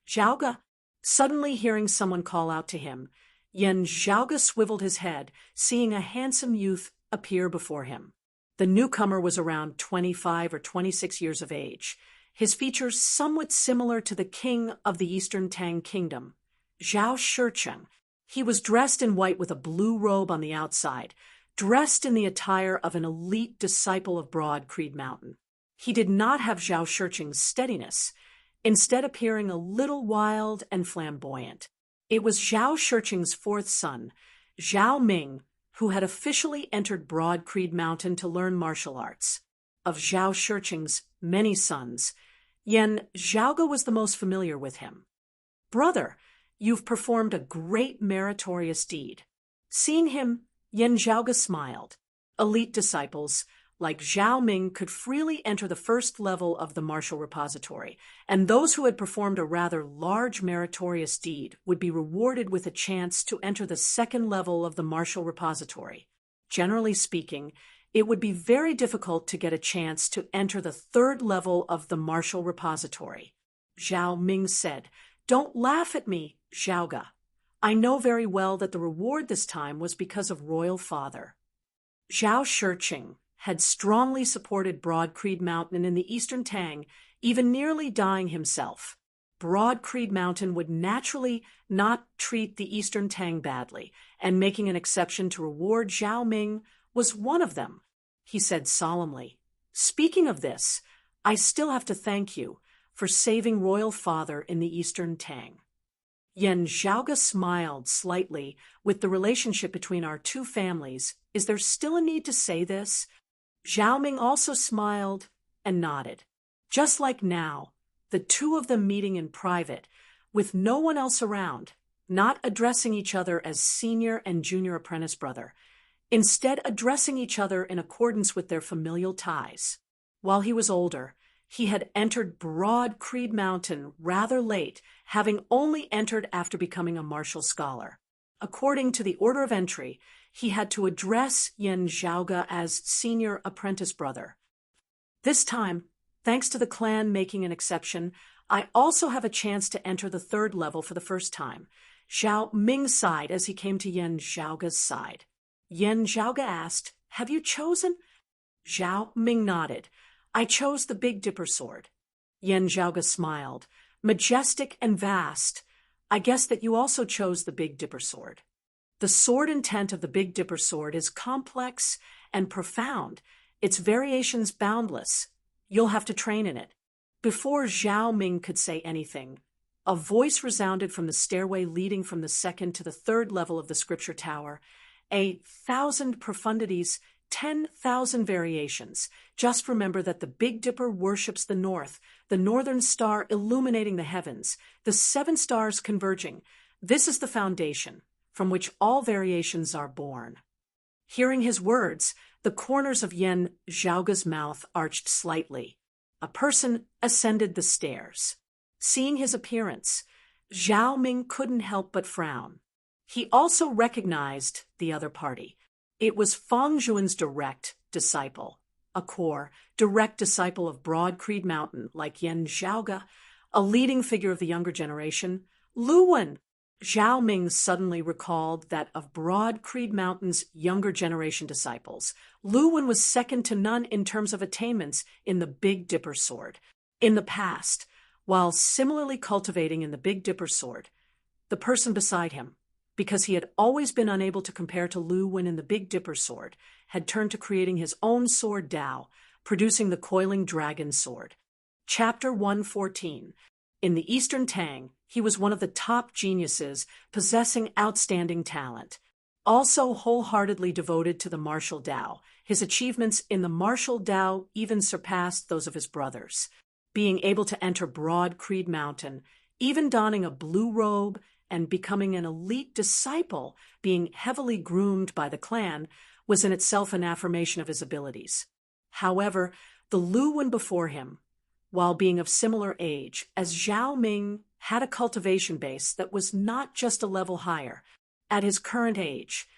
Zhaoge, suddenly hearing someone call out to him, Yen Zhaoge swiveled his head, seeing a handsome youth appear before him. The newcomer was around 25 or 26 years of age, his features somewhat similar to the king of the Eastern Tang Kingdom, Zhao Shicheng. He was dressed in white with a blue robe on the outside, dressed in the attire of an elite disciple of Broad Creed Mountain. He did not have Zhao Shicheng's steadiness, instead appearing a little wild and flamboyant. It was Zhao Shicheng's fourth son, Zhao Ming, who had officially entered Broad Creed Mountain to learn martial arts. Of Zhao Shicheng's many sons, Yen Zhaoge was the most familiar with him. "Brother, you've performed a great meritorious deed." Seeing him, Yen Zhaoge smiled. Elite disciples, like Zhao Ming, could freely enter the first level of the martial repository, and those who had performed a rather large meritorious deed would be rewarded with a chance to enter the second level of the martial repository. Generally speaking, it would be very difficult to get a chance to enter the third level of the martial repository. Zhao Ming said, "Don't laugh at me, Zhaoge. I know very well that the reward this time was because of Royal Father." Zhao Shicheng had strongly supported Broad Creed Mountain in the Eastern Tang, even nearly dying himself. Broad Creed Mountain would naturally not treat the Eastern Tang badly, and making an exception to reward Zhao Ming was one of them. He said solemnly, "Speaking of this, I still have to thank you for saving Royal Father in the Eastern Tang." Yen Zhaoge smiled slightly. "With the relationship between our two families, is there still a need to say this?" Zhao Ming also smiled and nodded. Just like now, the two of them meeting in private, with no one else around, not addressing each other as senior and junior apprentice brother, instead addressing each other in accordance with their familial ties. While he was older, he had entered Broad Creed Mountain rather late, having only entered after becoming a martial scholar. According to the order of entry, he had to address Yen Zhaoge as senior apprentice brother. This time, thanks to the clan making an exception, I also have a chance to enter the third level for the first time. Zhao Ming sighed as he came to Yen Zhaoge's side. Yen Zhaoge asked, "Have you chosen?" Zhao Ming nodded. "I chose the Big Dipper sword." Yen Zhaoge smiled. "Majestic and vast. I guess that you also chose the Big Dipper sword." The sword intent of the Big Dipper sword is complex and profound, its variations boundless. You'll have to train in it. Before Zhao Ming could say anything, a voice resounded from the stairway leading from the second to the third level of the scripture tower. 1,000 profundities, 10,000 variations. Just remember that the Big Dipper worships the north, the northern star illuminating the heavens, the 7 stars converging. This is the foundation from which all variations are born. Hearing his words, the corners of Yen Zhaoge's mouth arched slightly. A person ascended the stairs. Seeing his appearance, Zhao Ming couldn't help but frown. He also recognized the other party. It was Fang Zhuan's direct disciple, a core, direct disciple of Broad Creed Mountain, like Yen Zhaoge, a leading figure of the younger generation, Lu Wen. Zhao Ming suddenly recalled that of Broad Creed Mountain's younger generation disciples, Lu Wen was second to none in terms of attainments in the Big Dipper sword. In the past, while similarly cultivating in the Big Dipper sword, the person beside him, because he had always been unable to compare to Lu Wen in the Big Dipper sword, had turned to creating his own sword Dao, producing the Coiling Dragon sword. Chapter 114. In the Eastern Tang, he was one of the top geniuses, possessing outstanding talent. Also wholeheartedly devoted to the martial Dao, his achievements in the martial Dao even surpassed those of his brothers. Being able to enter Broad Creed Mountain, even donning a blue robe and becoming an elite disciple, being heavily groomed by the clan, was in itself an affirmation of his abilities. However, the Lu Wen before him, while being of similar age as Zhao Ming, had a cultivation base that was not just a level higher. At his current age,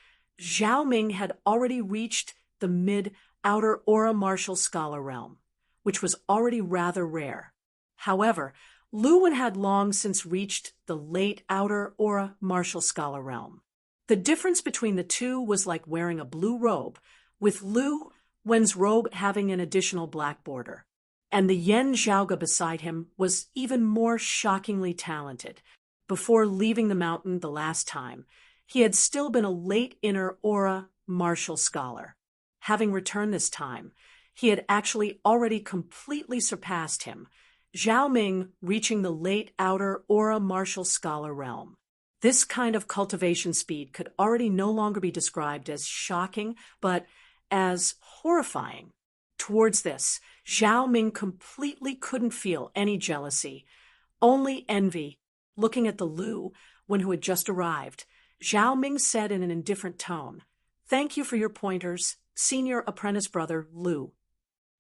Zhao Ming had already reached the mid-outer aura martial scholar realm, which was already rather rare. However, Lu Wen had long since reached the late outer aura martial scholar realm. The difference between the two was like wearing a blue robe, with Lu Wen's robe having an additional black border. And the Yen Zhaoge beside him was even more shockingly talented. Before leaving the mountain the last time, he had still been a late inner aura martial scholar. Having returned this time, he had actually already completely surpassed him, Zhao Ming reaching the late outer aura martial scholar realm. This kind of cultivation speed could already no longer be described as shocking, but as horrifying. Towards this, Zhao Ming completely couldn't feel any jealousy, only envy. Looking at the Lu Wen who had just arrived, Zhao Ming said in an indifferent tone, "Thank you for your pointers, senior apprentice brother Lu."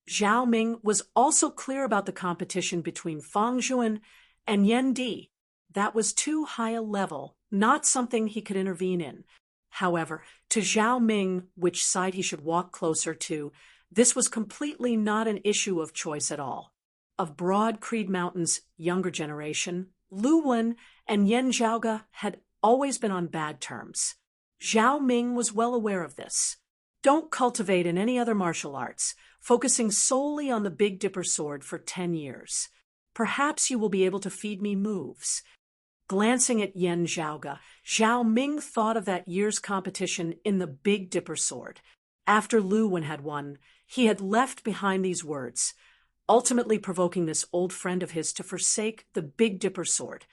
Zhao Ming was also clear about the competition between Fang Zhuan and Yen Di. That was too high a level, not something he could intervene in. However, to Zhao Ming, which side he should walk closer to, this was completely not an issue of choice at all. Of Broad Creed Mountain's younger generation, Lu Wen and Yen Zhaoge had always been on bad terms. Zhao Ming was well aware of this. Don't cultivate in any other martial arts, focusing solely on the Big Dipper sword for 10 years. Perhaps you will be able to feed me moves. Glancing at Yen Zhaoge, Zhao Ming thought of that year's competition in the Big Dipper sword. After Lu Wen had won, he had left behind these words, ultimately provoking this old friend of his to forsake the Big Dipper sword,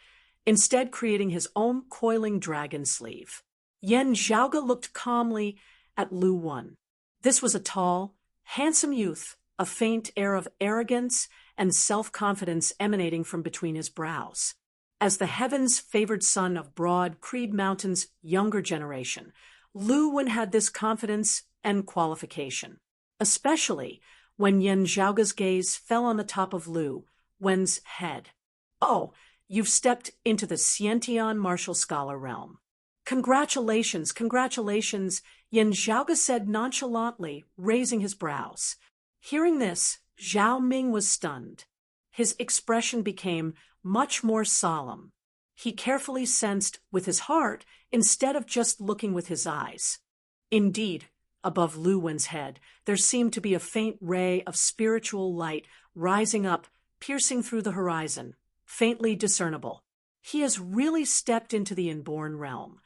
instead creating his own coiling dragon sleeve. Yen Zhaoge looked calmly at Lu Wen. This was a tall, handsome youth, a faint air of arrogance and self-confidence emanating from between his brows. As the heavens-favored son of Broad Creed Mountain's younger generation, Lu Wen had this confidence and qualification, especially when Yen Zhaoga's gaze fell on the top of Lu Wen's head. "Oh, you've stepped into the Xiantian martial scholar realm. Congratulations, congratulations," Yen Zhaoga said nonchalantly, raising his brows. Hearing this, Zhao Ming was stunned. His expression became much more solemn. He carefully sensed with his heart instead of just looking with his eyes. Indeed, above Lu Wen's head, there seemed to be a faint ray of spiritual light rising up, piercing through the horizon, faintly discernible. He has really stepped into the inborn realm.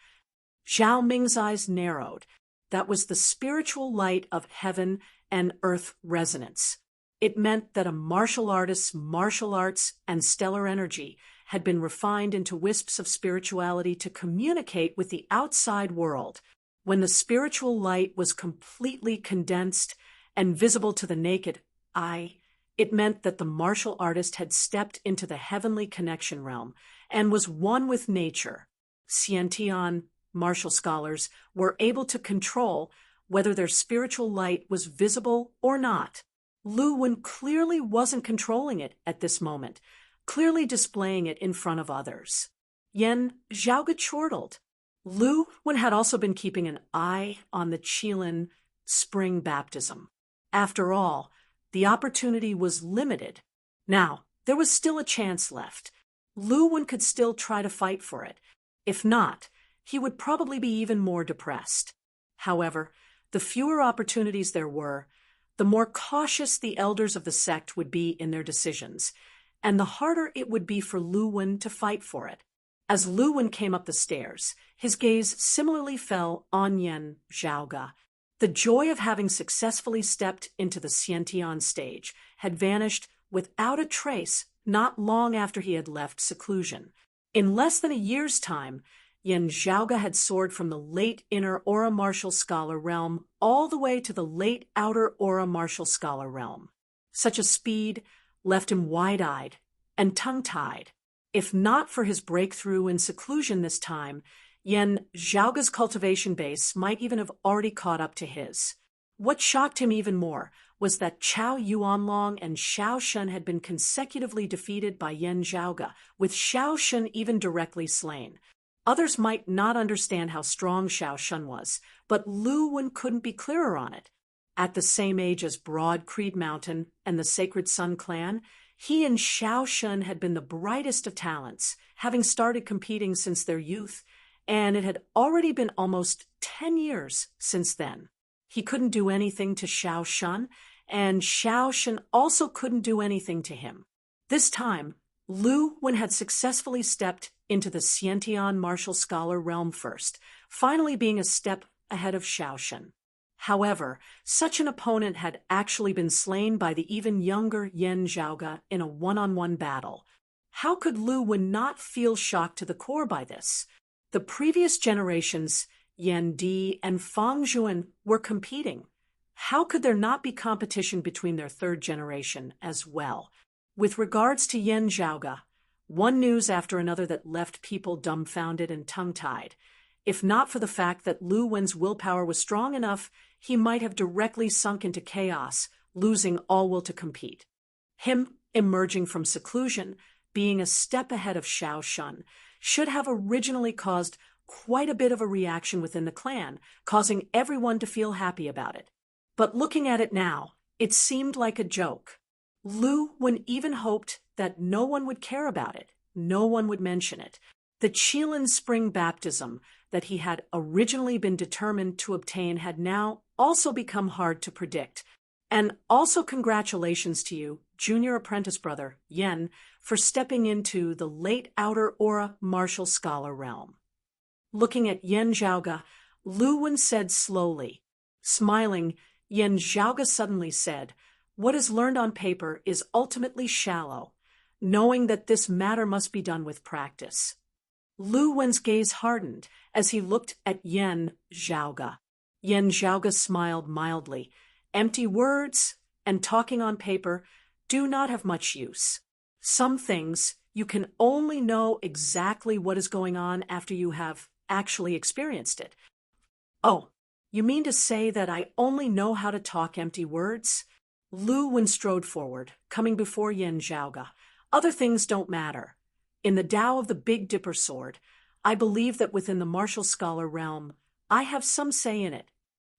Zhao Ming's eyes narrowed. That was the spiritual light of heaven and earth resonance. It meant that a martial artist's martial arts and stellar energy had been refined into wisps of spirituality to communicate with the outside world. When the spiritual light was completely condensed and visible to the naked eye, it meant that the martial artist had stepped into the heavenly connection realm and was one with nature. Xiantian martial scholars were able to control whether their spiritual light was visible or not. Lu Wen clearly wasn't controlling it at this moment, clearly displaying it in front of others. Yen Zhaoga chortled. Lu Wen had also been keeping an eye on the Qilin spring baptism. After all, the opportunity was limited. Now, there was still a chance left. Lu Wen could still try to fight for it. If not, he would probably be even more depressed. However, the fewer opportunities there were, the more cautious the elders of the sect would be in their decisions, and the harder it would be for Lu Wen to fight for it. As Lu Wen came up the stairs, his gaze similarly fell on Yen Zhaoga. The joy of having successfully stepped into the Xiantian stage had vanished without a trace not long after he had left seclusion. In less than a year's time, Yen Zhaoga had soared from the late inner aura martial scholar realm all the way to the late outer aura martial scholar realm. Such a speed left him wide-eyed and tongue-tied. If not for his breakthrough in seclusion this time, Yen Zhaoga's cultivation base might even have already caught up to his. What shocked him even more was that Chao Yuanlong and Xiao Shun had been consecutively defeated by Yen Zhaoga, with Xiao Shun even directly slain. Others might not understand how strong Xiao Shun was, but Lu Wen couldn't be clearer on it. At the same age as Broad Creed Mountain and the Sacred Sun clan, he and Xiao Shun had been the brightest of talents, having started competing since their youth, and it had already been almost 10 years since then. He couldn't do anything to Xiao Shun, and Xiao Shun also couldn't do anything to him. This time, Lu Wen had successfully stepped into the Xiantian martial scholar realm first, finally being a step ahead of Xiao Shun. However, such an opponent had actually been slain by the even younger Yen Zhaoga in a one-on-one battle. How could Lu Wen not feel shocked to the core by this? The previous generations, Yan Di and Fang Zhuan, were competing. How could there not be competition between their third generation as well? With regards to Yen Zhaoga, one news after another that left people dumbfounded and tongue-tied. If not for the fact that Lu Wen's willpower was strong enough, he might have directly sunk into chaos, losing all will to compete. Him emerging from seclusion, being a step ahead of Xiao Shun, should have originally caused quite a bit of a reaction within the clan, causing everyone to feel happy about it. But looking at it now, it seemed like a joke. Lu Wen even hoped that no one would care about it, no one would mention it. The Qilin spring baptism that he had originally been determined to obtain had now also become hard to predict. And also congratulations to you, junior apprentice brother, Yen, for stepping into the late outer aura martial scholar realm. Looking at Yen Zhaoga, Lu Wen said slowly. Smiling, Yen Zhaoga suddenly said, "What is learned on paper is ultimately shallow, knowing that this matter must be done with practice." Lu Wen's gaze hardened as he looked at Yen Zhaoga. Yen Zhaoga smiled mildly. Empty words and talking on paper do not have much use. Some things you can only know exactly what is going on after you have actually experienced it. "Oh, you mean to say that I only know how to talk empty words?" Lu Wen strode forward, coming before Yen Zhaoge. Other things don't matter. In the Tao of the Big Dipper sword, I believe that within the martial scholar realm, I have some say in it.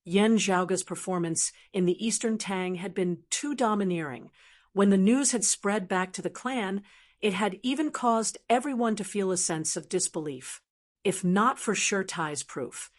Yen Zhaoge's performance in the Eastern Tang had been too domineering. When the news had spread back to the clan, it had even caused everyone to feel a sense of disbelief. If not for Shurtai's proof,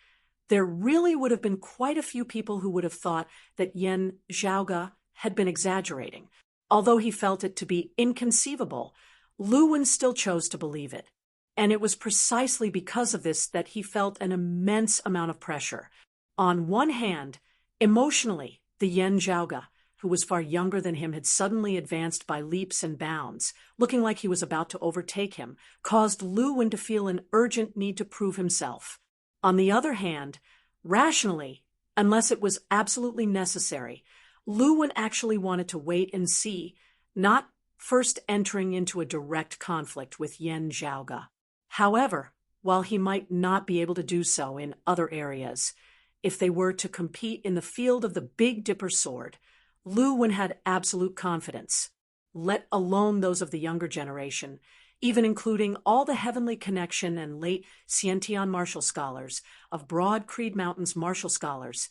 there really would have been quite a few people who would have thought that Yen Zhaoge had been exaggerating. Although he felt it to be inconceivable, Lu Wen still chose to believe it. And it was precisely because of this that he felt an immense amount of pressure. On one hand, emotionally, the Yen Zhaoge, who was far younger than him, had suddenly advanced by leaps and bounds, looking like he was about to overtake him, caused Lu Wen to feel an urgent need to prove himself. On the other hand, rationally, unless it was absolutely necessary, Lu Wen actually wanted to wait and see, not first entering into a direct conflict with Yen Zhaoge. However, while he might not be able to do so in other areas, if they were to compete in the field of the Big Dipper sword, Lu Wen had absolute confidence, let alone those of the younger generation, even including all the Heavenly Connection and late Xiantian martial scholars, of Broad Creed Mountain's martial scholars.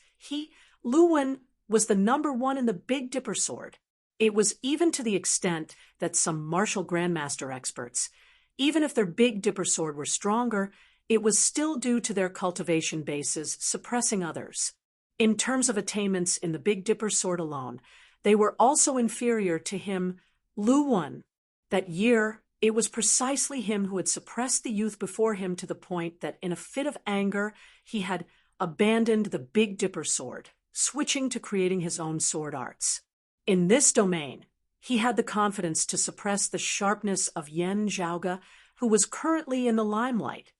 Lu Wen, was the #1 in the Big Dipper sword. It was even to the extent that some martial grandmaster experts, even if their Big Dipper sword were stronger, it was still due to their cultivation bases suppressing others. In terms of attainments in the Big Dipper sword alone, they were also inferior to him, Lu Wen. That year, it was precisely him who had suppressed the youth before him to the point that in a fit of anger he had abandoned the Big Dipper sword, switching to creating his own sword arts. In this domain, he had the confidence to suppress the sharpness of Yen Zhaoge, who was currently in the limelight.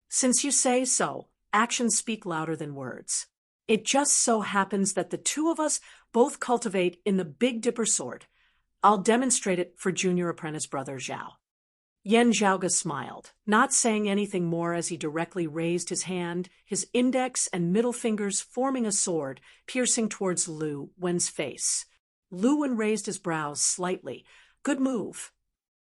Since you say so, actions speak louder than words. It just so happens that the two of us both cultivate in the Big Dipper sword. I'll demonstrate it for junior apprentice brother Zhao. Yen Zhaoge smiled, not saying anything more as he directly raised his hand, his index and middle fingers forming a sword, piercing towards Lu Wen's face. Lu Wen raised his brows slightly. Good move.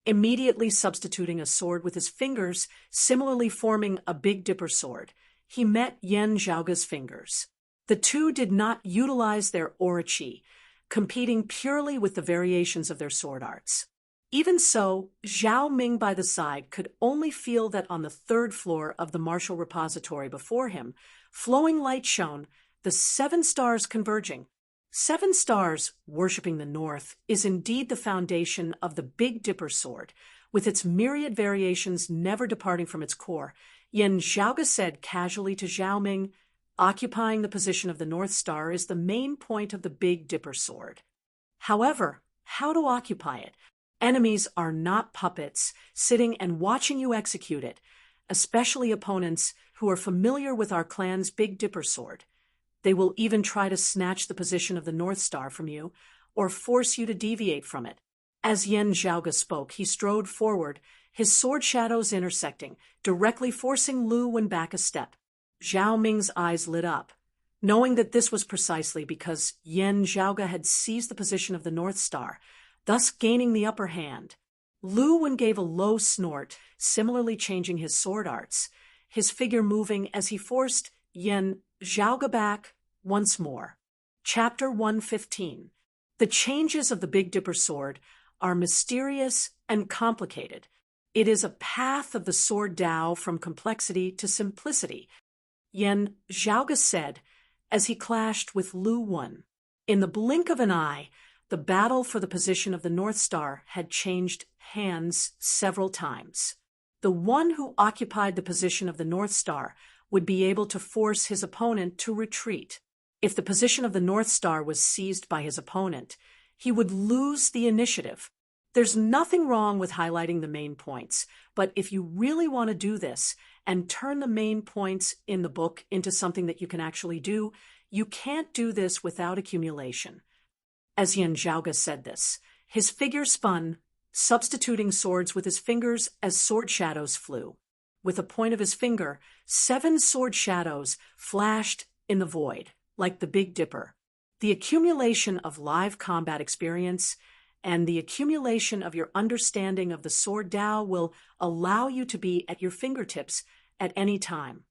Immediately substituting a sword with his fingers, similarly forming a Big Dipper sword, he met Yen Zhaoge's fingers. The two did not utilize their aura chi, competing purely with the variations of their sword arts. Even so, Zhao Ming by the side could only feel that on the 3rd floor of the martial repository before him, flowing light shone, the 7 stars converging. 7 stars, worshipping the north, is indeed the foundation of the Big Dipper sword, with its myriad variations never departing from its core. Yen Zhaoge said casually to Zhao Ming, occupying the position of the North Star is the main point of the Big Dipper sword. However, how to occupy it? Enemies are not puppets sitting and watching you execute it, especially opponents who are familiar with our clan's Big Dipper sword. They will even try to snatch the position of the North Star from you or force you to deviate from it. As Yen Zhaoge spoke, he strode forward, his sword shadows intersecting, directly forcing Lu Wen back a step. Zhao Ming's eyes lit up, knowing that this was precisely because Yen Zhaoge had seized the position of the North Star, thus gaining the upper hand. Lu Wen gave a low snort, similarly changing his sword arts, his figure moving as he forced Yen Zhaoge back once more. Chapter 115. The changes of the Big Dipper sword are mysterious and complicated. It is a path of the sword Tao from complexity to simplicity, Yen Zhaoge said as he clashed with Lu Wen. In the blink of an eye, the battle for the position of the North Star had changed hands several times. The one who occupied the position of the North Star would be able to force his opponent to retreat. If the position of the North Star was seized by his opponent, he would lose the initiative. There's nothing wrong with highlighting the main points, but if you really want to do this and turn the main points in the book into something that you can actually do, you can't do this without accumulation. As Yen Zhaoge said this, his figure spun, substituting swords with his fingers as sword shadows flew. With the point of his finger, 7 sword shadows flashed in the void, like the Big Dipper. The accumulation of live combat experience and the accumulation of your understanding of the sword Dao will allow you to be at your fingertips at any time.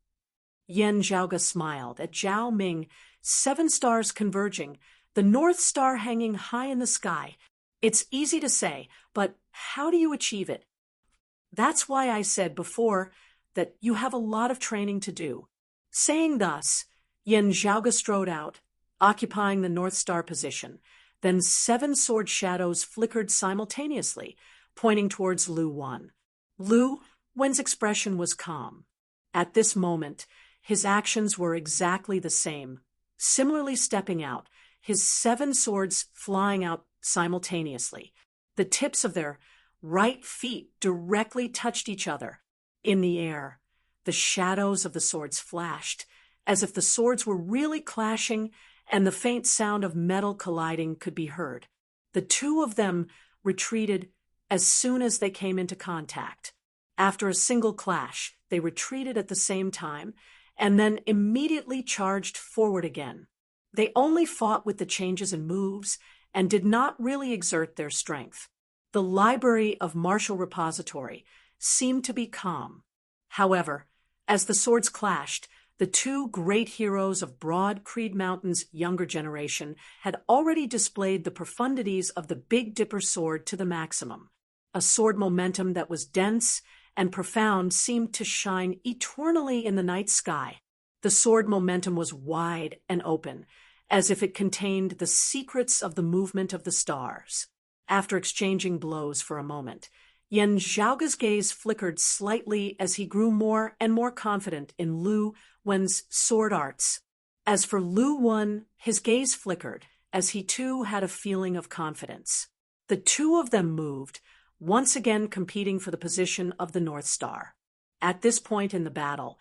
Yan Zhaoge smiled at Zhao Ming, 7 stars converging, the North Star hanging high in the sky. It's easy to say, but how do you achieve it? That's why I said before that you have a lot of training to do. Saying thus, Yan Zhaoge strode out, occupying the North Star position. Then 7 sword shadows flickered simultaneously, pointing towards Lu Wen. Lu Wen's expression was calm. At this moment, his actions were exactly the same, similarly stepping out, his 7 swords flying out simultaneously. The tips of their right feet directly touched each other. In the air, the shadows of the swords flashed, as if the swords were really clashing, and the faint sound of metal colliding could be heard. The 2 of them retreated as soon as they came into contact. After a single clash, they retreated at the same time, and then immediately charged forward again. They only fought with the changes in moves and did not really exert their strength. The library of martial repository seemed to be calm. However, as the swords clashed, the 2 great heroes of Broad Creed Mountain's younger generation had already displayed the profundities of the Big Dipper sword to the maximum. A sword momentum that was dense and profound seemed to shine eternally in the night sky. The sword momentum was wide and open, as if it contained the secrets of the movement of the stars. After exchanging blows for a moment, Yan Zhaoge's gaze flickered slightly as he grew more and more confident in Lu Wen's sword arts. As for Lu Wen, his gaze flickered as he too had a feeling of confidence. The 2 of them moved, once again competing for the position of the North Star. At this point in the battle,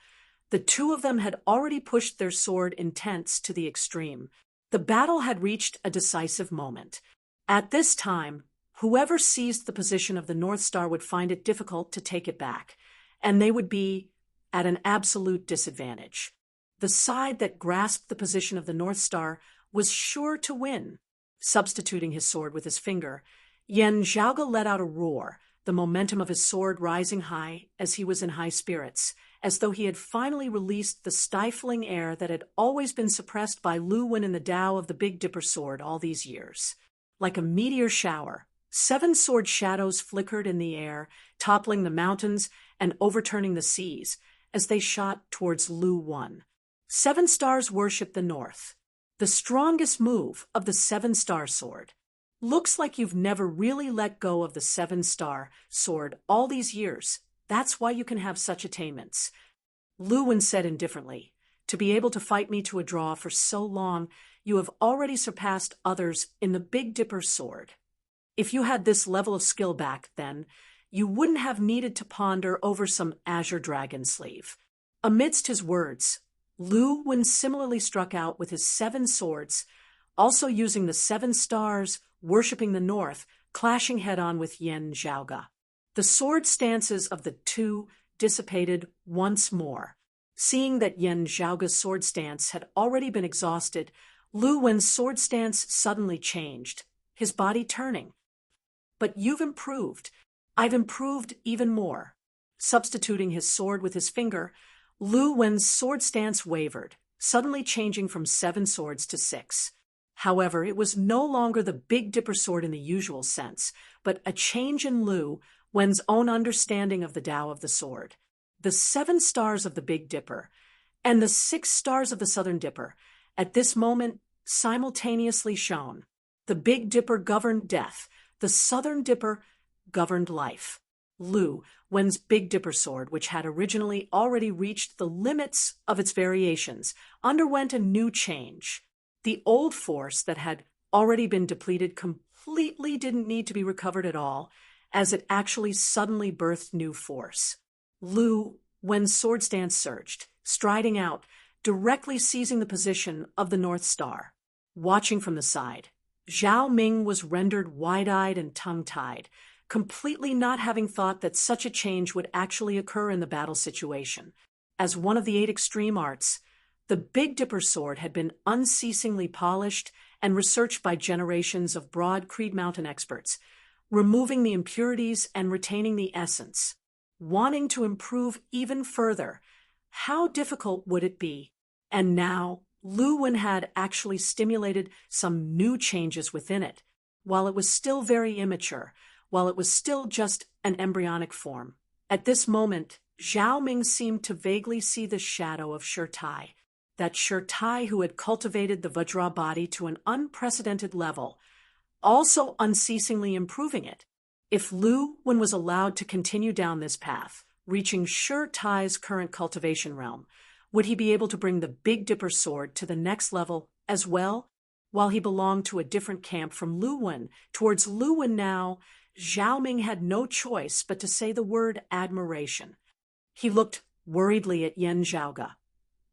the 2 of them had already pushed their sword intents to the extreme. The battle had reached a decisive moment. At this time, whoever seized the position of the North Star would find it difficult to take it back, and they would be at an absolute disadvantage. The side that grasped the position of the North Star was sure to win. Substituting his sword with his finger, Yan Zhaoge let out a roar, the momentum of his sword rising high as he was in high spirits, as though he had finally released the stifling air that had always been suppressed by Lu Wen in the Tao of the Big Dipper sword all these years. Like a meteor shower, 7 sword shadows flickered in the air, toppling the mountains and overturning the seas as they shot towards Lu Wen. 7 stars worship the north, the strongest move of the 7-star sword. Looks like you've never really let go of the 7-star sword all these years. That's why you can have such attainments. Lu Wen said indifferently, to be able to fight me to a draw for so long, you have already surpassed others in the Big Dipper sword. If you had this level of skill back then, you wouldn't have needed to ponder over some azure dragon sleeve. Amidst his words, Lu Wen similarly struck out with his 7 swords, also using the 7 stars, worshipping the north, clashing head-on with Yan Zhaoge. The sword stances of the 2 dissipated once more. Seeing that Yan Zhaoge's sword stance had already been exhausted, Lu Wen's sword stance suddenly changed, his body turning. But you've improved. I've improved even more. Substituting his sword with his finger, Lu Wen's sword stance wavered, suddenly changing from 7 swords to 6. However, it was no longer the Big Dipper sword in the usual sense, but a change in Lu Wen's own understanding of the Tao of the sword. The 7 stars of the Big Dipper and the 6 stars of the Southern Dipper at this moment simultaneously shone. The Big Dipper governed death, the Southern Dipper governed life. Lu Wen's Big Dipper sword, which had originally already reached the limits of its variations, underwent a new change. The old force that had already been depleted completely didn't need to be recovered at all, as it actually suddenly birthed new force. Lu Wen's sword stance surged, striding out, directly seizing the position of the North Star. Watching from the side, Zhao Ming was rendered wide-eyed and tongue-tied, completely not having thought that such a change would actually occur in the battle situation. As one of the 8 extreme arts, the Big Dipper sword had been unceasingly polished and researched by generations of Broad Creed Mountain experts, removing the impurities and retaining the essence. Wanting to improve even further, how difficult would it be? And now, Lu Wen had actually stimulated some new changes within it, while it was still very immature, while it was still just an embryonic form. At this moment, Zhao Ming seemed to vaguely see the shadow of Shirtai, that Shirtai who had cultivated the Vajra body to an unprecedented level, also unceasingly improving it. If Lu Wen was allowed to continue down this path, reaching Shirtai's current cultivation realm, would he be able to bring the Big Dipper sword to the next level as well? While he belonged to a different camp from Lu Wen, towards Lu Wen now, Zhao Ming had no choice but to say the word admiration. He looked worriedly at Yan Zhaoge,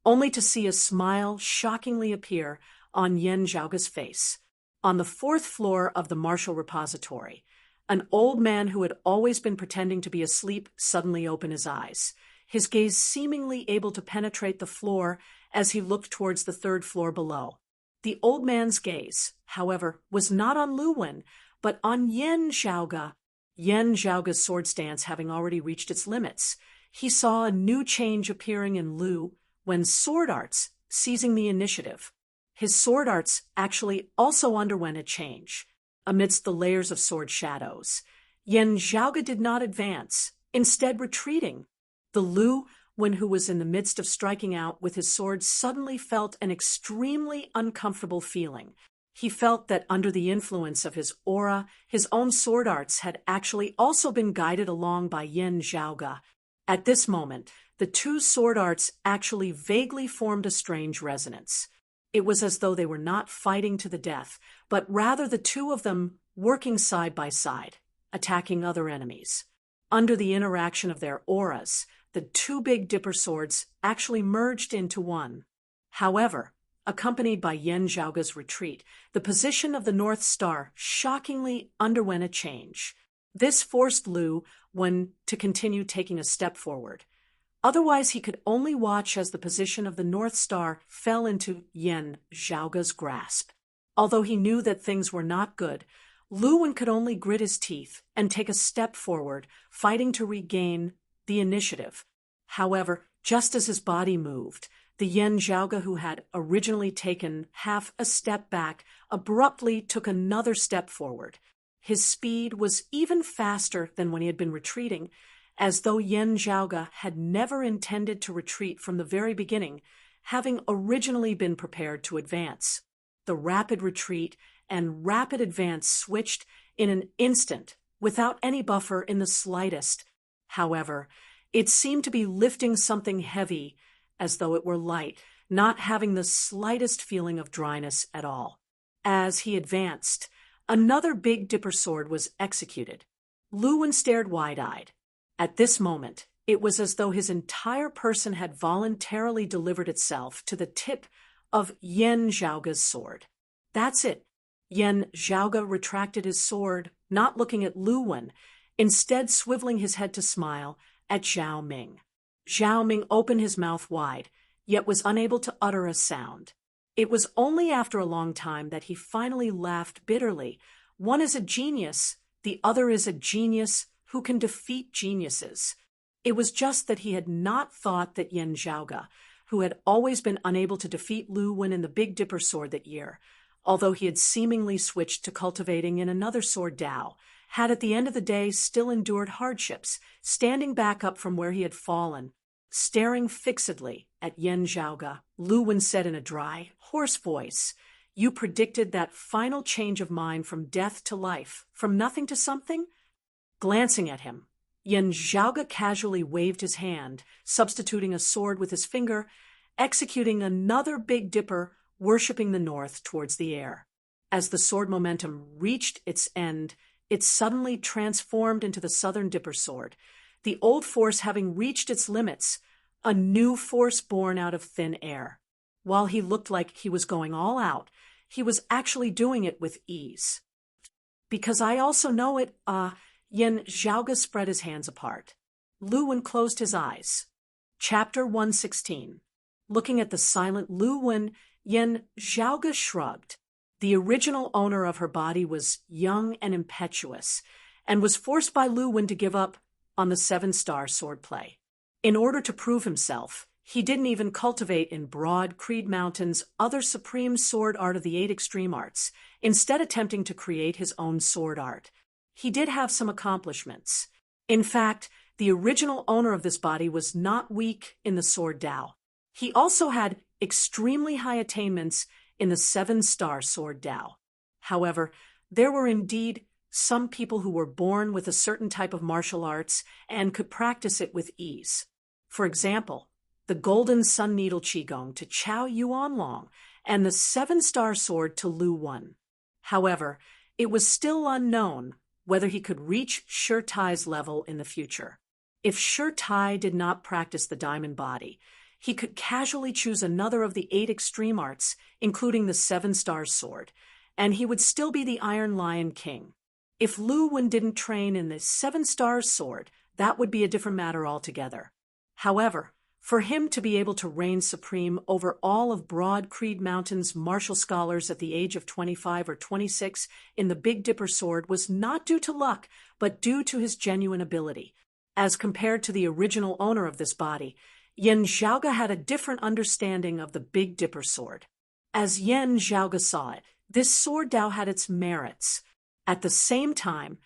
only to see a smile shockingly appear on Yan Zhaoge's face. On the 4th floor of the Martial Repository, an old man who had always been pretending to be asleep suddenly opened his eyes, his gaze seemingly able to penetrate the floor as he looked towards the 3rd floor below. The old man's gaze, however, was not on Lu Wen, but on Yan Zhaoge. Yan Zhaoge's sword stance having already reached its limits, he saw a new change appearing in Lu Wen's sword arts, seizing the initiative. His sword arts actually also underwent a change. Amidst the layers of sword shadows, Yan Zhaoge did not advance, instead retreating. The Lu Wen who was in the midst of striking out with his sword suddenly felt an extremely uncomfortable feeling. He felt that under the influence of his aura, his own sword arts had actually also been guided along by Yan Zhaoge. At this moment, the two sword arts actually vaguely formed a strange resonance. It was as though they were not fighting to the death, but rather the two of them working side by side, attacking other enemies. Under the interaction of their auras, the two Big Dipper swords actually merged into one. However, accompanied by Yan Zhaoge's retreat, the position of the North Star shockingly underwent a change. This forced Lu Wen to continue taking a step forward. Otherwise, he could only watch as the position of the North Star fell into Yan Zhaoge's grasp. Although he knew that things were not good, Lu Wen could only grit his teeth and take a step forward, fighting to regain the initiative. However, just as his body moved, the Yan Zhaoge who had originally taken half a step back abruptly took another step forward. His speed was even faster than when he had been retreating, as though Yan Zhaoge had never intended to retreat from the very beginning, having originally been prepared to advance. The rapid retreat and rapid advance switched in an instant, without any buffer in the slightest. However, it seemed to be lifting something heavy, as though it were light, not having the slightest feeling of dryness at all. As he advanced, another Big Dipper sword was executed. Lu Wen stared wide-eyed. At this moment, it was as though his entire person had voluntarily delivered itself to the tip of Yan Zhaoge's sword. That's it. Yan Zhaoge retracted his sword, not looking at Lu Wen, instead swiveling his head to smile at Zhao Ming. Zhao Ming opened his mouth wide, yet was unable to utter a sound. It was only after a long time that he finally laughed bitterly. One is a genius, the other is a genius who can defeat geniuses. It was just that he had not thought that Yan Zhaoge, who had always been unable to defeat Lu Wen in the Big Dipper sword that year, although he had seemingly switched to cultivating in another sword Dao, had at the end of the day still endured hardships, standing back up from where he had fallen. Staring fixedly at Yan Zhaoge, Lu Wen said in a dry, hoarse voice, "You predicted that final change of mind from death to life, from nothing to something?" Glancing at him, Yan Zhaoge casually waved his hand, substituting a sword with his finger, executing another Big Dipper, worshipping the north towards the air. As the sword momentum reached its end, it suddenly transformed into the Southern Dipper sword, the old force having reached its limits, a new force born out of thin air. While he looked like he was going all out, he was actually doing it with ease. "Because I also know it, Yan Zhaoge spread his hands apart. Lu Wen closed his eyes. Chapter 116. Looking at the silent Lu Wen, Yan Zhaoge shrugged. The original owner of her body was young and impetuous, and was forced by Lu Wen to give up on the seven-star swordplay. In order to prove himself, he didn't even cultivate in Broad Creed Mountain's other supreme sword art of the 8 extreme arts, instead attempting to create his own sword art. He did have some accomplishments. In fact, the original owner of this body was not weak in the sword Dao. He also had extremely high attainments in the 7-star sword Dao. However, there were indeed some people who were born with a certain type of martial arts and could practice it with ease. For example, the Golden Sun Needle Qigong to Chao Yuanlong and the 7-star sword to Lu Wen. However, it was still unknown whether he could reach Shi Tai's level in the future. If Shi Tai did not practice the diamond body, he could casually choose another of the 8 extreme arts, including the 7-star sword, and he would still be the Iron Lion King. If Lu Wen didn't train in the 7-star sword, that would be a different matter altogether. However, for him to be able to reign supreme over all of Broad Creed Mountain's martial scholars at the age of 25 or 26 in the Big Dipper sword was not due to luck, but due to his genuine ability. As compared to the original owner of this body, Yan Zhaoge had a different understanding of the Big Dipper sword. As Yan Zhaoge saw it, this sword Dao had its merits. At the same time,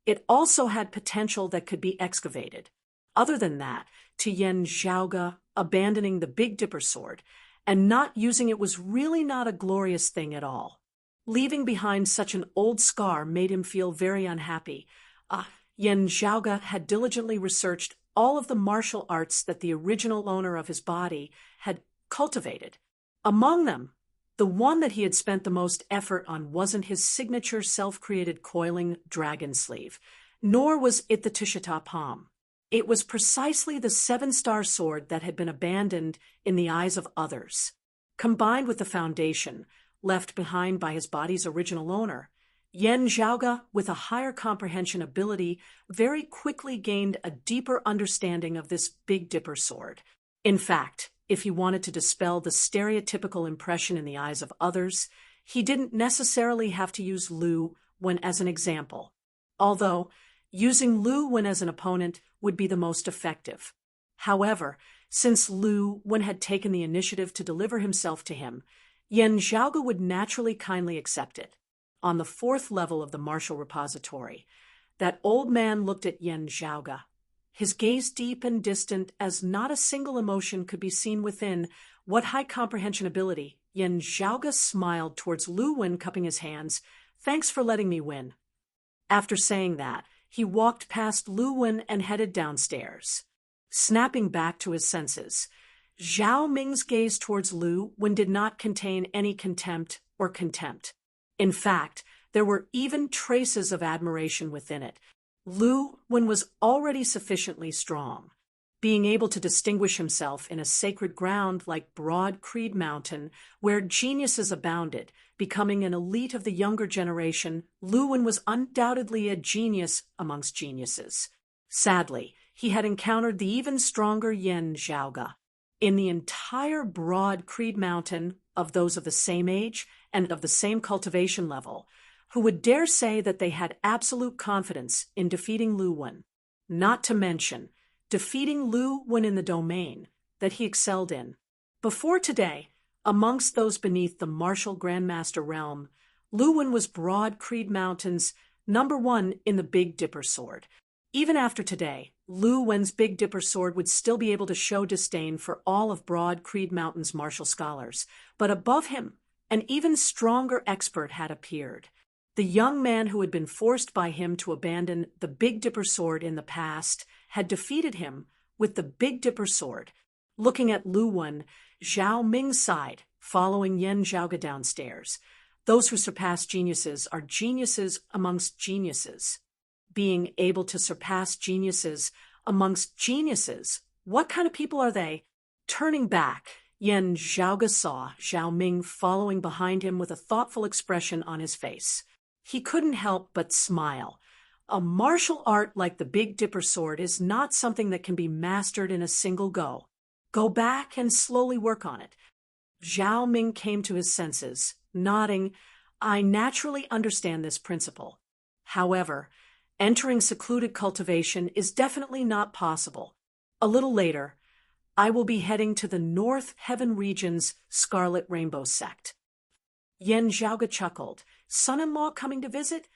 it also had potential that could be excavated. Other than that, to Yan Zhaoge, abandoning the Big Dipper sword and not using it was really not a glorious thing at all. Leaving behind such an old scar made him feel very unhappy. Yan Zhaoge had diligently researched all of the martial arts that the original owner of his body had cultivated. Among them, the one that he had spent the most effort on wasn't his signature self-created coiling dragon sleeve, nor was it the Tushita palm. It was precisely the 7-star sword that had been abandoned in the eyes of others. Combined with the foundation left behind by his body's original owner, Yan Zhaoge, with a higher comprehension ability, very quickly gained a deeper understanding of this Big Dipper sword. In fact, if he wanted to dispel the stereotypical impression in the eyes of others, he didn't necessarily have to use Lu Wen as an example, although using Lu Wen as an opponent would be the most effective. However, since Lu Wen had taken the initiative to deliver himself to him, Yan Zhaoge would naturally kindly accept it. On the 4th level of the martial repository, that old man looked at Yan Zhaoge, his gaze deep and distant as not a single emotion could be seen within. What high comprehension ability! Yan Zhaoge smiled towards Lu Wen, cupping his hands. "Thanks for letting me win." After saying that, he walked past Lu Wen and headed downstairs. Snapping back to his senses, Zhao Ming's gaze towards Lu Wen did not contain any contempt or contempt. In fact, there were even traces of admiration within it. Lu Wen was already sufficiently strong. Being able to distinguish himself in a sacred ground like Broad Creed Mountain, where geniuses abounded, becoming an elite of the younger generation, Lu Wen was undoubtedly a genius amongst geniuses. Sadly, he had encountered the even stronger Yan Zhaoge. In the entire Broad Creed Mountain, of those of the same age and of the same cultivation level, who would dare say that they had absolute confidence in defeating Lu Wen, not to mention defeating Lu Wen in the domain that he excelled in. Before today, amongst those beneath the martial Grandmaster realm, Lu Wen was Broad Creed Mountain's #1 in the Big Dipper sword. Even after today, Lu Wen's Big Dipper sword would still be able to show disdain for all of Broad Creed Mountain's martial scholars, but above him, an even stronger expert had appeared. The young man who had been forced by him to abandon the Big Dipper sword in the past had defeated him with the Big Dipper sword. Looking at Lu Wen, Zhao Ming sighed, following Yan Zhaoge downstairs. Those who surpass geniuses are geniuses amongst geniuses. Being able to surpass geniuses amongst geniuses, what kind of people are they? Turning back, Yan Zhaoge saw Zhao Ming following behind him with a thoughtful expression on his face. He couldn't help but smile. A martial art like the Big Dipper sword is not something that can be mastered in a single go. Go back and slowly work on it. Zhao Ming came to his senses, nodding. I naturally understand this principle. However, entering secluded cultivation is definitely not possible. A little later, I will be heading to the North Heaven region's Scarlet Rainbow sect. Yen Zhaoga chuckled. Son-in-law coming to visit?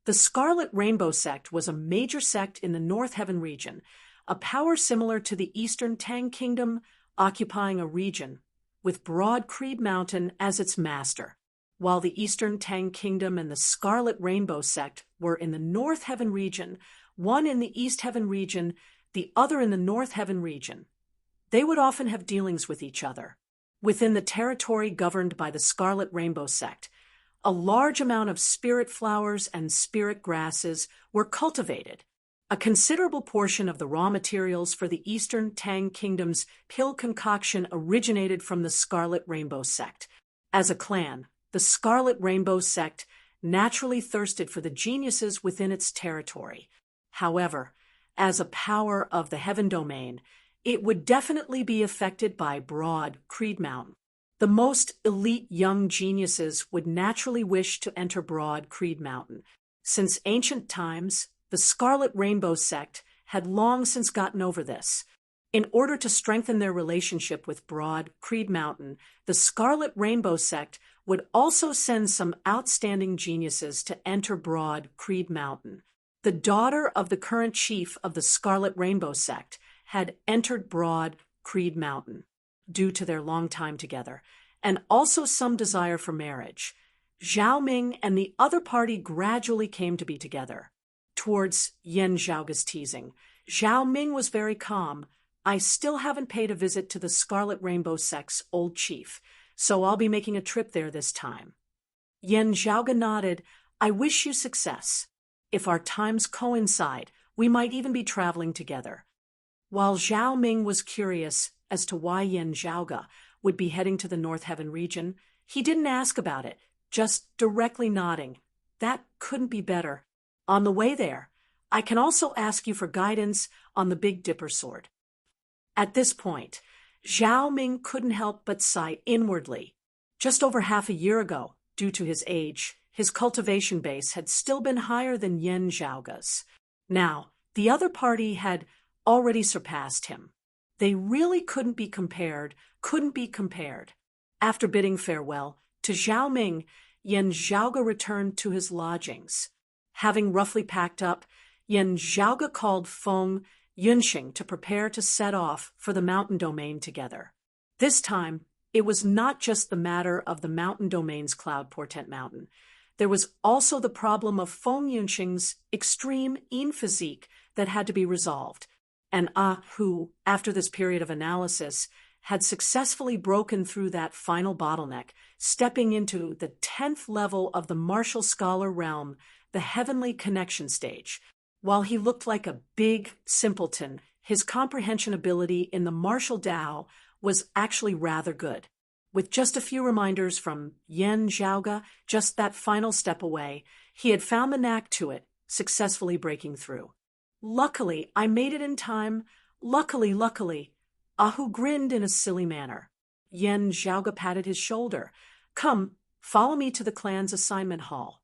The Scarlet Rainbow sect was a major sect in the North Heaven region, a power similar to the Eastern Tang Kingdom, occupying a region with Broad Creed Mountain as its master. While the Eastern Tang Kingdom and the Scarlet Rainbow sect were in the North Heaven region, one in the East Heaven region, the other in the North Heaven region, they would often have dealings with each other. Within the territory governed by the Scarlet Rainbow sect, a large amount of spirit flowers and spirit grasses were cultivated. A considerable portion of the raw materials for the Eastern Tang Kingdom's pill concoction originated from the Scarlet Rainbow sect. As a clan, the Scarlet Rainbow sect naturally thirsted for the geniuses within its territory. However, as a power of the Heaven Domain, it would definitely be affected by Broad Creed Mountain. The most elite young geniuses would naturally wish to enter Broad Creed Mountain. Since ancient times, the Scarlet Rainbow sect had long since gotten over this. In order to strengthen their relationship with Broad Creed Mountain, the Scarlet Rainbow sect would also send some outstanding geniuses to enter Broad Creed Mountain. The daughter of the current chief of the Scarlet Rainbow sect had entered Broad Creed Mountain due to their long time together, and also some desire for marriage. Zhao Ming and the other party gradually came to be together. Towards Yen Zhaoga's teasing, Zhao Ming was very calm. I still haven't paid a visit to the Scarlet Rainbow sect's old chief, so I'll be making a trip there this time. Yen Zhaoga nodded. I wish you success. If our times coincide, we might even be traveling together. While Zhao Ming was curious as to why Yen Zhaoga would be heading to the North Heaven region, he didn't ask about it, just directly nodding. That couldn't be better. On the way there, I can also ask you for guidance on the Big Dipper sword. At this point, Zhao Ming couldn't help but sigh inwardly. Just over half a year ago, due to his age, his cultivation base had still been higher than Yen Zhaoga's. Now, the other party had already surpassed him. They really couldn't be compared. After bidding farewell to Zhao Ming, Yen Zhaoga returned to his lodgings. Having roughly packed up, Yen Zhaoga called Feng Yunxing to prepare to set off for the mountain domain together. This time, it was not just the matter of the mountain domain's cloud portent mountain. There was also the problem of Feng Yunxing's extreme yin physique that had to be resolved. And who, after this period of analysis, had successfully broken through that final bottleneck, stepping into the 10th level of the martial scholar realm, the heavenly connection stage. While he looked like a big simpleton, his comprehension ability in the martial Tao was actually rather good. With just a few reminders from Yen Zhaoga, just that final step away, he had found the knack to it, successfully breaking through. Luckily, I made it in time. Luckily. Ahu grinned in a silly manner. Yen Zhaoga patted his shoulder. Come, follow me to the clan's assignment hall.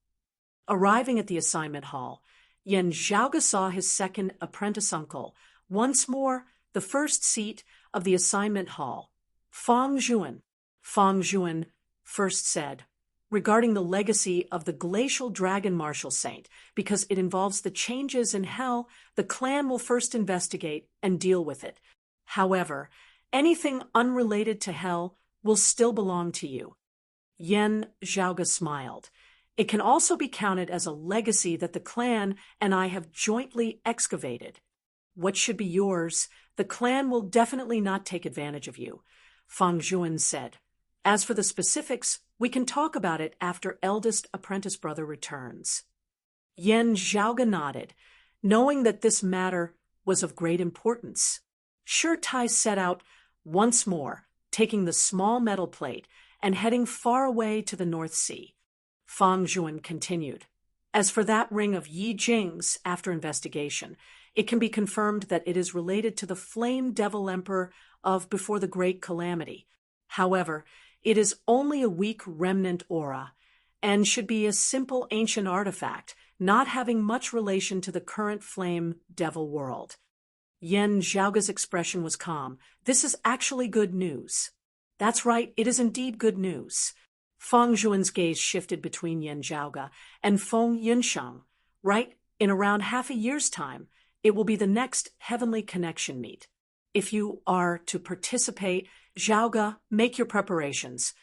Arriving at the assignment hall, Yen Zhaoga saw his second apprentice uncle, once more the first seat of the assignment hall, Feng Zhuan. Feng Zhuan first said, regarding the legacy of the glacial dragon martial saint, because it involves the changes in hell, the clan will first investigate and deal with it. However, anything unrelated to hell will still belong to you. Yen Zhaoga smiled. It can also be counted as a legacy that the clan and I have jointly excavated. What should be yours, the clan will definitely not take advantage of you, Feng Zhuan said. As for the specifics, we can talk about it after eldest apprentice brother returns. Yen Zhaoga nodded, knowing that this matter was of great importance. Sure Tai set out once more, taking the small metal plate and heading far away to the North Sea. Feng Zhuan continued. As for that ring of Yi Jing's after investigation, it can be confirmed that it is related to the Flame Devil Emperor of before the Great Calamity. However, it is only a weak remnant aura, and should be a simple ancient artifact, not having much relation to the current flame devil world. Yan Zhaoga's expression was calm. This is actually good news. That's right, it is indeed good news. Feng Zhuan's gaze shifted between Yan Zhaoga and Feng Yunsheng. Right, in around half a year's time, it will be the next Heavenly Connection meet. If you are to participate, Zhaoga, make your preparations.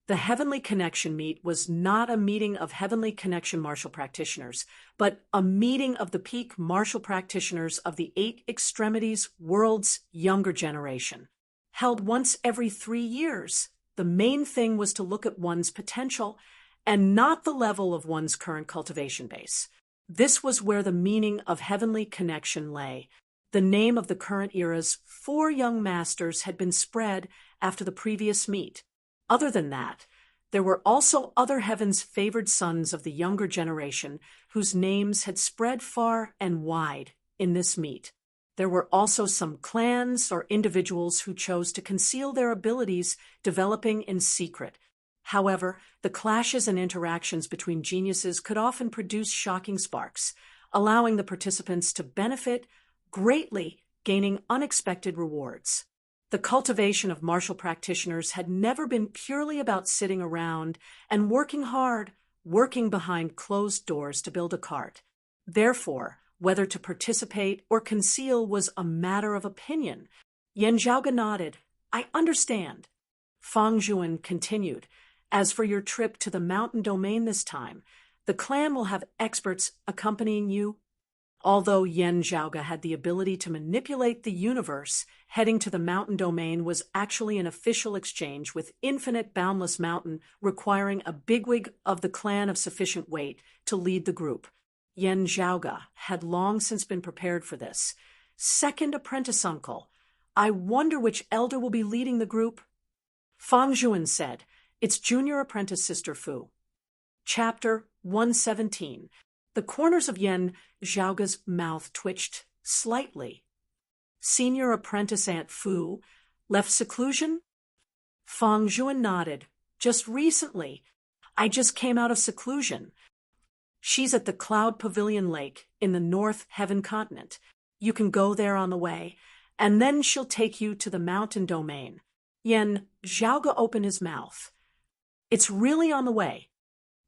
The Heavenly Connection meet was not a meeting of Heavenly Connection martial practitioners, but a meeting of the peak martial practitioners of the 8 Extremities world's younger generation. Held once every 3 years, the main thing was to look at one's potential and not the level of one's current cultivation base. This was where the meaning of Heavenly Connection lay. The name of the current era's 4 young masters had been spread after the previous meet. Other than that, there were also other heaven's favored sons of the younger generation whose names had spread far and wide in this meet. There were also some clans or individuals who chose to conceal their abilities, developing in secret. However, the clashes and interactions between geniuses could often produce shocking sparks, allowing the participants to benefit greatly, gaining unexpected rewards. The cultivation of martial practitioners had never been purely about sitting around and working hard, working behind closed doors to build a cart. Therefore, whether to participate or conceal was a matter of opinion. Yan Zhaoga nodded. I understand. Feng Zhuan continued. As for your trip to the mountain domain this time, the clan will have experts accompanying you. Although Yan Zhaoga had the ability to manipulate the universe, heading to the mountain domain was actually an official exchange with Infinite Boundless Mountain requiring a bigwig of the clan of sufficient weight to lead the group. Yan Zhaoga had long since been prepared for this. Second apprentice uncle. I wonder which elder will be leading the group. Feng Zhuan said, It's junior apprentice Sister Fu. Chapter 117. The corners of Yan Zhaoga's mouth twitched slightly. Senior apprentice Aunt Fu left seclusion? Feng Zhuan nodded. Just recently. I just came out of seclusion. She's at the Cloud Pavilion Lake in the North Heaven continent. You can go there on the way, and then she'll take you to the mountain domain. Yan Zhaoga opened his mouth. It's really on the way.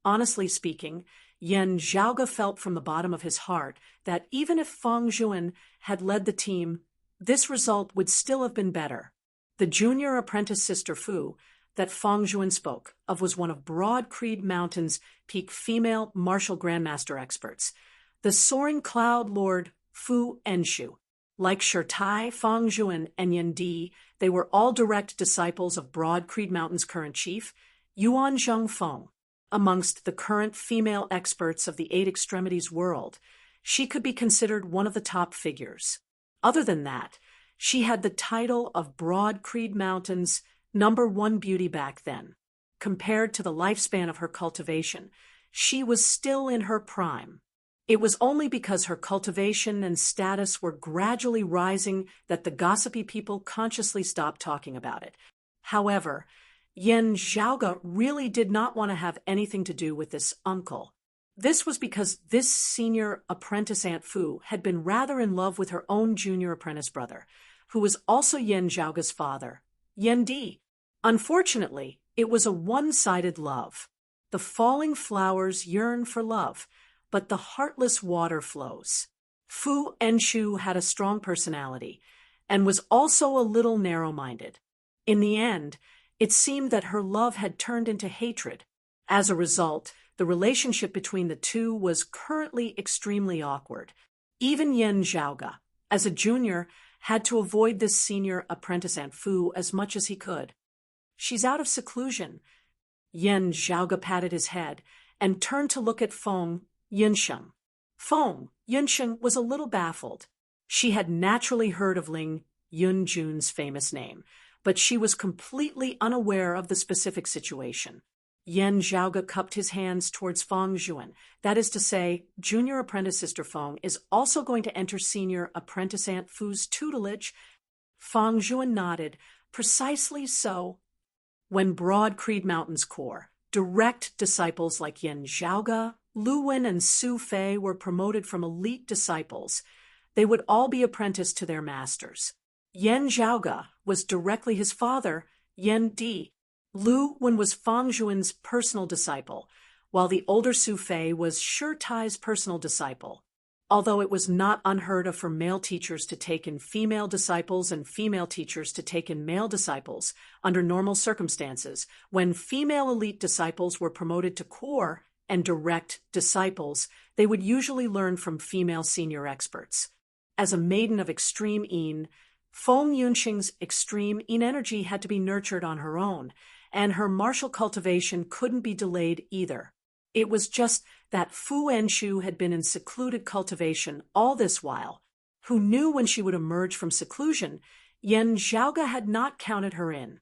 Honestly speaking, Yan Zhaoga felt from the bottom of his heart that even if Feng Zhuan had led the team, this result would still have been better. The junior apprentice Sister Fu that Feng Zhuan spoke of was one of Broad Creed Mountain's peak female martial grandmaster experts, the soaring cloud lord Fu Enshu. Like Shirtai, Feng Zhuan, and Yan Di, they were all direct disciples of Broad Creed Mountain's current chief, Yuan Zhengfeng. Amongst the current female experts of the 8 Extremities world, she could be considered one of the top figures. Other than that, she had the title of Broad Creed Mountain's #1 beauty back then. Compared to the lifespan of her cultivation, she was still in her prime. It was only because her cultivation and status were gradually rising that the gossipy people consciously stopped talking about it. However, Yan Zhaoga really did not want to have anything to do with this uncle. This was because this senior apprentice Aunt Fu had been rather in love with her own junior apprentice brother, who was also Yan Zhaoga's father, Yan Di. Unfortunately, it was a one-sided love. The falling flowers yearn for love, but the heartless water flows. Fu Enshu had a strong personality and was also a little narrow-minded. In the end, it seemed that her love had turned into hatred. As a result, the relationship between the two was currently extremely awkward. Even Yan Zhaoga, as a junior, had to avoid this senior apprentice Aunt Fu as much as he could. She's out of seclusion. Yan Zhaoga patted his head and turned to look at Feng Yunsheng. Feng Yunsheng was a little baffled. She had naturally heard of Ling Yunjun's famous name, but she was completely unaware of the specific situation. Yan Zhaoga cupped his hands towards Feng Zhuan. That is to say, junior apprentice Sister Feng is also going to enter senior apprentice Aunt Fu's tutelage. Feng Zhuan nodded. Precisely so. When Broad Creed Mountain's core, Direct disciples like Yen Zhaoge, Lu Wen, and Su Fei were promoted from elite disciples. They would all be apprenticed to their masters. Yen Zhaoge was directly his father, Yen Di. Lu Wen was Fang Zhuan's personal disciple, while the older Su Fei was Shi Tai's personal disciple. Although it was not unheard of for male teachers to take in female disciples and female teachers to take in male disciples, under normal circumstances, when female elite disciples were promoted to core and direct disciples, they would usually learn from female senior experts. As a maiden of extreme yin, Feng Yunxing's extreme yin energy had to be nurtured on her own, and her martial cultivation couldn't be delayed either. It was just that Fu Enshu had been in secluded cultivation all this while. Who knew when she would emerge from seclusion? Yen Zhaoge had not counted her in.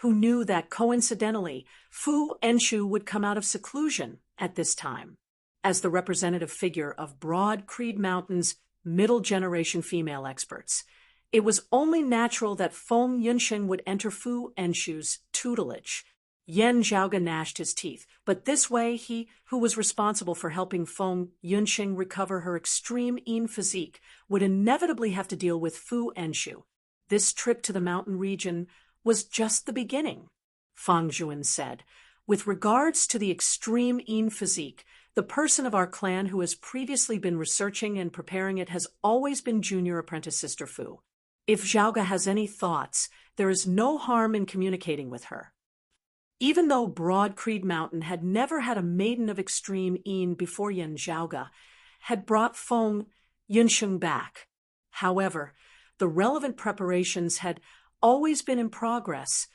Who knew that coincidentally Fu Enshu would come out of seclusion at this time? As the representative figure of Broad Creed Mountain's middle-generation female experts, it was only natural that Feng Yunxing would enter Fu Enshu's tutelage. Yen Zhaoge gnashed his teeth, but this way he, who was responsible for helping Feng Yunxing recover her extreme yin physique, would inevitably have to deal with Fu Enshu. This trip to the mountain region was just the beginning, Fang Zhuan said. With regards to the extreme yin physique, the person of our clan who has previously been researching and preparing it has always been junior apprentice Sister Fu. If Zhaoge has any thoughts, there is no harm in communicating with her. Even though Broad Creed Mountain had never had a maiden of extreme yin before Yen Zhaoge had brought Feng Yunxing back. However, the relevant preparations had always been in progress,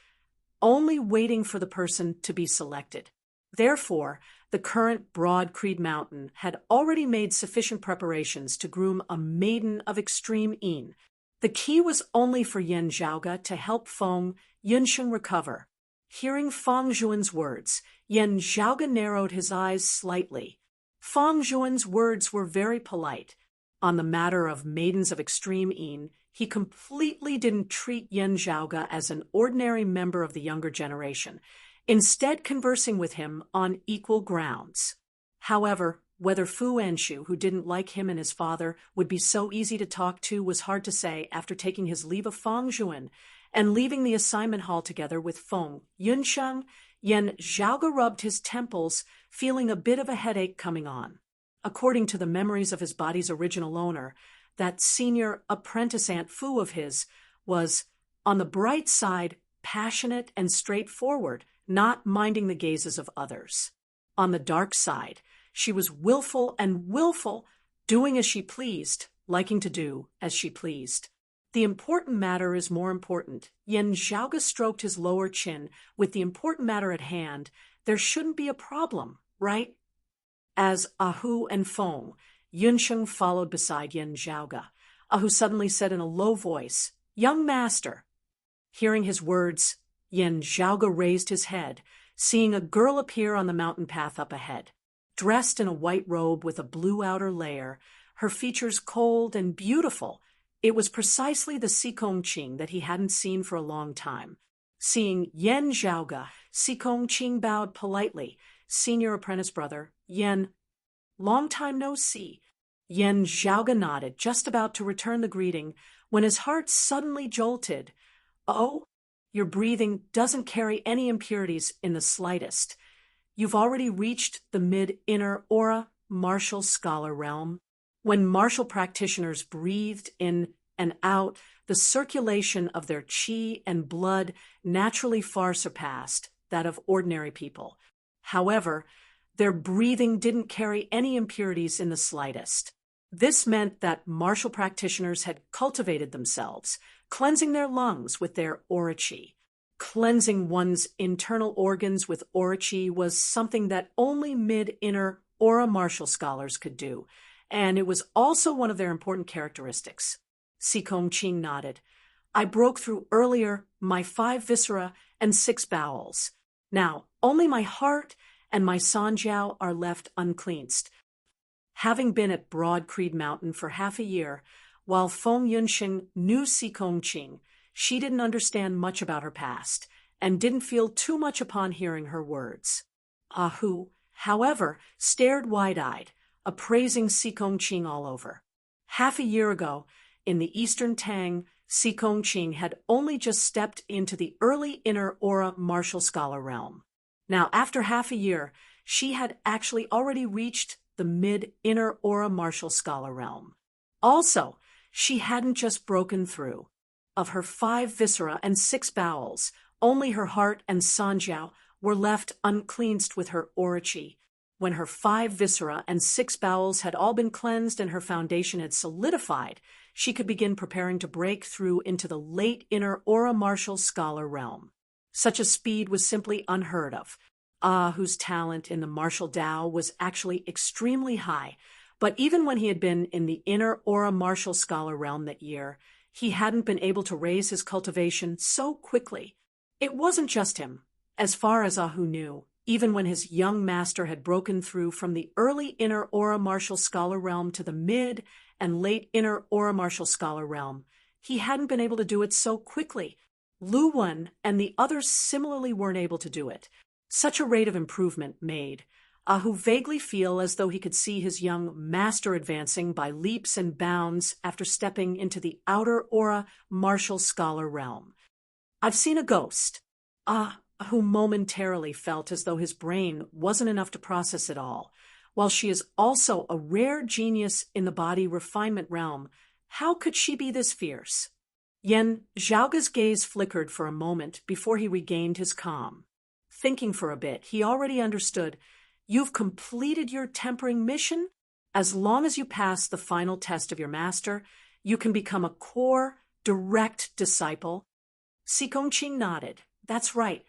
only waiting for the person to be selected. Therefore, the current Broad Creed Mountain had already made sufficient preparations to groom a maiden of extreme yin. The key was only for Yen Zhaoge to help Feng Yunxing recover. Hearing Fang Zhuan's words, Yen Zhaoge narrowed his eyes slightly. Fang Zhuan's words were very polite. On the matter of maidens of extreme yin, he completely didn't treat Yen Zhaoge as an ordinary member of the younger generation, instead conversing with him on equal grounds. However, whether Fu Enshu, who didn't like him and his father, would be so easy to talk to was hard to say after taking his leave of Fang Zhuan and leaving the assignment hall together with Feng Yunxing. Yen Zhaoge rubbed his temples, feeling a bit of a headache coming on. According to the memories of his body's original owner, that senior apprentice Aunt Fu of his was, on the bright side, passionate and straightforward, not minding the gazes of others. On the dark side, she was willful, doing as she pleased, liking to do as she pleased. The important matter is more important. Yen Zhaoge stroked his lower chin. With the important matter at hand, there shouldn't be a problem, right? As Ahu and Feng Yunxing followed beside Yen Zhaoge, Ahu suddenly said in a low voice, "Young master." Hearing his words, Yen Zhaoge raised his head, seeing a girl appear on the mountain path up ahead. Dressed in a white robe with a blue outer layer, her features cold and beautiful, it was precisely the Sikong Qing that he hadn't seen for a long time. Seeing Yen Zhaoge, Sikong Qing bowed politely. Senior apprentice brother, Yen, long time no see. Yen Zhaoge nodded, just about to return the greeting, when his heart suddenly jolted. Oh, your breathing doesn't carry any impurities in the slightest. You've already reached the mid-inner aura martial scholar realm. When martial practitioners breathed in and out, the circulation of their qi and blood naturally far surpassed that of ordinary people. However, their breathing didn't carry any impurities in the slightest. This meant that martial practitioners had cultivated themselves, cleansing their lungs with their aura qi. Cleansing one's internal organs with aura qi was something that only mid-inner aura martial scholars could do, and it was also one of their important characteristics. Sikong Qing nodded. I broke through earlier my 5 viscera and 6 bowels. Now, only my heart and my sanjiao are left uncleansed. Having been at Broad Creed Mountain for half a year, while Feng Yunxing knew Sikong Qing, she didn't understand much about her past and didn't feel too much upon hearing her words. Hu, however, stared wide-eyed, appraising Sikong Qing all over. Half a year ago, in the Eastern Tang, Sikong Qing had only just stepped into the early Inner Aura martial scholar realm. Now, after half a year, she had actually already reached the mid-Inner Aura martial scholar realm. Also, she hadn't just broken through. Of her 5 viscera and 6 bowels, only her heart and sanjiao were left uncleansed with her aura qi. When her 5 viscera and 6 bowels had all been cleansed and her foundation had solidified, she could begin preparing to break through into the late Inner Aura martial scholar realm. Such a speed was simply unheard of. Hu's talent in the martial Tao was actually extremely high, but even when he had been in the Inner Aura martial scholar realm that year, he hadn't been able to raise his cultivation so quickly. It wasn't just him. As far as Hu knew, even when his young master had broken through from the early Inner Aura martial scholar realm to the mid and late Inner Aura martial scholar realm, he hadn't been able to do it so quickly. Lu Wen and the others similarly weren't able to do it. Such a rate of improvement made Hu vaguely feel as though he could see his young master advancing by leaps and bounds after stepping into the outer aura martial scholar realm. "I've seen a ghost." Hu momentarily felt as though his brain wasn't enough to process it all. While she is also a rare genius in the body refinement realm, how could she be this fierce? Yan Zhaoge's gaze flickered for a moment before he regained his calm. Thinking for a bit, he already understood. You've completed your tempering mission? As long as you pass the final test of your master, you can become a core, direct disciple. Sikong Qing nodded. That's right.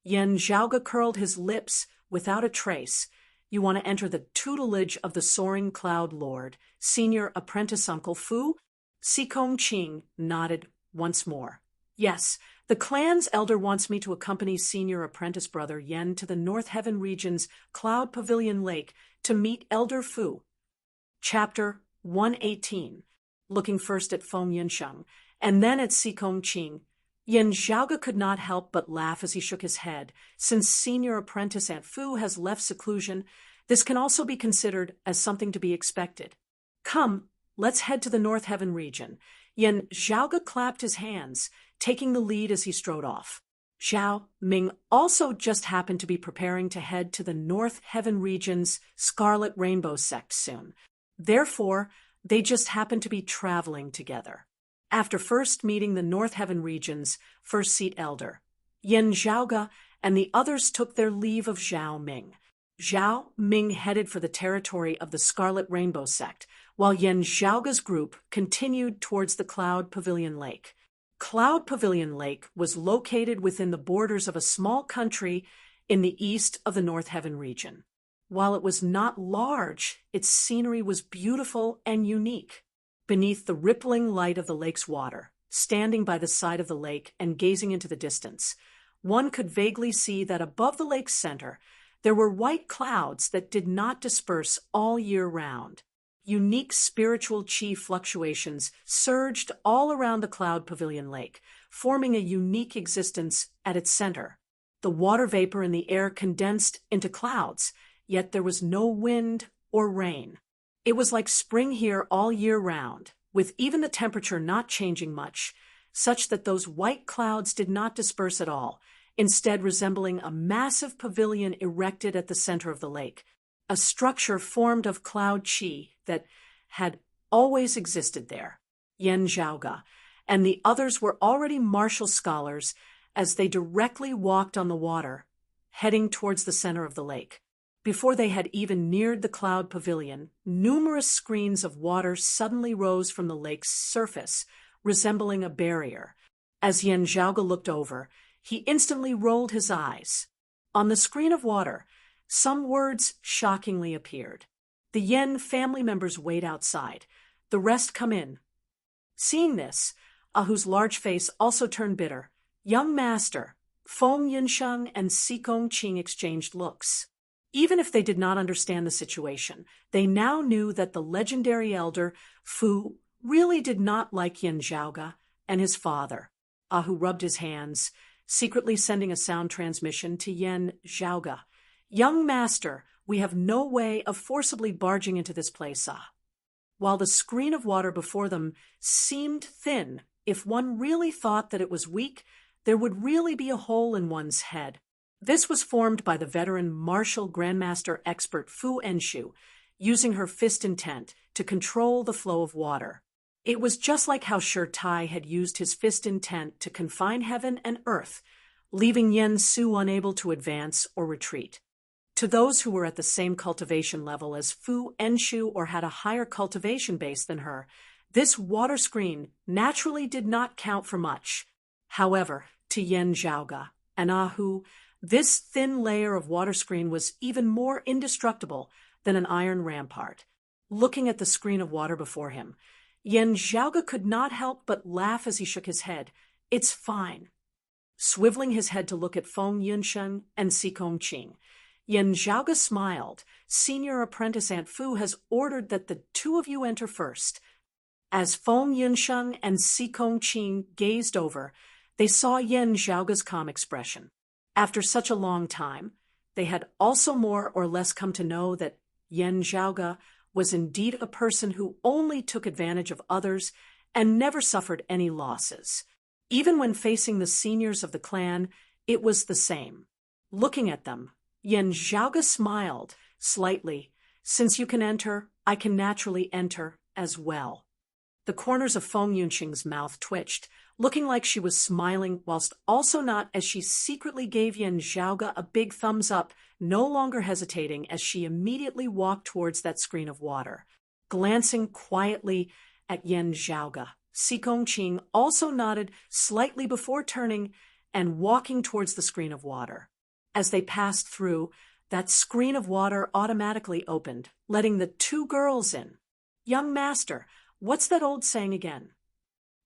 Yan Zhaoge curled his lips without a trace. You want to enter the tutelage of the Soaring Cloud Lord, Senior Apprentice Uncle Fu? Sikong Qing nodded once more. Yes, the clan's elder wants me to accompany Senior Apprentice Brother Yen to the North Heaven region's Cloud Pavilion Lake to meet Elder Fu. Chapter 118. Looking first at Feng Yinsheng, and then at Sikong Qing, Yan Zhaoge could not help but laugh as he shook his head. Since Senior Apprentice Aunt Fu has left seclusion, this can also be considered as something to be expected. Come, let's head to the North Heaven region. Yan Zhaoge clapped his hands, taking the lead as he strode off. Zhao Ming also just happened to be preparing to head to the North Heaven region's Scarlet Rainbow sect soon. Therefore, they just happened to be traveling together. After first meeting the North Heaven region's first seat elder, Yan Zhaoge and the others took their leave of Zhao Ming. Zhao Ming headed for the territory of the Scarlet Rainbow sect, while Yan Zhaoge's group continued towards the Cloud Pavilion Lake. Cloud Pavilion Lake was located within the borders of a small country in the east of the North Heaven region. While it was not large, its scenery was beautiful and unique. Beneath the rippling light of the lake's water, standing by the side of the lake and gazing into the distance, one could vaguely see that above the lake's center, there were white clouds that did not disperse all year round. Unique spiritual qi fluctuations surged all around the Cloud Pavilion Lake, forming a unique existence at its center. The water vapor in the air condensed into clouds, yet there was no wind or rain. It was like spring here all year round, with even the temperature not changing much, such that those white clouds did not disperse at all, instead resembling a massive pavilion erected at the center of the lake, a structure formed of cloud qi that had always existed there. Yan Zhaoge and the others were already martial scholars as they directly walked on the water, heading towards the center of the lake. Before they had even neared the Cloud Pavilion, numerous screens of water suddenly rose from the lake's surface, resembling a barrier. As Yan Zhaoge looked over, he instantly rolled his eyes. On the screen of water, some words shockingly appeared. "The Yen family members wait outside. The rest come in." Seeing this, Ahu's large face also turned bitter. Young master, Feng Yinsheng and Sikong Qing exchanged looks. Even if they did not understand the situation, they now knew that the legendary elder, Fu, really did not like Yan Zhaoge and his father. Ahu rubbed his hands, secretly sending a sound transmission to Yan Zhaoge. "Young master, we have no way of forcibly barging into this place, While the screen of water before them seemed thin, if one really thought that it was weak, there would really be a hole in one's head. This was formed by the veteran martial grandmaster expert Fu Enshu, using her fist intent to control the flow of water. It was just like how Shi Tai had used his fist intent to confine heaven and earth, leaving Yen Su unable to advance or retreat. To those who were at the same cultivation level as Fu Enshu or had a higher cultivation base than her, this water screen naturally did not count for much. However, to Yen Zhaoge and Ahu, this thin layer of water screen was even more indestructible than an iron rampart. Looking at the screen of water before him, Yen Zhaoge could not help but laugh as he shook his head. "It's fine." Swiveling his head to look at Feng Yunsheng and Si Kongqing, Yen Zhaoge smiled. "Senior apprentice Aunt Fu has ordered that the two of you enter first." As Feng Yunsheng and Si Kongqing gazed over, they saw Yen Zhaoge's calm expression. After such a long time, they had also more or less come to know that Yen Zhaoge was indeed a person who only took advantage of others and never suffered any losses. Even when facing the seniors of the clan, it was the same. Looking at them, Yen Zhaoge smiled slightly. "Since you can enter, I can naturally enter as well." The corners of Feng Yunxing's mouth twitched, looking like she was smiling whilst also not, as she secretly gave Yen Zhaoge a big thumbs up, no longer hesitating as she immediately walked towards that screen of water. Glancing quietly at Yen Zhaoge, Si Kongqing also nodded slightly before turning and walking towards the screen of water. As they passed through, that screen of water automatically opened, letting the two girls in. "Young master, what's that old saying again?"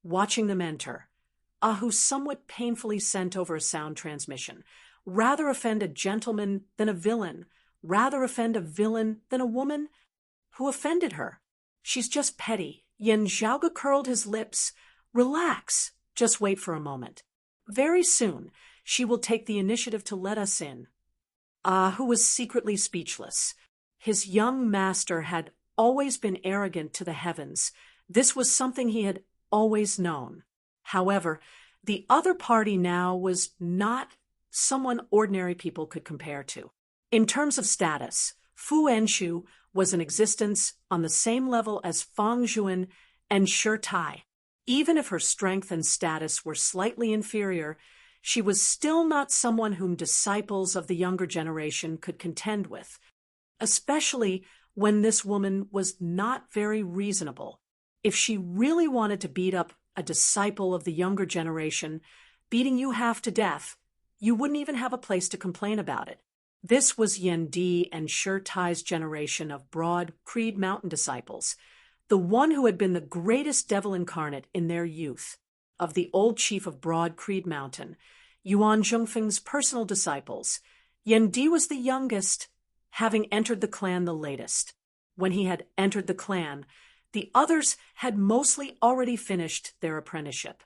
Watching them enter, Ahu somewhat painfully sent over a sound transmission. "Rather offend a gentleman than a villain. Rather offend a villain than a woman? Who offended her? She's just petty." Yen Zhaoge curled his lips. "Relax. Just wait for a moment. Very soon, she will take the initiative to let us in." Ahu was secretly speechless. His young master had always been arrogant to the heavens. This was something he had always known. However, the other party now was not someone ordinary people could compare to. In terms of status, Fu Enshu was in existence on the same level as Fang Zhuan and Shi Tai. Even if her strength and status were slightly inferior, she was still not someone whom disciples of the younger generation could contend with, especially when this woman was not very reasonable. If she really wanted to beat up a disciple of the younger generation, beating you half to death, you wouldn't even have a place to complain about it. This was Yen Di and Shi Tai's generation of Broad Creed Mountain disciples, the one who had been the greatest devil incarnate in their youth. Of the old chief of Broad Creed Mountain, Yuan Zhongfeng's personal disciples, Yen Di was the youngest, having entered the clan the latest. When he had entered the clan, the others had mostly already finished their apprenticeship.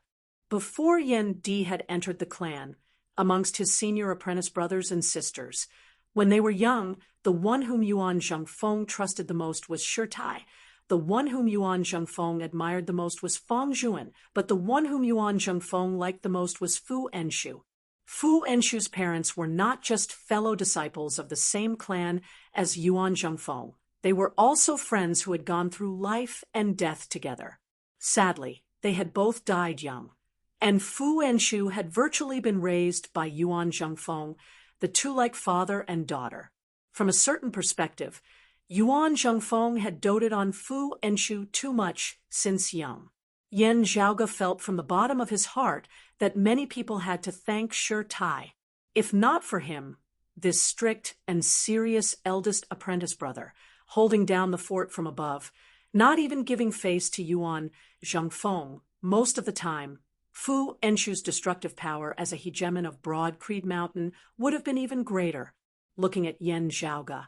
Before Yen Di had entered the clan, amongst his senior apprentice brothers and sisters, when they were young, the one whom Yuan Zhongfeng trusted the most was Shi Tai. The one whom Yuan Zhongfeng admired the most was Fang Zhuan, but the one whom Yuan Zhongfeng liked the most was Fu Enshu. Fu Enshu's parents were not just fellow disciples of the same clan as Yuan Zhongfeng. They were also friends who had gone through life and death together. Sadly, they had both died young, and Fu Enshu had virtually been raised by Yuan Zhongfeng, the two like father and daughter. From a certain perspective, Yuan Zhongfeng had doted on Fu Enshu too much since young. Yen Zhaoge felt from the bottom of his heart that many people had to thank Shi Tai. If not for him, this strict and serious eldest apprentice brother, holding down the fort from above, not even giving face to Yuan Zhongfeng most of the time, Fu Enshu's destructive power as a hegemon of Broad Creed Mountain would have been even greater. Looking at Yen Zhaoge,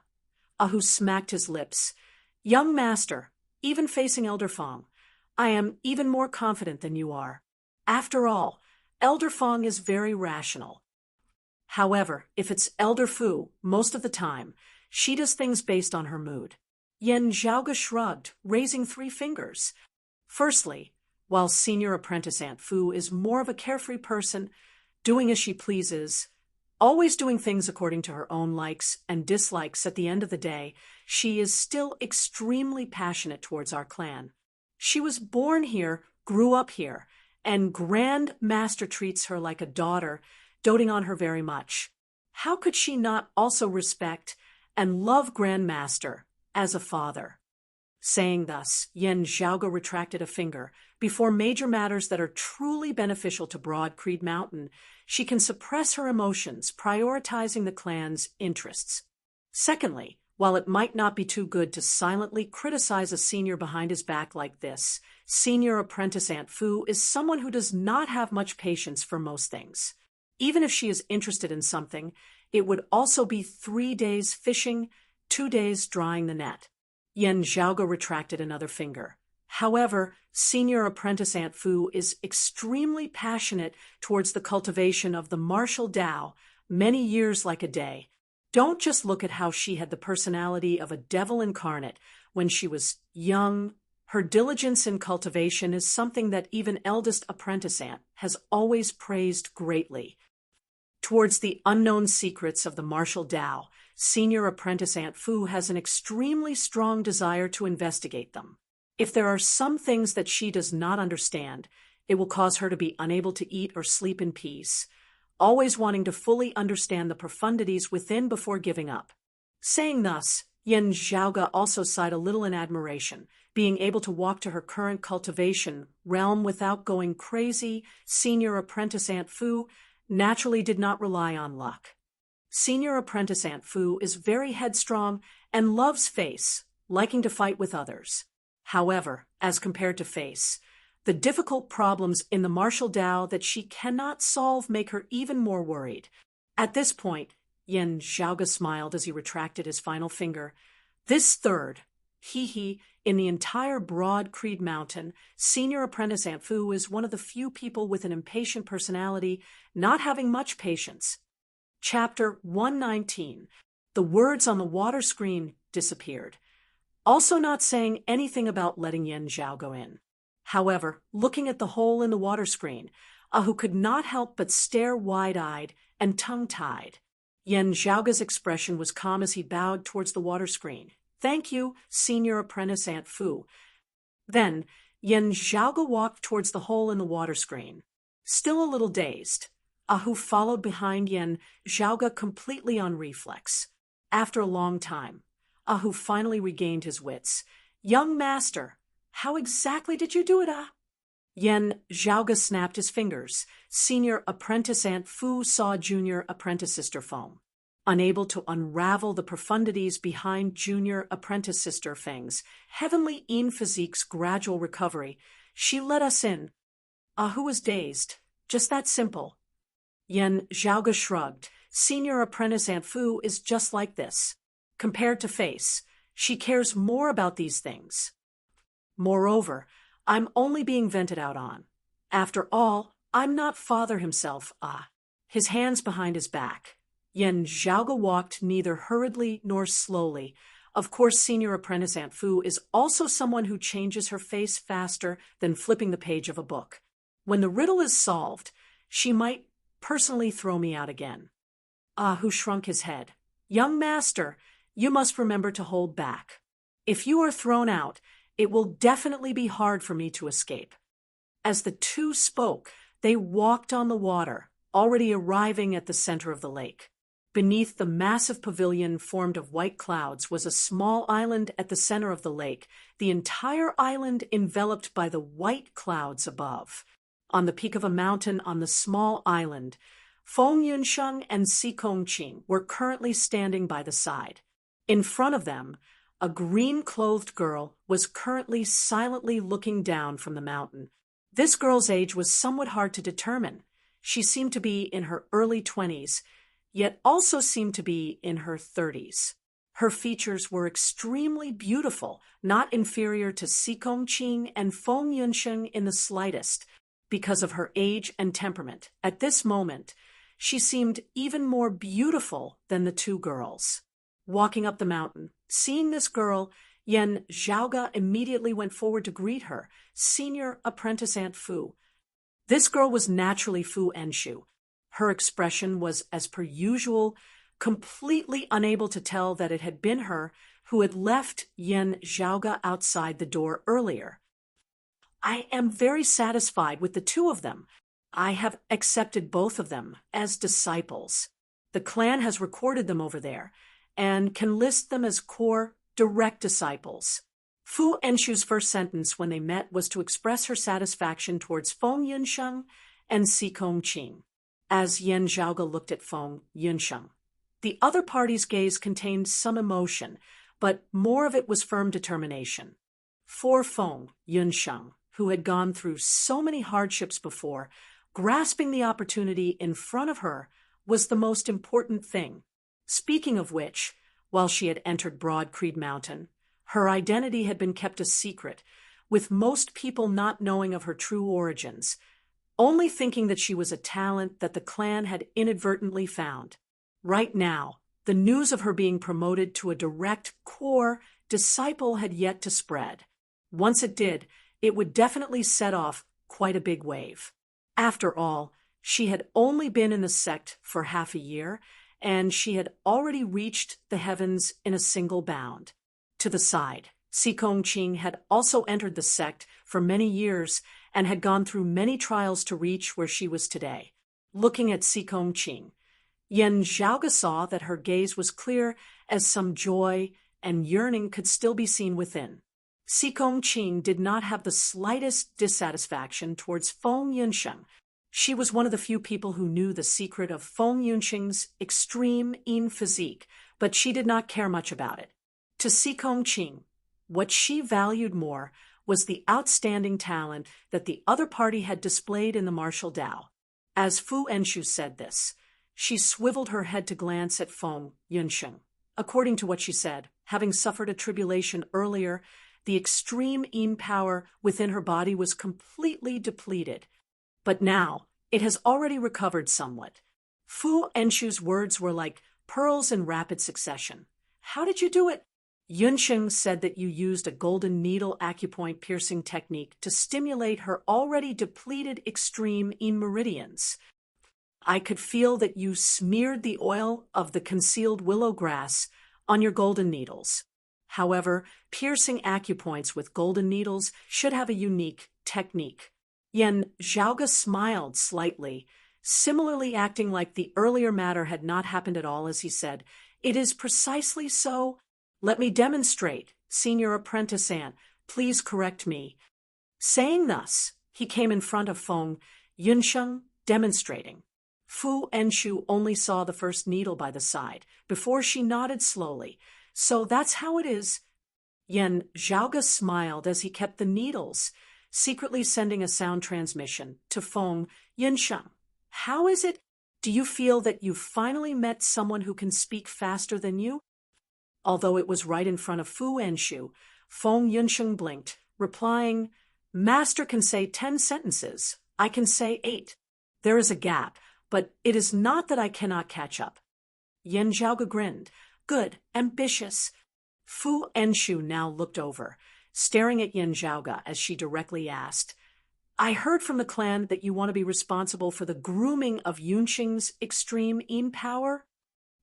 Ahu smacked his lips. "Young master, even facing Elder Fang, I am even more confident than you are. After all, Elder Fang is very rational. However, if it's Elder Fu, most of the time, she does things based on her mood. Yen Zhaoge shrugged, raising 3 fingers. Firstly, while Senior Apprentice Aunt Fu is more of a carefree person, doing as she pleases, always doing things according to her own likes and dislikes, at the end of the day, she is still extremely passionate towards our clan. She was born here, grew up here, and Grand Master treats her like a daughter, doting on her very much. How could she not also respect and love Grand Master as a father? Saying thus, Yen Zhaoge retracted a finger. Before major matters that are truly beneficial to Broad Creed Mountain, she can suppress her emotions, prioritizing the clan's interests. Secondly, while it might not be too good to silently criticize a senior behind his back like this, Senior Apprentice Aunt Fu is someone who does not have much patience for most things. Even if she is interested in something, it would also be 3 days fishing, 2 days drying the net. Yen Zhaoge retracted another finger. However, Senior Apprentice Aunt Fu is extremely passionate towards the cultivation of the martial Tao, many years like a day. Don't just look at how she had the personality of a devil incarnate when she was young. Her diligence in cultivation is something that even eldest apprentice aunt has always praised greatly. Towards the unknown secrets of the martial Tao, Senior Apprentice Aunt Fu has an extremely strong desire to investigate them. If there are some things that she does not understand, it will cause her to be unable to eat or sleep in peace, always wanting to fully understand the profundities within before giving up. Saying thus, Yen Zhaoge also sighed a little in admiration. Being able to walk to her current cultivation realm without going crazy, Senior Apprentice Aunt Fu naturally did not rely on luck. Senior Apprentice Aunt Fu is very headstrong and loves Face, liking to fight with others. However, as compared to Face, the difficult problems in the martial Tao that she cannot solve make her even more worried. At this point, Yen Zhaoge smiled as he retracted his final finger. This third, in the entire Broad Creed Mountain, Senior Apprentice Aunt Fu is one of the few people with an impatient personality, not having much patience. Chapter 119. The words on the water screen disappeared, also not saying anything about letting Yen Zhaoge in. However, looking at the hole in the water screen, Ahu could not help but stare wide-eyed and tongue-tied. Yen Zhaoge's expression was calm as he bowed towards the water screen. Thank you, Senior Apprentice Aunt Fu. Then, Yen Zhaoge walked towards the hole in the water screen. Still a little dazed, Ahu followed behind Yen Zhaoge completely on reflex. After a long time, Ahu finally regained his wits. Young master, how exactly did you do it, Yen Zhaoge snapped his fingers. Senior Apprentice Aunt Fu saw Junior Apprentice Sister foam. Unable to unravel the profundities behind Junior Apprentice Sister Feng's heavenly physique's gradual recovery, she let us in. Ahu was dazed. Just that simple. Yen Zhaoge shrugged. Senior Apprentice Aunt Fu is just like this. Compared to Face, she cares more about these things. Moreover, I'm only being vented out on. After all, I'm not Father himself, His hands behind his back. Yen Zhaoge walked neither hurriedly nor slowly. Of course, Senior Apprentice Aunt Fu is also someone who changes her face faster than flipping the page of a book. When the riddle is solved, she might personally throw me out again. Ahu shrunk his head. Young master, you must remember to hold back. If you are thrown out, it will definitely be hard for me to escape. As the two spoke, they walked on the water, already arriving at the center of the lake. Beneath the massive pavilion formed of white clouds was a small island at the center of the lake, the entire island enveloped by the white clouds above. On the peak of a mountain on the small island, Feng Yunsheng and Si Kongqing were currently standing by the side. In front of them, a green-clothed girl was currently silently looking down from the mountain. This girl's age was somewhat hard to determine. She seemed to be in her early 20s, yet also seemed to be in her 30s. Her features were extremely beautiful, not inferior to Si Kongqing and Feng Yunsheng in the slightest, because of her age and temperament. At this moment, she seemed even more beautiful than the two girls. Walking up the mountain, seeing this girl, Yen Zhaoge immediately went forward to greet her, senior apprentice Aunt Fu. This girl was naturally Fu Enshu. Her expression was, as per usual, completely unable to tell that it had been her who had left Yen Zhaoge outside the door earlier. I am very satisfied with the two of them. I have accepted both of them as disciples. The clan has recorded them over there and can list them as core direct disciples. Fu Enshu's first sentence when they met was to express her satisfaction towards Feng Yunsheng and Si Kongqing. As Yen Zhaoge looked at Feng Yunsheng, the other party's gaze contained some emotion, but more of it was firm determination. For Feng Yunsheng, who had gone through so many hardships before, grasping the opportunity in front of her was the most important thing. Speaking of which, while she had entered Broad Creed Mountain, her identity had been kept a secret, with most people not knowing of her true origins, only thinking that she was a talent that the clan had inadvertently found. Right now, the news of her being promoted to a direct core disciple had yet to spread. Once it did, it would definitely set off quite a big wave. After all, she had only been in the sect for half a year, and she had already reached the heavens in a single bound. To the side, Si Kongqing had also entered the sect for many years and had gone through many trials to reach where she was today. Looking at Si Kongqing, Yen Zhaoge saw that her gaze was clear as some joy and yearning could still be seen within. Si Kongqing did not have the slightest dissatisfaction towards Feng Yunsheng. She was one of the few people who knew the secret of Feng Yunsheng's extreme yin physique, but she did not care much about it. To Si Kongqing, what she valued more was the outstanding talent that the other party had displayed in the martial Dao. As Fu Enshu said this, she swiveled her head to glance at Feng Yunsheng. According to what she said, having suffered a tribulation earlier, the extreme yin power within her body was completely depleted. But now, it has already recovered somewhat. Fu Enshu's words were like pearls in rapid succession. How did you do it? Yunsheng said that you used a golden needle acupoint piercing technique to stimulate her already depleted extreme yin meridians. I could feel that you smeared the oil of the concealed willow grass on your golden needles. However, piercing acupoints with golden needles should have a unique technique. Yen Zhaoge smiled slightly, similarly acting like the earlier matter had not happened at all as he said, "It is precisely so. Let me demonstrate, senior apprentice Aunt. Please correct me." Saying thus, he came in front of Feng Yunsheng, demonstrating. Fu Enshu only saw the first needle by the side, before she nodded slowly. "So that's how it is." Yen Zhaoge smiled as he kept the needles, secretly sending a sound transmission to Feng Yunsheng. "How is it? Do you feel that you've finally met someone who can speak faster than you?" Although it was right in front of Fu Enshu, Feng Yunsheng blinked, replying, "Master can say 10 sentences. I can say 8. There is a gap, but it is not that I cannot catch up." Yen Zhaoge grinned. "Good, ambitious." Fu Enshu now looked over, staring at Yen Zhaoge as she directly asked, "I heard from the clan that you want to be responsible for the grooming of Yunsheng's extreme yin power,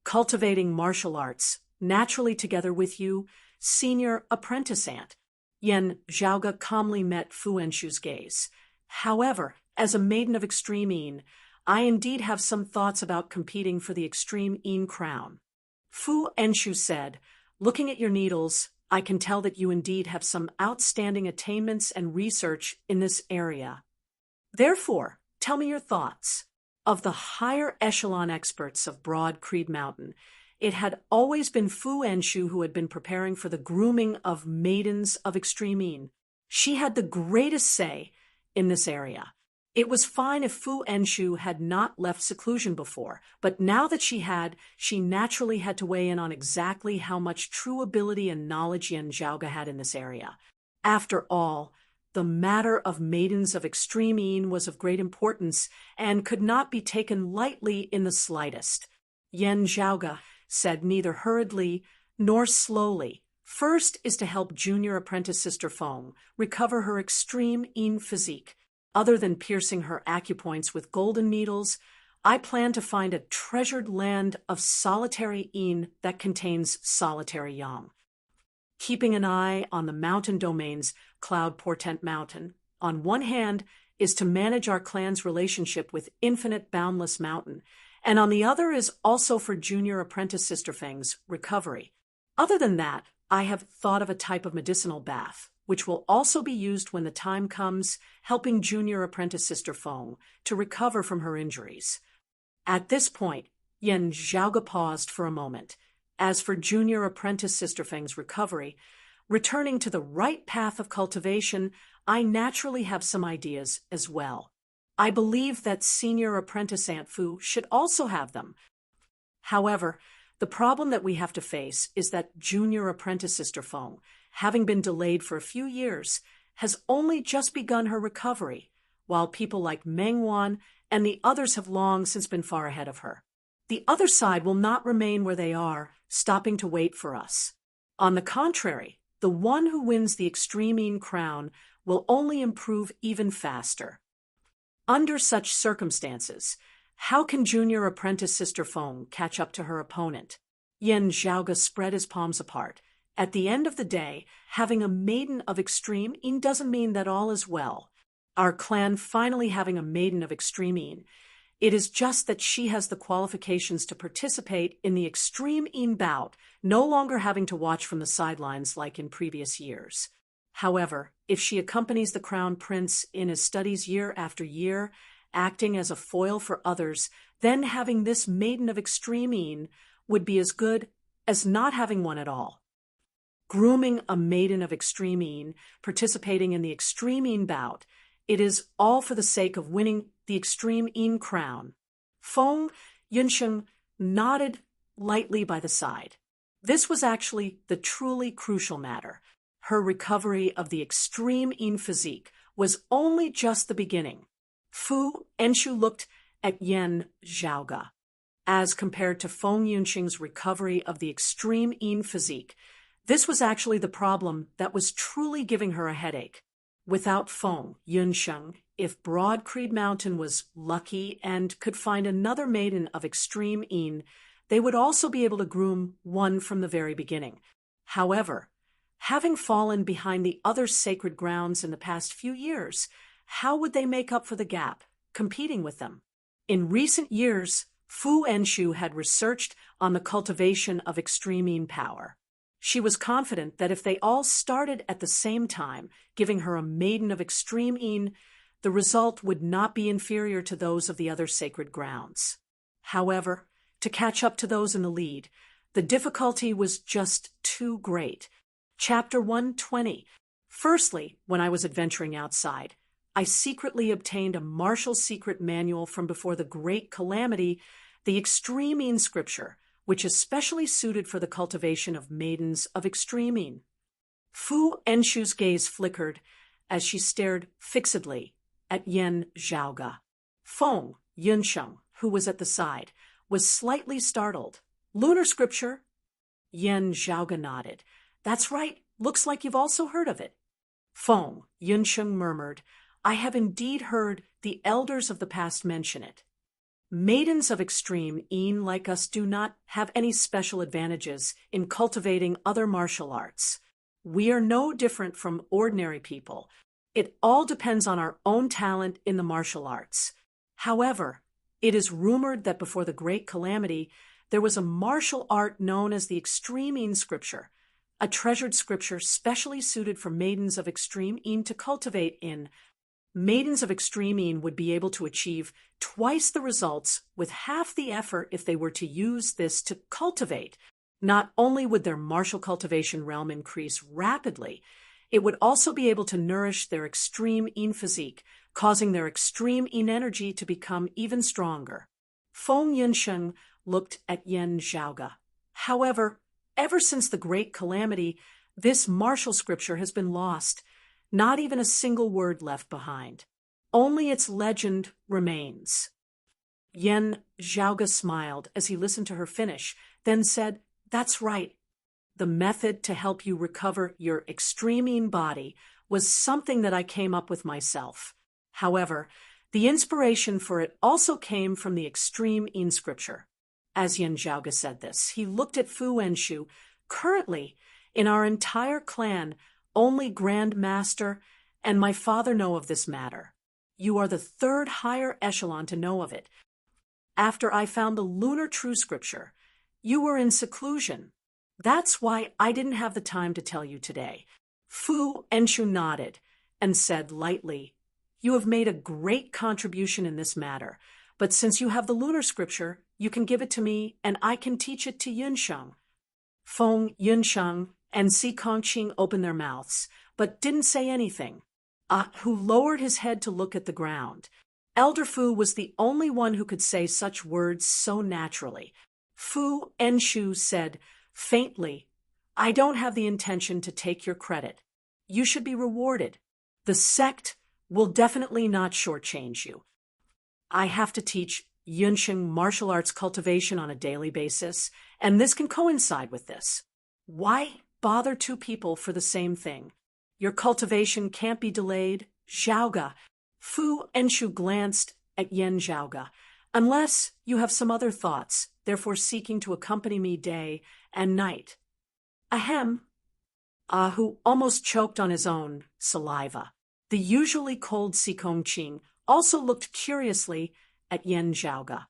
cultivating martial arts naturally together with you, senior apprentice Aunt." Yen Zhaoge calmly met Fu Enshu's gaze. "However, as a maiden of extreme yin, I indeed have some thoughts about competing for the extreme yin crown." Fu Enshu said, "Looking at your needles, I can tell that you indeed have some outstanding attainments and research in this area. Therefore, tell me your thoughts." Of the higher echelon experts of Broad Creed Mountain, it had always been Fu Enshu who had been preparing for the grooming of maidens of extreme yin. She had the greatest say in this area. It was fine if Fu Enshu had not left seclusion before, but now that she had, she naturally had to weigh in on exactly how much true ability and knowledge Yen Zhaoge had in this area. After all, The matter of maidens of extreme Yin was of great importance and could not be taken lightly in the slightest. Yen Zhaoge said neither hurriedly nor slowly. First is to help junior apprentice Sister Feng recover her extreme Yin physique. Other than piercing her acupoints with golden needles, I plan to find a treasured land of solitary Yin that contains solitary Yang. Keeping an eye on the mountain domains, Cloud Portent Mountain, on one hand, is to manage our clan's relationship with Infinite Boundless Mountain, and on the other is also for junior apprentice Sister Feng's recovery. Other than that, I have thought of a type of medicinal bath, which will also be used when the time comes, helping junior apprentice Sister Feng to recover from her injuries. At this point, Yen Zhaoge paused for a moment. As for junior apprentice Sister Feng's recovery, returning to the right path of cultivation, I naturally have some ideas as well. I believe that senior apprentice Aunt Fu should also have them. However, the problem that we have to face is that junior apprentice Sister Feng, having been delayed for a few years, has only just begun her recovery, while people like Meng Wan and the others have long since been far ahead of her. The other side will not remain where they are, stopping to wait for us. On the contrary, the one who wins the Extreme Yin crown will only improve even faster. Under such circumstances, how can junior apprentice Sister Feng catch up to her opponent? Yen Zhaoge spread his palms apart. At the end of the day, having a maiden of Extreme Yin doesn't mean that all is well. Our clan finally having a maiden of Extreme Yin, it is just that she has the qualifications to participate in the Extreme Yin bout, no longer having to watch from the sidelines like in previous years. However, if she accompanies the Crown Prince in his studies year after year, acting as a foil for others, then having this maiden of Extreme Yin would be as good as not having one at all. Grooming a maiden of Extreme Yin, participating in the Extreme Yin bout, it is all for the sake of winning the Extreme Yin crown. Feng Yunsheng nodded lightly by the side. This was actually the truly crucial matter. Her recovery of the Extreme Yin physique was only just the beginning. Fu Enshu looked at Yen Zhaoge. As compared to Feng Yunsheng's recovery of the Extreme Yin physique, this was actually the problem that was truly giving her a headache. Without Feng Yunsheng, if Broad Creed Mountain was lucky and could find another maiden of Extreme Yin, they would also be able to groom one from the very beginning. However, having fallen behind the other sacred grounds in the past few years, how would they make up for the gap, competing with them? In recent years, Fu Enshu had researched on the cultivation of Extreme Yin power. She was confident that if they all started at the same time, giving her a maiden of Extreme Yin, the result would not be inferior to those of the other sacred grounds. However, to catch up to those in the lead, the difficulty was just too great. Chapter 120. Firstly, when I was adventuring outside, I secretly obtained a martial secret manual from before the Great Calamity, the Extreme Yin scripture, which is specially suited for the cultivation of maidens of Extreme Yin. Fu Enshu's gaze flickered as she stared fixedly at Yen Zhaoge. Feng Yunsheng, who was at the side, was slightly startled. Lunar scripture? Yen Zhaoge nodded. That's right, looks like you've also heard of it. Feng Yunsheng murmured, I have indeed heard the elders of the past mention it. Maidens of Extreme Yin like us do not have any special advantages in cultivating other martial arts. We are no different from ordinary people. It all depends on our own talent in the martial arts. However, it is rumored that before the Great Calamity, there was a martial art known as the Extreme Yin scripture, a treasured scripture specially suited for maidens of Extreme Yin to cultivate in. Maidens of Extreme Yin would be able to achieve twice the results with half the effort if they were to use this to cultivate. Not only would their martial cultivation realm increase rapidly, it would also be able to nourish their Extreme Yin physique, causing their Extreme Yin energy to become even stronger. Feng Yunsheng looked at Yen Zhaoge. However, ever since the Great Calamity, this martial scripture has been lost. not even a single word left behind. Only its legend remains. Yen Zhaoge smiled as he listened to her finish, then said, "That's right. The method to help you recover your extreme body was something that I came up with myself. However, the inspiration for it also came from the extreme scripture." As Yen Zhaoge said this, he looked at Fu Enshu. "Currently, in our entire clan, only Grand Master and my father know of this matter. You are the third higher echelon to know of it. After I found the lunar true scripture, you were in seclusion. That's why I didn't have the time to tell you today." Fu Enshu nodded and said lightly, "You have made a great contribution in this matter, but since you have the lunar scripture, you can give it to me and I can teach it to Yunsheng." Feng, Yunsheng, and Si Kongqing opened their mouths, but didn't say anything. Hu lowered his head to look at the ground. Elder Fu was the only one who could say such words so naturally. Fu Enshu said faintly, "I don't have the intention to take your credit. You should be rewarded. The sect will definitely not shortchange you. I have to teach Yunsheng martial arts cultivation on a daily basis, and this can coincide with this. Why bother two people for the same thing? Your cultivation can't be delayed, Zhaoge." Fu Enshu glanced at Yen Zhaoge. "Unless you have some other thoughts, therefore seeking to accompany me day and night." Ahem. Hu almost choked on his own saliva. The usually cold Si Kongqing also looked curiously at Yen Zhaoge.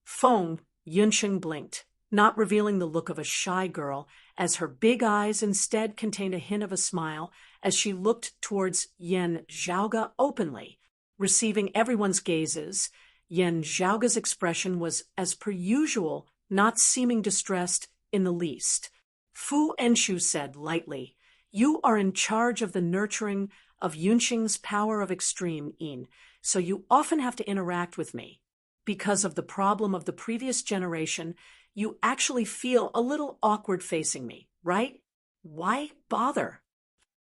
Feng Yunsheng blinked, not revealing the look of a shy girl, as her big eyes instead contained a hint of a smile as she looked towards Yen Zhaoge openly. Receiving everyone's gazes, Yen Zhaoge's expression was as per usual, not seeming distressed in the least. Fu Enshu said lightly, "You are in charge of the nurturing of Yunsheng's power of extreme yin, so you often have to interact with me. Because of the problem of the previous generation, you actually feel a little awkward facing me, right? Why bother?"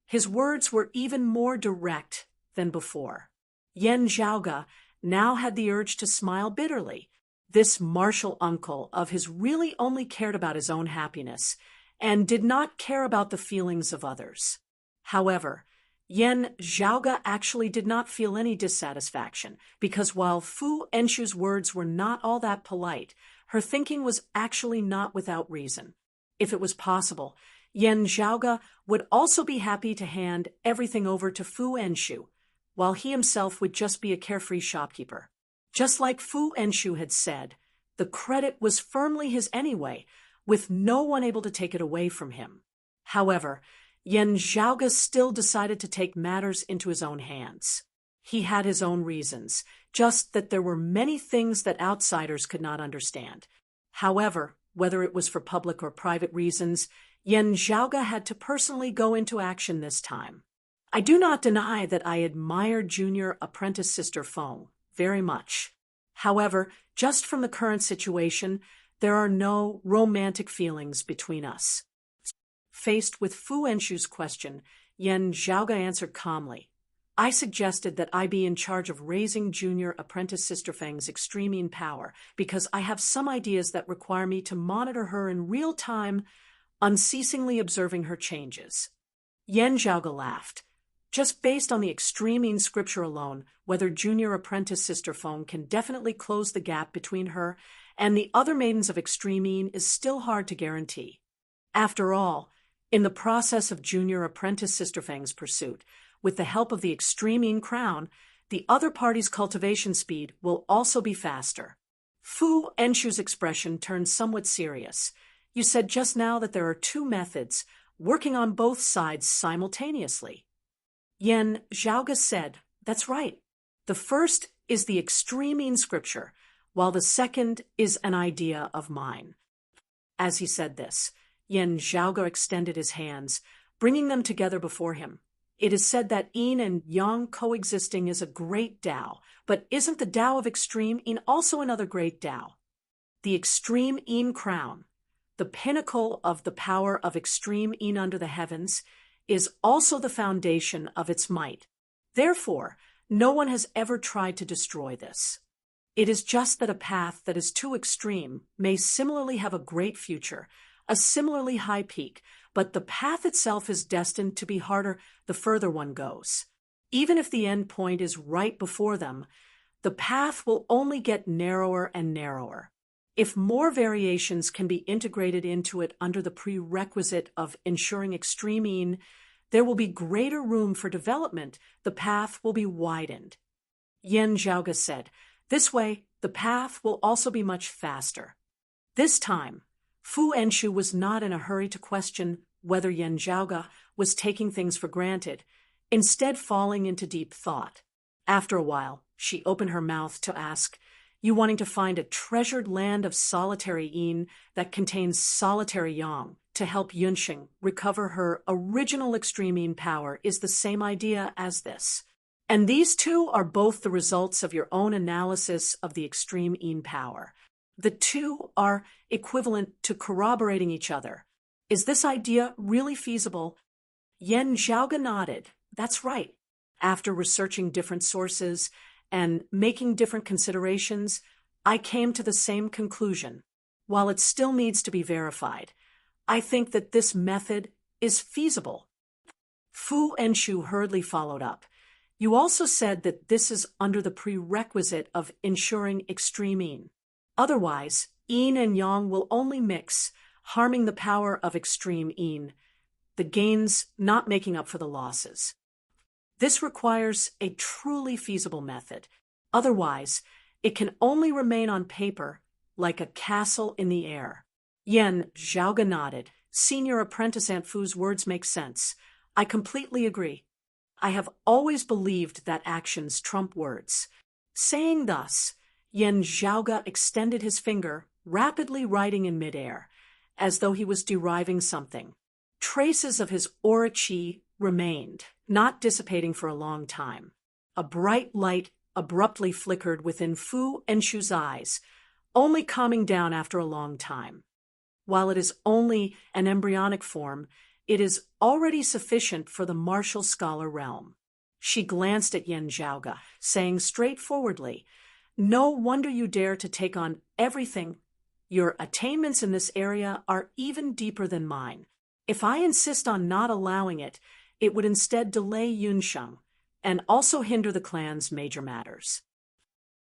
His words were even more direct than before. Yen Zhaoge now had the urge to smile bitterly. This martial uncle of his really only cared about his own happiness and did not care about the feelings of others. However, Yen Zhaoge actually did not feel any dissatisfaction, because while Fu Enshu's words were not all that polite, her thinking was actually not without reason. If it was possible, Yen Zhaoge would also be happy to hand everything over to Fu Enshu, while he himself would just be a carefree shopkeeper. Just like Fu Enshu had said, the credit was firmly his anyway, with no one able to take it away from him. However, Yen Zhaoge still decided to take matters into his own hands. He had his own reasons, just that there were many things that outsiders could not understand. However, whether it was for public or private reasons, Yen Zhaoge had to personally go into action this time. I do not deny that I admired junior apprentice Sister Feng very much. However, just from the current situation, there are no romantic feelings between us. Faced with Fu Enshu's question, Yen Zhaoge answered calmly, "I suggested that I be in charge of raising junior apprentice Sister Feng's extreme power because I have some ideas that require me to monitor her in real time, unceasingly observing her changes." Yen Zhaoge laughed. Just based on the extreme scripture alone, whether junior apprentice Sister Feng can definitely close the gap between her and the other maidens of extreme is still hard to guarantee. After all, in the process of junior apprentice Sister Feng's pursuit, with the help of the extreme crown, the other party's cultivation speed will also be faster. Fu Enshu's expression turned somewhat serious. "You said just now that there are two methods, working on both sides simultaneously." Yen Zhaoge said, "That's right. The first is the extreme scripture, while the second is an idea of mine." As he said this, Yen Zhaoge extended his hands, bringing them together before him. "It is said that yin and yang coexisting is a great Tao, but isn't the Tao of extreme yin also another great Tao? The extreme yin crown, the pinnacle of the power of extreme yin under the heavens, is also the foundation of its might. Therefore, no one has ever tried to destroy this. It is just that a path that is too extreme may similarly have a great future, a similarly high peak, but the path itself is destined to be harder the further one goes. Even if the end point is right before them, the path will only get narrower and narrower. If more variations can be integrated into it under the prerequisite of ensuring extreme ease, there will be greater room for development. The path will be widened. Yan Zhaoge said, "This way, the path will also be much faster." This time, Fu Enshu was not in a hurry to question whether Yan Zhaoge was taking things for granted, instead falling into deep thought. After a while, she opened her mouth to ask, "You wanting to find a treasured land of solitary yin that contains solitary yang to help Yunsheng recover her original extreme yin power is the same idea as this. And these two are both the results of your own analysis of the extreme yin power. The two are equivalent to corroborating each other. Is this idea really feasible?" Yan Zhaoge nodded. "That's right. After researching different sources and making different considerations, I came to the same conclusion. While it still needs to be verified, I think that this method is feasible." Fu Enshu hurriedly followed up. "You also said that this is under the prerequisite of ensuring extreme yin. Otherwise, yin and yang will only mix, harming the power of extreme yin, the gains not making up for the losses. This requires a truly feasible method. Otherwise, it can only remain on paper, like a castle in the air." Yan Zhaoge nodded. "Senior Apprentice Aunt Fu's words make sense. I completely agree. I have always believed that actions trump words." Saying thus, Yan Zhaoge extended his finger, rapidly writing in midair, as though he was deriving something. Traces of his aura qi remained, not dissipating for a long time. A bright light abruptly flickered within Fu Enshu's eyes, only calming down after a long time. While it is only an embryonic form, it is already sufficient for the martial scholar realm. She glanced at Yan Zhaoge, saying straightforwardly, "No wonder you dare to take on everything. Your attainments in this area are even deeper than mine. If I insist on not allowing it, it would instead delay Yunsheng and also hinder the clan's major matters."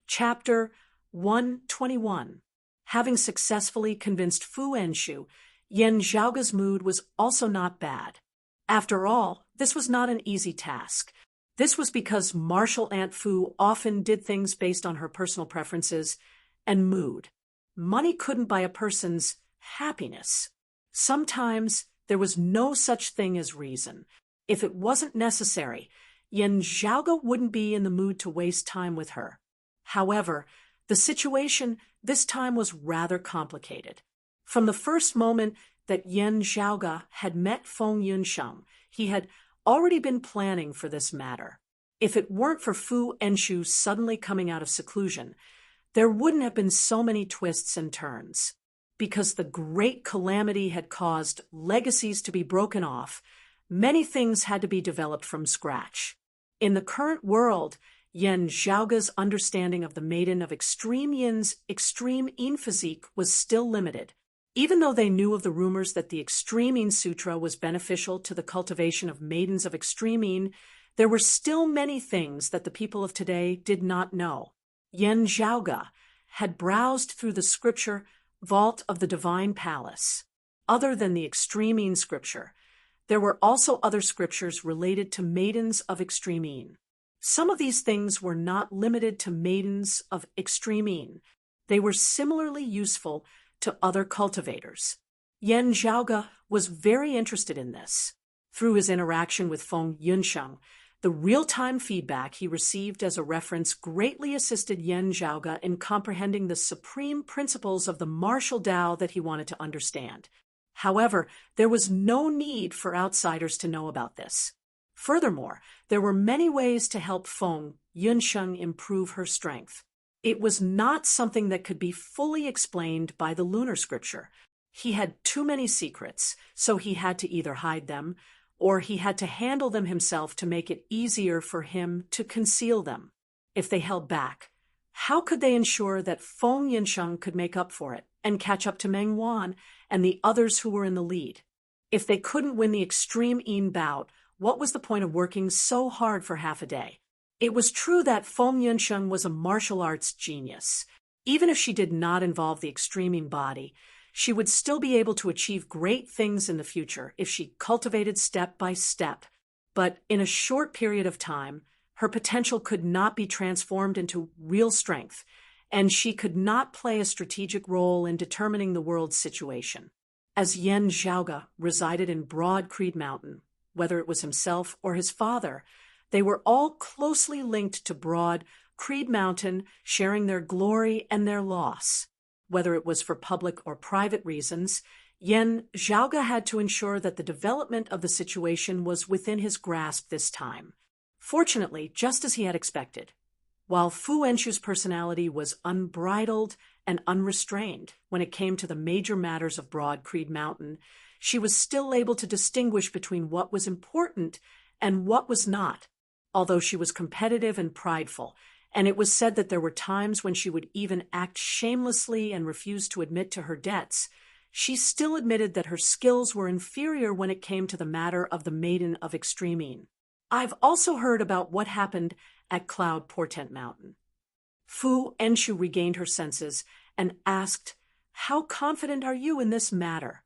Chapter 121. Having successfully convinced Fu Enshu, Yan Zhaoge's mood was also not bad. After all, this was not an easy task. This was because martial Aunt Fu often did things based on her personal preferences and mood. Money couldn't buy a person's happiness. Sometimes there was no such thing as reason. If it wasn't necessary, Yan Zhaoge wouldn't be in the mood to waste time with her. However, the situation this time was rather complicated. From the first moment that Yan Zhaoge had met Feng Yunsheng, he had already been planning for this matter. If it weren't for Fu Enshu suddenly coming out of seclusion, there wouldn't have been so many twists and turns. Because the great calamity had caused legacies to be broken off, many things had to be developed from scratch. In the current world, Yan Zhaoge's understanding of the maiden of extreme yin's extreme yin physique was still limited. Even though they knew of the rumors that the Extreme Yin Sutra was beneficial to the cultivation of maidens of extreme yin, there were still many things that the people of today did not know. Yan Zhaoge had browsed through the scripture vault of the Divine Palace. Other than the Extreme Yin scripture, there were also other scriptures related to maidens of extreme yin. Some of these things were not limited to maidens of extreme yin. They were similarly useful to other cultivators. Yan Zhaoge was very interested in this. Through his interaction with Feng Yunsheng, the real-time feedback he received as a reference greatly assisted Yan Zhaoge in comprehending the supreme principles of the martial Tao that he wanted to understand. However, there was no need for outsiders to know about this. Furthermore, there were many ways to help Feng Yunsheng improve her strength. It was not something that could be fully explained by the lunar scripture. He had too many secrets, so he had to either hide them or he had to handle them himself to make it easier for him to conceal them. If they held back, how could they ensure that Feng Yinsheng could make up for it and catch up to Meng Wan and the others who were in the lead? If they couldn't win the extreme Yin bout, what was the point of working so hard for half a day? It was true that Feng Yinsheng was a martial arts genius. Even if she did not involve the extreme Yin body, she would still be able to achieve great things in the future if she cultivated step by step. But in a short period of time, her potential could not be transformed into real strength, and she could not play a strategic role in determining the world's situation. As Yan Zhaoge resided in Broad Creed Mountain, whether it was himself or his father, they were all closely linked to Broad Creed Mountain, sharing their glory and their loss. Whether it was for public or private reasons, Yan Zhaoge had to ensure that the development of the situation was within his grasp this time. Fortunately, just as he had expected, while Fu Enshu's personality was unbridled and unrestrained when it came to the major matters of Broad Creed Mountain, she was still able to distinguish between what was important and what was not. Although she was competitive and prideful, and it was said that there were times when she would even act shamelessly and refuse to admit to her debts, she still admitted that her skills were inferior when it came to the matter of the Maiden of Extreme Yin. I've also heard about what happened at Cloud Portent Mountain. Fu Enshu regained her senses and asked, "How confident are you in this matter?"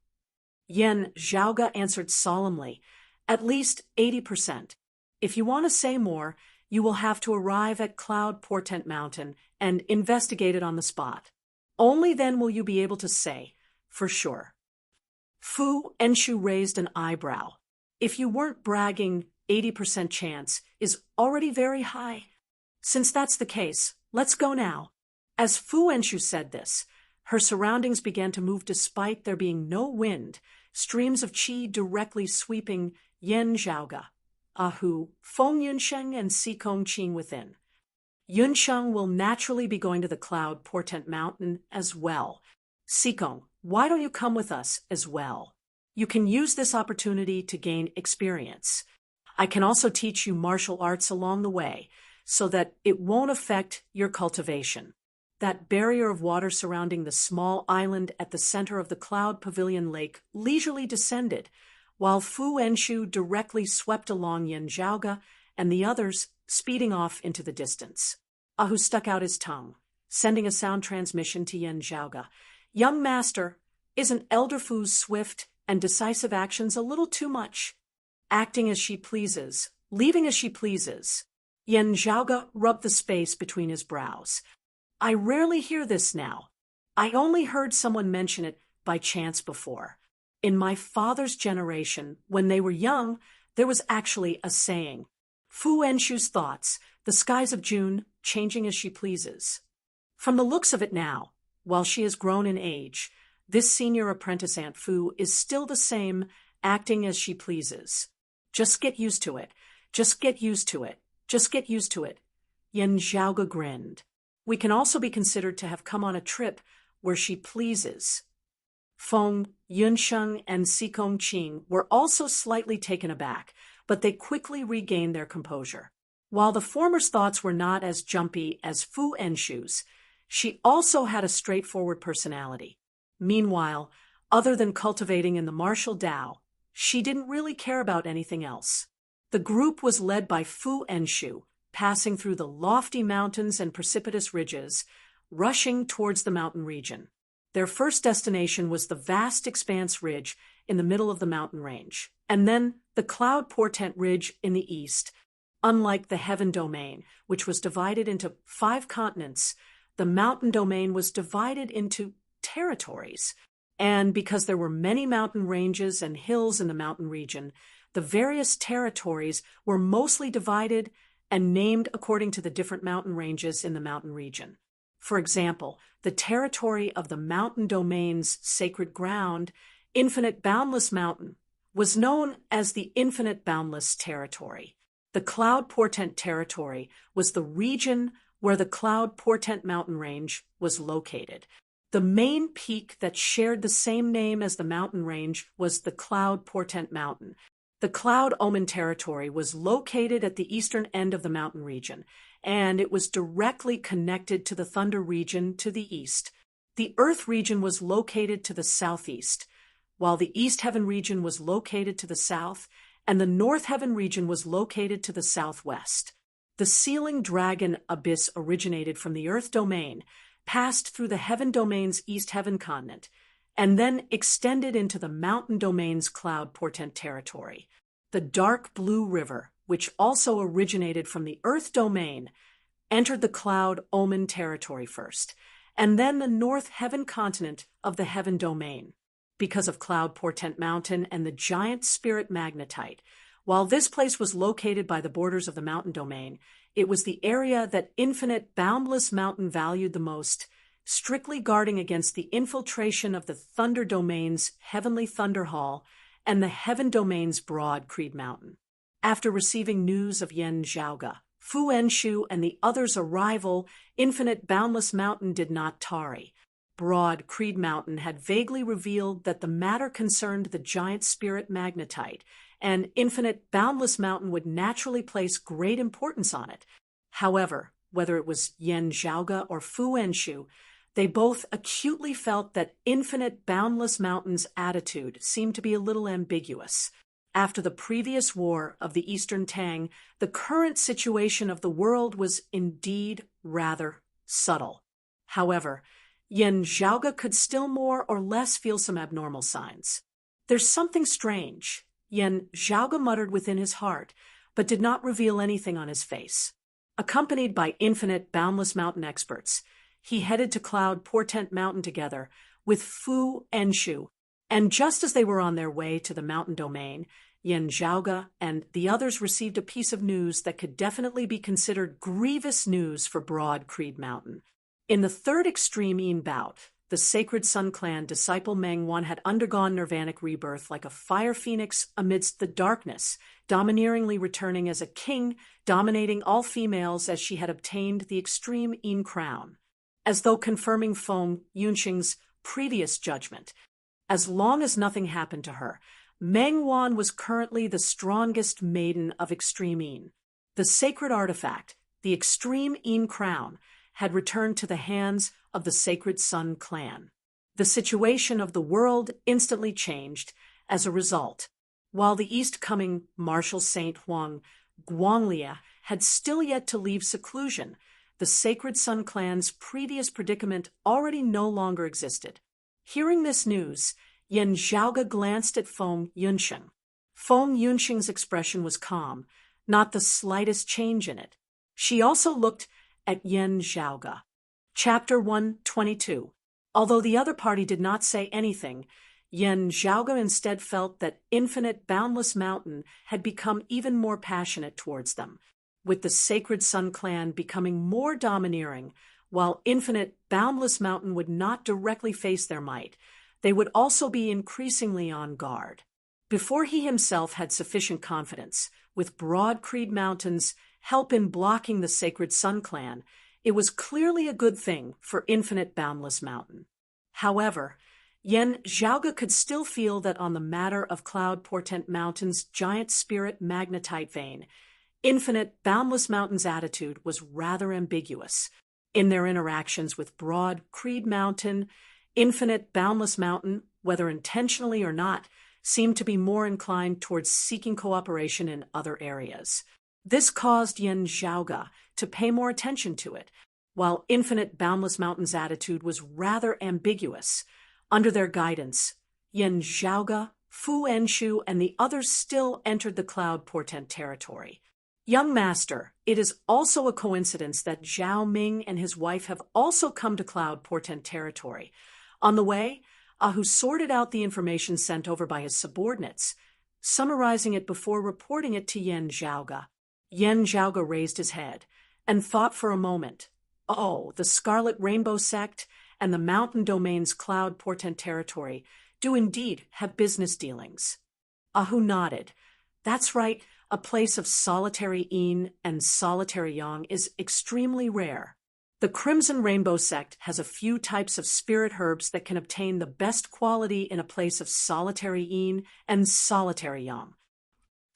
Yan Zhaoge answered solemnly, "At least 80%. If you want to say more, you will have to arrive at Cloud Portent Mountain and investigate it on the spot. Only then will you be able to say, for sure." Fu Enshu raised an eyebrow. "If you weren't bragging, 80% chance is already very high. Since that's the case, let's go now." As Fu Enshu said this, her surroundings began to move despite there being no wind, streams of qi directly sweeping Yan Zhaoge, Ahu, Feng Yunsheng, and Sikong Qing within. Yunsheng will naturally be going to the Cloud Portent Mountain as well. Sikong, why don't you come with us as well? You can use this opportunity to gain experience. I can also teach you martial arts along the way, so that it won't affect your cultivation. That barrier of water surrounding the small island at the center of the Cloud Pavilion Lake leisurely descended, while Fu Enshu directly swept along Yan Zhaoge and the others speeding off into the distance. Ahu stuck out his tongue, sending a sound transmission to Yan Zhaoge. "Young master, isn't Elder Fu's swift and decisive actions a little too much? Acting as she pleases, leaving as she pleases." Yan Zhaoge rubbed the space between his brows. "I rarely hear this now. I only heard someone mention it by chance before. In my father's generation, when they were young, there was actually a saying, 'Fu Enshu's thoughts, the skies of June, changing as she pleases.' From the looks of it now, while she has grown in age, this senior apprentice Aunt Fu is still the same, acting as she pleases. Just get used to it. Just get used to it. Just get used to it." Yan Zhaoge grinned. "We can also be considered to have come on a trip where she pleases." Feng, Yunsheng, and Sikong Qing were also slightly taken aback, but they quickly regained their composure. While the former's thoughts were not as jumpy as Fu Enshu's, she also had a straightforward personality. Meanwhile, other than cultivating in the martial Tao, she didn't really care about anything else. The group was led by Fu Enshu, passing through the lofty mountains and precipitous ridges, rushing towards the mountain region. Their first destination was the vast expanse ridge in the middle of the mountain range, and then the Cloud Portent Ridge in the east. Unlike the Heaven Domain, which was divided into 5 continents, the mountain domain was divided into territories. And because there were many mountain ranges and hills in the mountain region, the various territories were mostly divided and named according to the different mountain ranges in the mountain region. For example, the territory of the mountain domain's sacred ground, Infinite Boundless Mountain, was known as the Infinite Boundless Territory. The Cloud Portent Territory was the region where the Cloud Portent Mountain Range was located. The main peak that shared the same name as the mountain range was the Cloud Portent Mountain. The Cloud Omen territory was located at the eastern end of the mountain region, and it was directly connected to the Thunder region to the east. The Earth region was located to the southeast, while the East Heaven region was located to the south, and the North Heaven region was located to the southwest. The Sealing Dragon Abyss originated from the Earth domain, passed through the Heaven domain's East Heaven continent, and then extended into the Mountain domain's Cloud Portent territory. The Dark Blue River, which also originated from the Earth domain, entered the Cloud Omen territory first, and then the North Heaven continent of the Heaven domain. Because of Cloud Portent Mountain and the giant spirit magnetite, while this place was located by the borders of the Mountain domain, it was the area that Infinite Boundless Mountain valued the most, strictly guarding against the infiltration of the Thunder domain's Heavenly Thunder Hall and the Heaven domain's Broad Creed Mountain. After receiving news of Yen Zhaoge, Fu Enshu, and the others' arrival, Infinite Boundless Mountain did not tarry. Broad Creed Mountain had vaguely revealed that the matter concerned the giant spirit magnetite, and Infinite Boundless Mountain would naturally place great importance on it. However, whether it was Yen Zhaoge or Fu Enshu, they both acutely felt that Infinite Boundless Mountain's attitude seemed to be a little ambiguous. After the previous war of the Eastern Tang, the current situation of the world was indeed rather subtle. However, Yen Zhaoge could still more or less feel some abnormal signs. "There's something strange," Yen Zhaoge muttered within his heart, but did not reveal anything on his face. Accompanied by Infinite Boundless Mountain experts, he headed to Cloud Portent Mountain together with Fu Enshu, and just as they were on their way to the Mountain domain, Yen Zhaoge and the others received a piece of news that could definitely be considered grievous news for Broad Creed Mountain. In the third extreme Yin bout, the Sacred Sun Clan disciple Mengwan had undergone nirvanic rebirth like a fire phoenix amidst the darkness, domineeringly returning as a king, dominating all females as she had obtained the extreme Yin crown. As though confirming Feng Yunxing's previous judgment, as long as nothing happened to her, Mengwan was currently the strongest maiden of Extreme Yin. The sacred artifact, the Extreme Yin crown, had returned to the hands of the Sacred Sun Clan. The situation of the world instantly changed as a result. While the east-coming Marshal Saint Huang Guanglia had still yet to leave seclusion, the Sacred Sun Clan's previous predicament already no longer existed. Hearing this news, Yen Zhaoge glanced at Feng Yunxing. Feng Yunxing's expression was calm, not the slightest change in it. She also looked at Yen Zhaoge. Chapter 122. Although the other party did not say anything, Yen Zhaoge instead felt that Infinite Boundless Mountain had become even more passionate towards them, with the Sacred Sun Clan becoming more domineering. While Infinite Boundless Mountain would not directly face their might, they would also be increasingly on guard. Before he himself had sufficient confidence, with Broad Creed Mountain's help in blocking the Sacred Sun Clan, it was clearly a good thing for Infinite Boundless Mountain. However, Yen Zhaoge could still feel that on the matter of Cloud Portent Mountain's giant spirit magnetite vein, Infinite Boundless Mountain's attitude was rather ambiguous. In their interactions with Broad Creed Mountain, Infinite Boundless Mountain, whether intentionally or not, seemed to be more inclined towards seeking cooperation in other areas. This caused Yen Zhaoge to pay more attention to it, while Infinite Boundless Mountain's attitude was rather ambiguous. Under their guidance, Yen Zhaoge, Fu Enshu, and the others still entered the Cloud Portent territory. "Young Master, it is also a coincidence that Zhao Ming and his wife have also come to Cloud Portent territory. On the way, Ahu sorted out the information sent over by his subordinates, summarizing it before reporting it to Yen Zhaoge." Yen Zhaoge raised his head and thought for a moment. Oh, the Scarlet Rainbow Sect and the Mountain Domain's Cloud Portent territory do indeed have business dealings. Ahu nodded. That's right, a place of solitary Yin and solitary Yang is extremely rare. The Crimson Rainbow Sect has a few types of spirit herbs that can obtain the best quality in a place of solitary Yin and solitary Yang.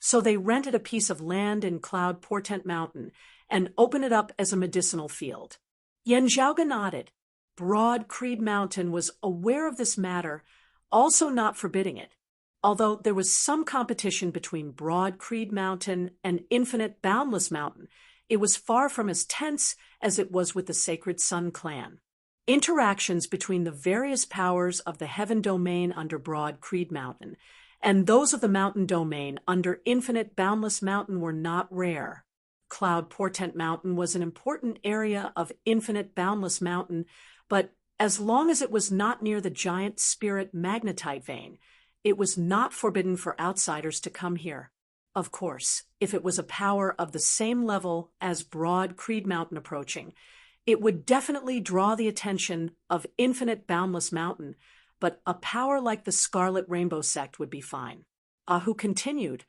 So they rented a piece of land in Cloud Portent Mountain and opened it up as a medicinal field. Yen Zhaoga nodded. Broad Creed Mountain was aware of this matter, also not forbidding it. Although there was some competition between Broad Creed Mountain and Infinite Boundless Mountain, it was far from as tense as it was with the Sacred Sun clan. Interactions between the various powers of the Heaven Domain under Broad Creed Mountain and those of the Mountain Domain under Infinite Boundless Mountain were not rare. Cloud Portent Mountain was an important area of Infinite Boundless Mountain, but as long as it was not near the giant spirit magnetite vein, it was not forbidden for outsiders to come here. Of course, if it was a power of the same level as Broad Creed Mountain approaching, it would definitely draw the attention of Infinite Boundless Mountain, but a power like the Scarlet Rainbow Sect would be fine. Ahu continued,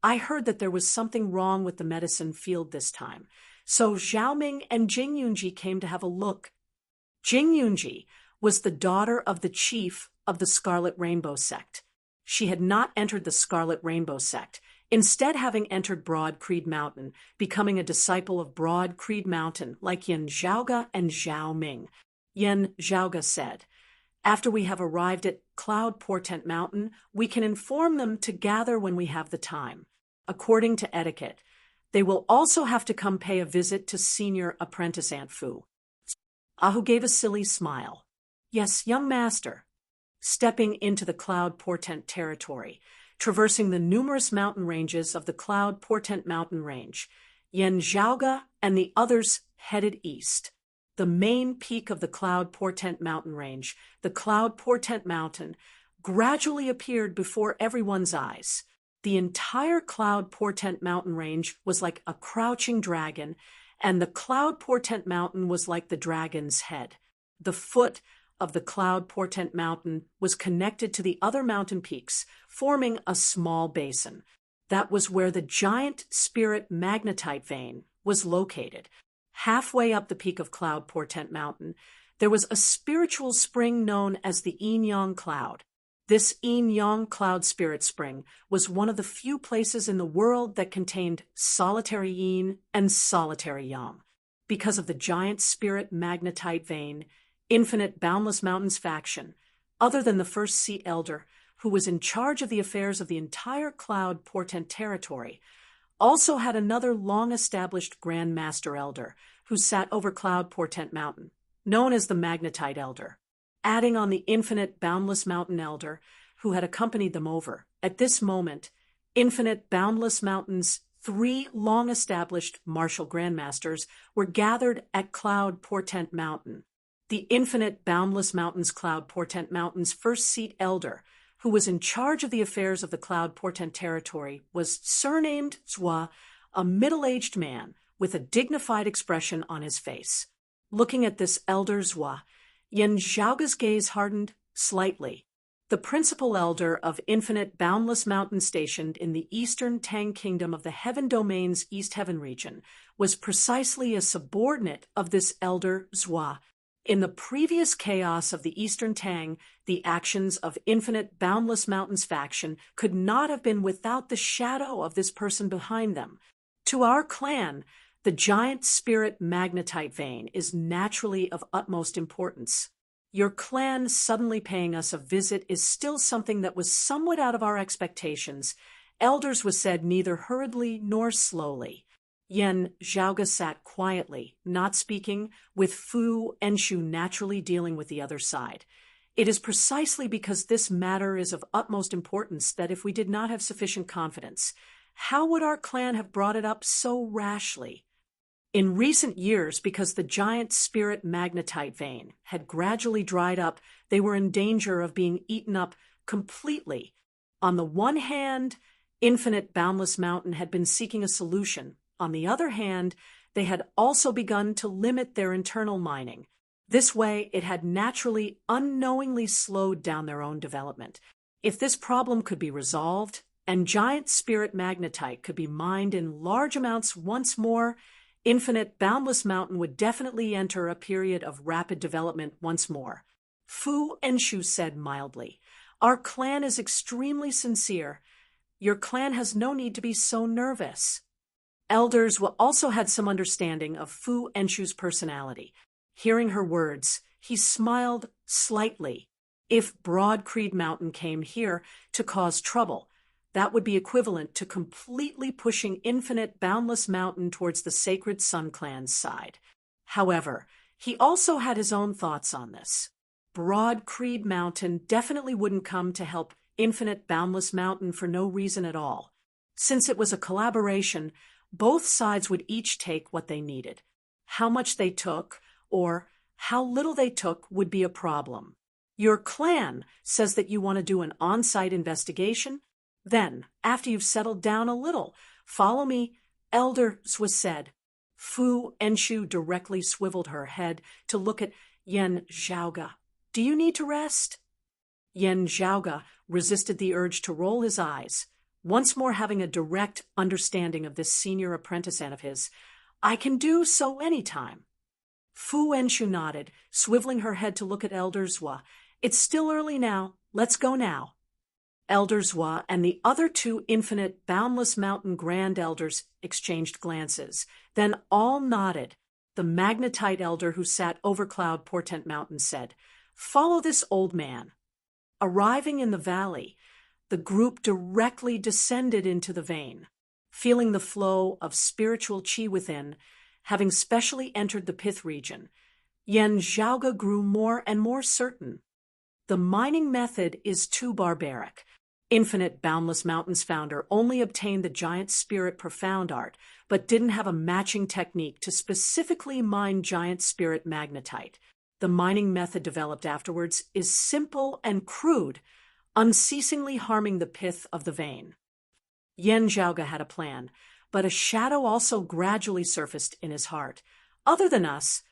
I heard that there was something wrong with the medicine field this time, so Xiaoming and Jing Yunji came to have a look. Jing Yunji was the daughter of the chief of the Scarlet Rainbow Sect. She had not entered the Scarlet Rainbow Sect, instead having entered Broad Creed Mountain, becoming a disciple of Broad Creed Mountain like Yen Zhaoga and Zhao Ming. Yen Zhaoga said, after we have arrived at Cloud Portent Mountain, we can inform them to gather when we have the time. According to etiquette, they will also have to come pay a visit to Senior Apprentice Aunt Fu. Ahu gave a silly smile. Yes, young master. Stepping into the Cloud Portent territory, traversing the numerous mountain ranges of the Cloud Portent Mountain Range, Yen Zhaoga and the others headed east. The main peak of the Cloud Portent Mountain Range, the Cloud Portent Mountain, gradually appeared before everyone's eyes. The entire Cloud Portent Mountain Range was like a crouching dragon, and the Cloud Portent Mountain was like the dragon's head. The foot of the Cloud Portent Mountain was connected to the other mountain peaks, forming a small basin. That was where the giant spirit magnetite vein was located. Halfway up the peak of Cloud Portent Mountain, there was a spiritual spring known as the Yin-Yang Cloud. This Yin-Yang Cloud Spirit Spring was one of the few places in the world that contained solitary yin and solitary yang. Because of the giant spirit magnetite vein, Infinite Boundless Mountain's faction, other than the first seat elder, who was in charge of the affairs of the entire Cloud Portent territory, also had another long-established Grand Master Elder who sat over Cloud Portent Mountain, known as the Magnetite Elder. Adding on the Infinite Boundless Mountain Elder, who had accompanied them over. At this moment, Infinite Boundless Mountain's 3 long-established martial grandmasters were gathered at Cloud Portent Mountain. The Infinite Boundless Mountain's Cloud Portent Mountain's first seat elder, who was in charge of the affairs of the Cloud Portent territory, was surnamed Zhua, a middle-aged man with a dignified expression on his face. Looking at this elder Zhua, Yen Zhaoga's gaze hardened slightly. The principal elder of Infinite Boundless Mountain stationed in the Eastern Tang Kingdom of the Heaven Domain's East Heaven region was precisely a subordinate of this elder Zhua. In the previous chaos of the Eastern Tang, the actions of Infinite Boundless Mountain's faction could not have been without the shadow of this person behind them. To our clan, the giant spirit magnetite vein is naturally of utmost importance. Your clan suddenly paying us a visit is still something that was somewhat out of our expectations. Elders was said neither hurriedly nor slowly. Yen Zhaoga sat quietly, not speaking, with Fu and Shu naturally dealing with the other side. It is precisely because this matter is of utmost importance that if we did not have sufficient confidence, how would our clan have brought it up so rashly? In recent years, because the giant spirit magnetite vein had gradually dried up, they were in danger of being eaten up completely. On the one hand, Infinite Boundless Mountain had been seeking a solution. On the other hand, they had also begun to limit their internal mining. This way, it had naturally, unknowingly slowed down their own development. If this problem could be resolved, and giant spirit magnetite could be mined in large amounts once more, Infinite Boundless Mountain would definitely enter a period of rapid development once more. Fu and Shu said mildly, "Our clan is extremely sincere. Your clan has no need to be so nervous. Elders also had some understanding of Fu Enshu's personality. Hearing her words, he smiled slightly. If Broad Creed Mountain came here to cause trouble, that would be equivalent to completely pushing Infinite Boundless Mountain towards the Sacred Sun Clan's side. However, he also had his own thoughts on this. Broad Creed Mountain definitely wouldn't come to help Infinite Boundless Mountain for no reason at all. Since it was a collaboration, both sides would each take what they needed. How much they took, or how little they took, would be a problem. Your clan says that you want to do an on-site investigation. Then, after you've settled down a little, follow me, Elder Swiss said. Fu Enshu directly swiveled her head to look at Yen Zhaoga. Do you need to rest? Yen Zhaoga resisted the urge to roll his eyes, once more having a direct understanding of this senior apprentice aunt of his. I can do so any time. Fu Enshu nodded, swiveling her head to look at Elder Zwa. It's still early now. Let's go now. Elder Zwa and the other two Infinite Boundless Mountain Grand Elders exchanged glances. Then all nodded. The Magnetite Elder who sat over Cloud Portent Mountain said, Follow this old man. Arriving in the valley, the group directly descended into the vein. Feeling the flow of spiritual chi within, having specially entered the pith region, Yen Zhaoga grew more and more certain. The mining method is too barbaric. Infinite Boundless Mountain's founder only obtained the Giant Spirit Profound Art, but didn't have a matching technique to specifically mine Giant Spirit Magnetite. The mining method developed afterwards is simple and crude, unceasingly harming the pith of the vein. Yen Zhaoga had a plan, but a shadow also gradually surfaced in his heart. Other than us,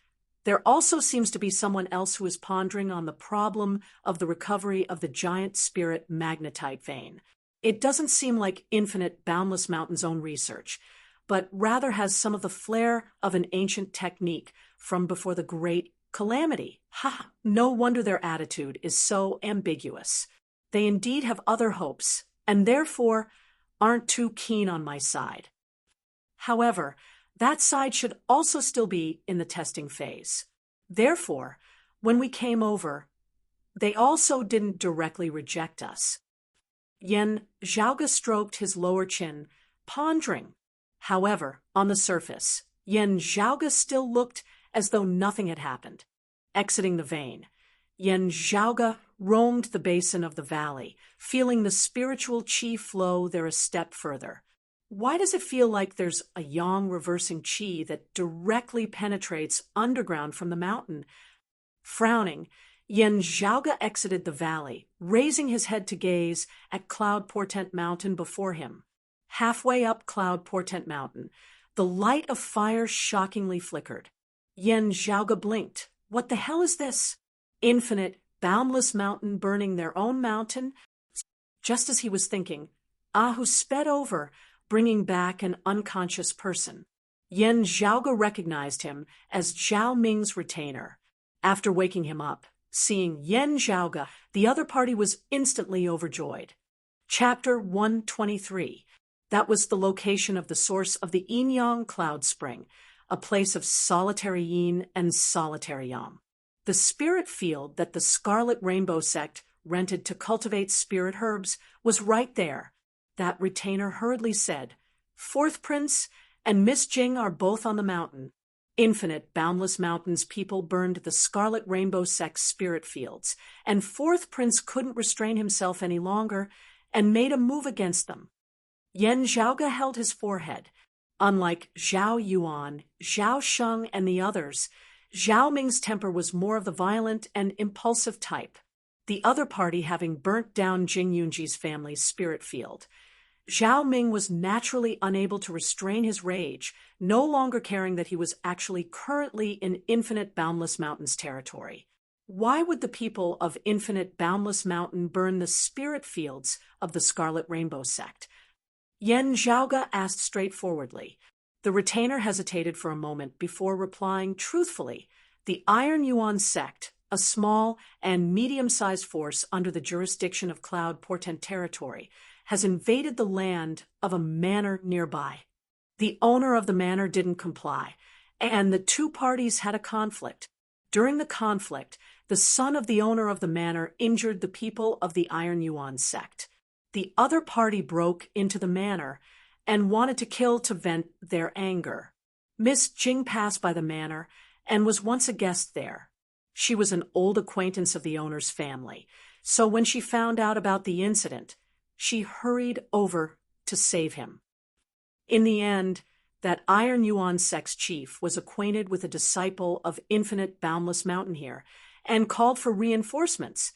there also seems to be someone else who is pondering on the problem of the recovery of the Giant Spirit Magnetite vein. It doesn't seem like Infinite Boundless Mountain's own research, but rather has some of the flair of an ancient technique from before the Great Calamity. Ha! No wonder their attitude is so ambiguous. They indeed have other hopes, and therefore aren't too keen on my side. However, that side should also still be in the testing phase. Therefore, when we came over, they also didn't directly reject us. Yen Zhaoga stroked his lower chin, pondering. However, on the surface, Yen Zhaoga still looked as though nothing had happened. Exiting the vein, Yen Zhaoga roamed the basin of the valley, feeling the spiritual chi flow there a step further. Why does it feel like there's a yang reversing chi that directly penetrates underground from the mountain? Frowning, Yen Zhaoga exited the valley, raising his head to gaze at Cloud Portent Mountain before him. Halfway up Cloud Portent Mountain, the light of fire shockingly flickered. Yen Zhaoga blinked. What the hell is this? Infinite, boundless mountain burning their own mountain? Just as he was thinking, Ahu sped over, bringing back an unconscious person. Yen Zhaoga recognized him as Zhao Ming's retainer. After waking him up, seeing Yen Zhaoga, the other party was instantly overjoyed. Chapter 123. That was the location of the source of the Yin-Yang Cloud Spring, a place of solitary yin and solitary yang. The spirit field that the Scarlet Rainbow sect rented to cultivate spirit herbs was right there. That retainer hurriedly said, Fourth Prince and Miss Jing are both on the mountain. Infinite Boundless Mountain's people burned the Scarlet Rainbow sect's spirit fields, and Fourth Prince couldn't restrain himself any longer and made a move against them. Yen Zhaoga held his forehead. Unlike Zhao Yuan, Zhao Sheng, and the others, Zhao Ming's temper was more of the violent and impulsive type, the other party having burnt down Jing Yunji's family's spirit field. Zhao Ming was naturally unable to restrain his rage, no longer caring that he was actually currently in Infinite Boundless Mountain's territory. Why would the people of Infinite Boundless Mountain burn the spirit fields of the Scarlet Rainbow sect? Yen Zhaoga asked straightforwardly. The retainer hesitated for a moment before replying truthfully. The Iron Yuan sect, a small and medium-sized force under the jurisdiction of Cloud Portent territory, has invaded the land of a manor nearby. The owner of the manor didn't comply, and the two parties had a conflict. During the conflict, the son of the owner of the manor injured the people of the Iron Yuan sect. The other party broke into the manor and wanted to kill to vent their anger. Miss Jing passed by the manor and was once a guest there. She was an old acquaintance of the owner's family, so when she found out about the incident, she hurried over to save him. In the end, that Iron Yuan sect's chief was acquainted with a disciple of Infinite Boundless Mountain here and called for reinforcements,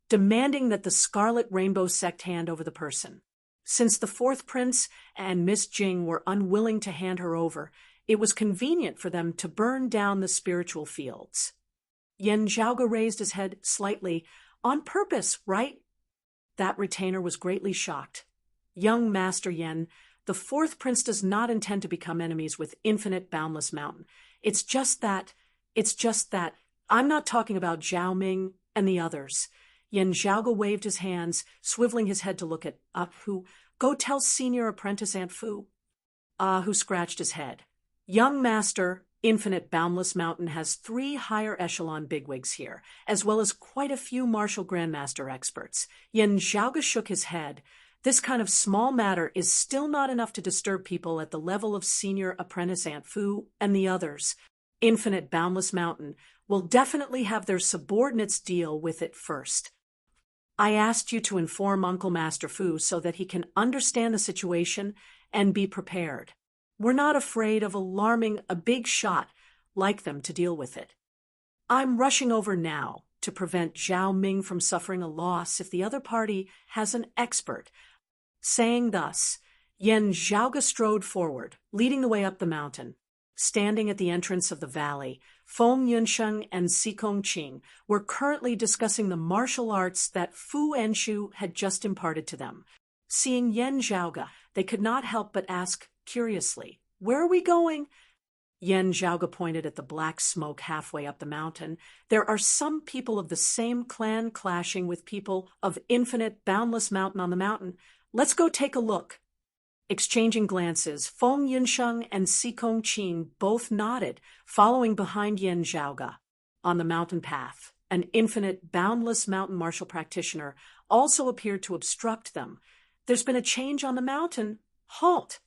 demanding that the Scarlet Rainbow sect hand over the person. Since the fourth prince and Miss Jing were unwilling to hand her over, it was convenient for them to burn down the spiritual fields. Yen Zhaoge raised his head slightly. On purpose, right? That retainer was greatly shocked. Young Master Yen, the fourth prince does not intend to become enemies with Infinite Boundless Mountain. It's just that. I'm not talking about Zhao Ming and the others. Yen Zhaoge waved his hands, swiveling his head to look at Hu. Go tell senior apprentice Aunt Fu. Hu scratched his head. Young Master, Infinite Boundless Mountain has 3 higher echelon bigwigs here, as well as quite a few martial grandmaster experts. Yen Zhaoge shook his head. This kind of small matter is still not enough to disturb people at the level of senior apprentice Aunt Fu and the others. Infinite Boundless Mountain will definitely have their subordinates deal with it first. I asked you to inform Uncle Master Fu so that he can understand the situation and be prepared. We're not afraid of alarming a big shot like them to deal with it. I'm rushing over now to prevent Zhao Ming from suffering a loss if the other party has an expert. Saying thus, Yen Zhaoge strode forward, leading the way up the mountain. Standing at the entrance of the valley, Feng Yunsheng and Xikong Qing were currently discussing the martial arts that Fu Enshu had just imparted to them. Seeing Yen Zhaoge, they could not help but ask curiously, "Where are we going?" Yen Zhaoge pointed at the black smoke halfway up the mountain. There are some people of the same clan clashing with people of Infinite Boundless Mountain on the mountain. Let's go take a look. Exchanging glances, Feng Yunsheng and Xikong Qing both nodded, following behind Yen Zhaoge. On the mountain path, an Infinite Boundless Mountain martial practitioner also appeared to obstruct them. There's been a change on the mountain. Halt!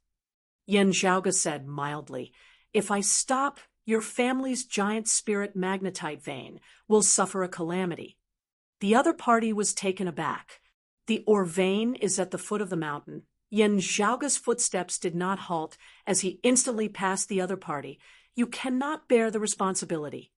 Yen Zhaoge said mildly, "If I stop, your family's giant spirit magnetite vein will suffer a calamity." The other party was taken aback. The ore vein is at the foot of the mountain. Yen Zhaoge's footsteps did not halt as he instantly passed the other party. You cannot bear the responsibility.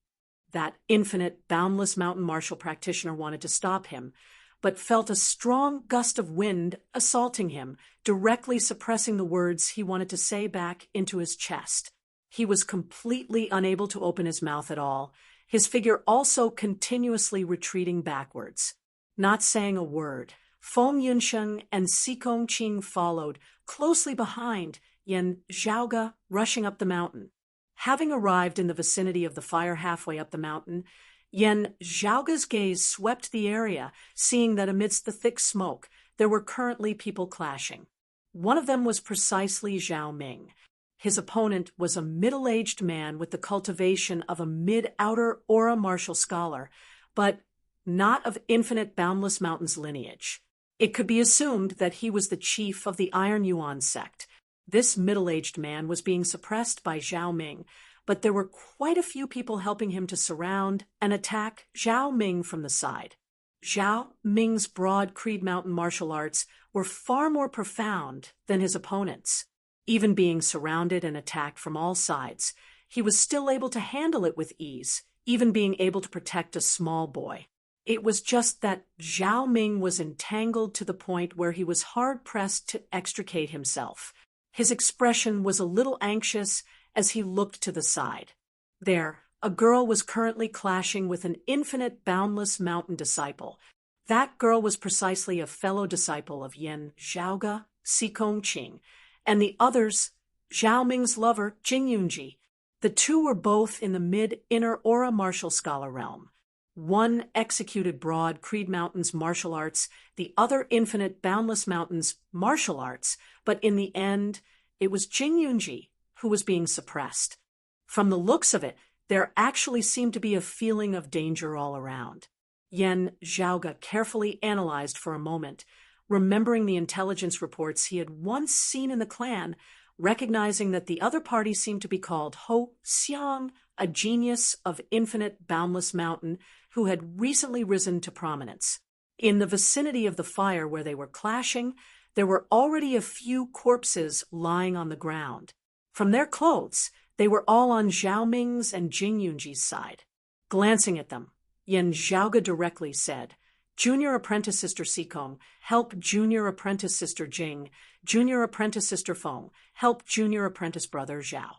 That Infinite Boundless Mountain martial practitioner wanted to stop him, but felt a strong gust of wind assaulting him, directly suppressing the words he wanted to say back into his chest. He was completely unable to open his mouth at all, his figure also continuously retreating backwards. Not saying a word, Feng Yunsheng and Xikong Qing followed, closely behind, Yen Zhaoge rushing up the mountain. Having arrived in the vicinity of the fire halfway up the mountain, Yen Zhaoge's gaze swept the area, seeing that amidst the thick smoke, there were currently people clashing. One of them was precisely Zhao Ming. His opponent was a middle-aged man with the cultivation of a mid-outer aura martial scholar, but not of Infinite Boundless Mountain's lineage. It could be assumed that he was the chief of the Iron Yuan sect. This middle-aged man was being suppressed by Zhao Ming, but there were quite a few people helping him to surround and attack Zhao Ming from the side. Zhao Ming's broad Creed Mountain martial arts were far more profound than his opponent's. Even being surrounded and attacked from all sides, he was still able to handle it with ease, even being able to protect a small boy. It was just that Zhao Ming was entangled to the point where he was hard-pressed to extricate himself. His expression was a little anxious as he looked to the side. There, a girl was currently clashing with an Infinite Boundless Mountain disciple. That girl was precisely a fellow disciple of Yen Zhaoge, Xikong Qing, and the others, Zhao Ming's lover, Jing Yunji. The two were both in the mid-inner aura martial scholar realm. One executed Broad Creed Mountain's martial arts, the other Infinite Boundless Mountain's martial arts, but in the end, it was Jing Yunji who was being suppressed. From the looks of it, there actually seemed to be a feeling of danger all around. Yan Zhaoge carefully analyzed for a moment, remembering the intelligence reports he had once seen in the clan, recognizing that the other party seemed to be called Ho Xiang, a genius of Infinite Boundless Mountain who had recently risen to prominence. In the vicinity of the fire where they were clashing, there were already a few corpses lying on the ground. From their clothes, they were all on Zhao Ming's and Jing Yunji's side. Glancing at them, Yan Zhaoge directly said, "Junior Apprentice Sister Sikong, help Junior Apprentice Sister Jing. Junior Apprentice Sister Feng, help Junior Apprentice Brother Zhao."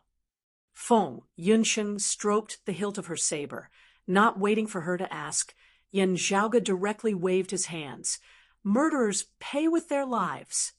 Feng Yunsheng stroked the hilt of her saber. Not waiting for her to ask, Yan Zhaoge directly waved his hands. "Murderers pay with their lives."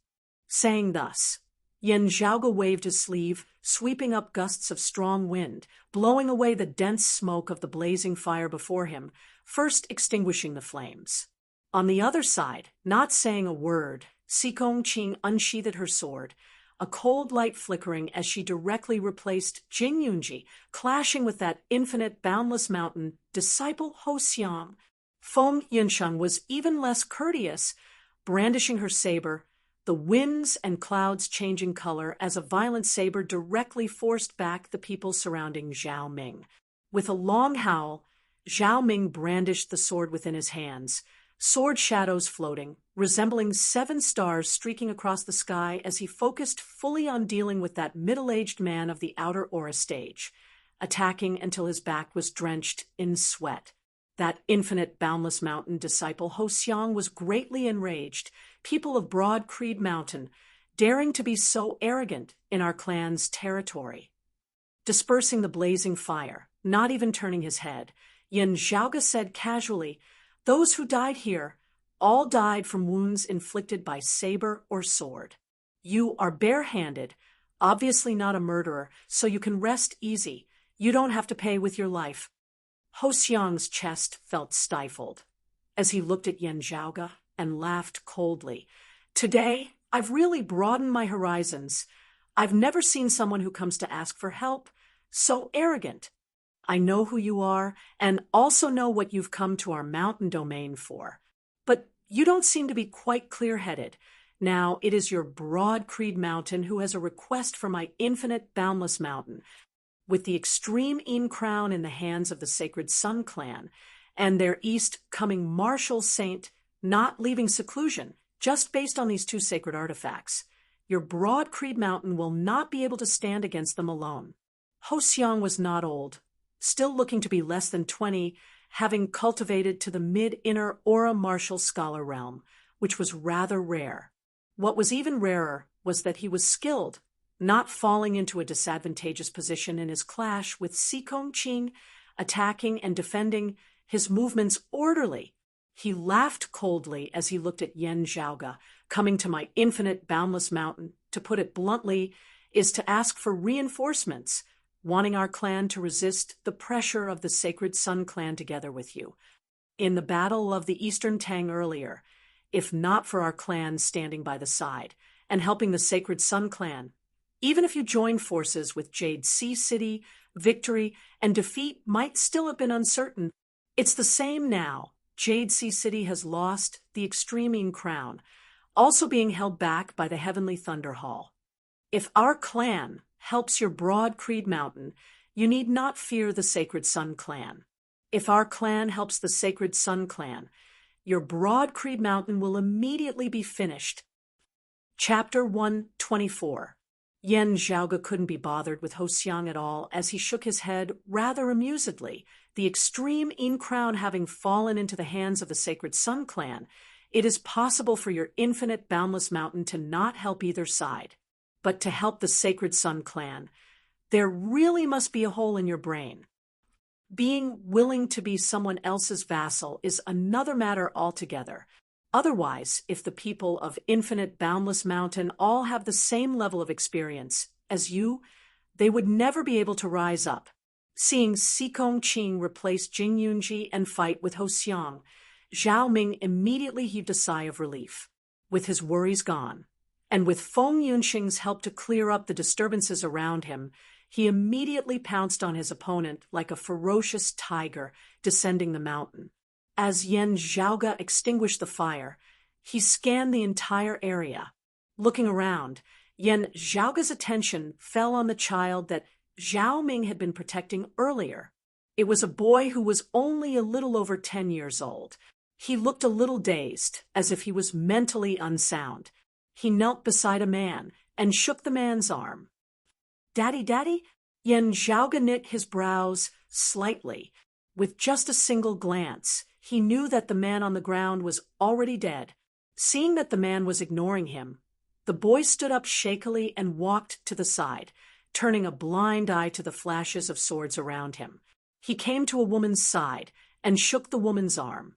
Saying thus, Yan Zhaoge waved his sleeve, sweeping up gusts of strong wind, blowing away the dense smoke of the blazing fire before him, first extinguishing the flames. On the other side, not saying a word, Sikong Qing unsheathed her sword, a cold light flickering as she directly replaced Jing Yunji, clashing with that Infinite Boundless Mountain disciple Ho Xiang. Feng Yunsheng was even less courteous, brandishing her saber, the winds and clouds changing color as a violent saber directly forced back the people surrounding Zhao Ming. With a long howl, Zhao Ming brandished the sword within his hands, sword shadows floating, resembling 7 stars streaking across the sky as he focused fully on dealing with that middle-aged man of the outer aura stage, attacking until his back was drenched in sweat. That Infinite Boundless Mountain disciple Ho Xiang was greatly enraged. People of Broad Creed Mountain, daring to be so arrogant in our clan's territory. Dispersing the blazing fire, not even turning his head, Yan Zhaoge said casually, "Those who died here all died from wounds inflicted by saber or sword. You are barehanded, obviously not a murderer, so you can rest easy. You don't have to pay with your life." Ho Xiang's chest felt stifled as he looked at Yan Zhaoge and laughed coldly. "Today, I've really broadened my horizons. I've never seen someone who comes to ask for help so arrogant. I know who you are and also know what you've come to our mountain domain for. But you don't seem to be quite clear-headed. Now, it is your Broad Creed Mountain who has a request for my Infinite Boundless Mountain. With the extreme Yin crown in the hands of the Sacred Sun clan, and their East coming martial saint not leaving seclusion just based on these 2 sacred artifacts, your Broad Creed Mountain will not be able to stand against them alone." Ho Xiang was not old, still looking to be less than 20, having cultivated to the mid-inner aura martial scholar realm, which was rather rare. What was even rarer was that he was skilled, not falling into a disadvantageous position in his clash with Sikong Qing, attacking and defending, his movements orderly. He laughed coldly as he looked at Yan Zhaoge. "Coming to my Infinite Boundless Mountain, to put it bluntly, is to ask for reinforcements, wanting our clan to resist the pressure of the Sacred Sun clan together with you. In the Battle of the Eastern Tang earlier, if not for our clan standing by the side and helping the Sacred Sun clan, even if you join forces with Jade Sea City, victory and defeat might still have been uncertain. It's the same now. Jade Sea City has lost the Extreme Yin crown, also being held back by the Heavenly Thunder Hall. If our clan helps your Broad Creed Mountain, you need not fear the Sacred Sun clan. If our clan helps the Sacred Sun clan, your Broad Creed Mountain will immediately be finished." Chapter 124. Yan Zhaoge couldn't be bothered with Ho Xiang at all as he shook his head rather amusedly. The extreme Yin crown having fallen into the hands of the Sacred Sun clan, it is possible for your Infinite Boundless Mountain to not help either side. But to help the Sacred Sun clan, there really must be a hole in your brain. Being willing to be someone else's vassal is another matter altogether. Otherwise, if the people of Infinite Boundless Mountain all have the same level of experience as you, they would never be able to rise up. Seeing Sikong Qing replace Jing Yunji and fight with Ho Xiang, Zhao Ming immediately heaved a sigh of relief. With his worries gone, and with Feng Yunxing's help to clear up the disturbances around him, he immediately pounced on his opponent like a ferocious tiger descending the mountain. As Yan Zhaoge extinguished the fire, he scanned the entire area. Looking around, Yan Zhaoge's attention fell on the child that Zhao Ming had been protecting earlier. It was a boy who was only a little over 10 years old. He looked a little dazed, as if he was mentally unsound. He knelt beside a man and shook the man's arm. "Daddy, Daddy?" Yan Zhaoge knit his brows slightly. With just a single glance, he knew that the man on the ground was already dead. Seeing that the man was ignoring him, the boy stood up shakily and walked to the side, turning a blind eye to the flashes of swords around him. He came to a woman's side and shook the woman's arm.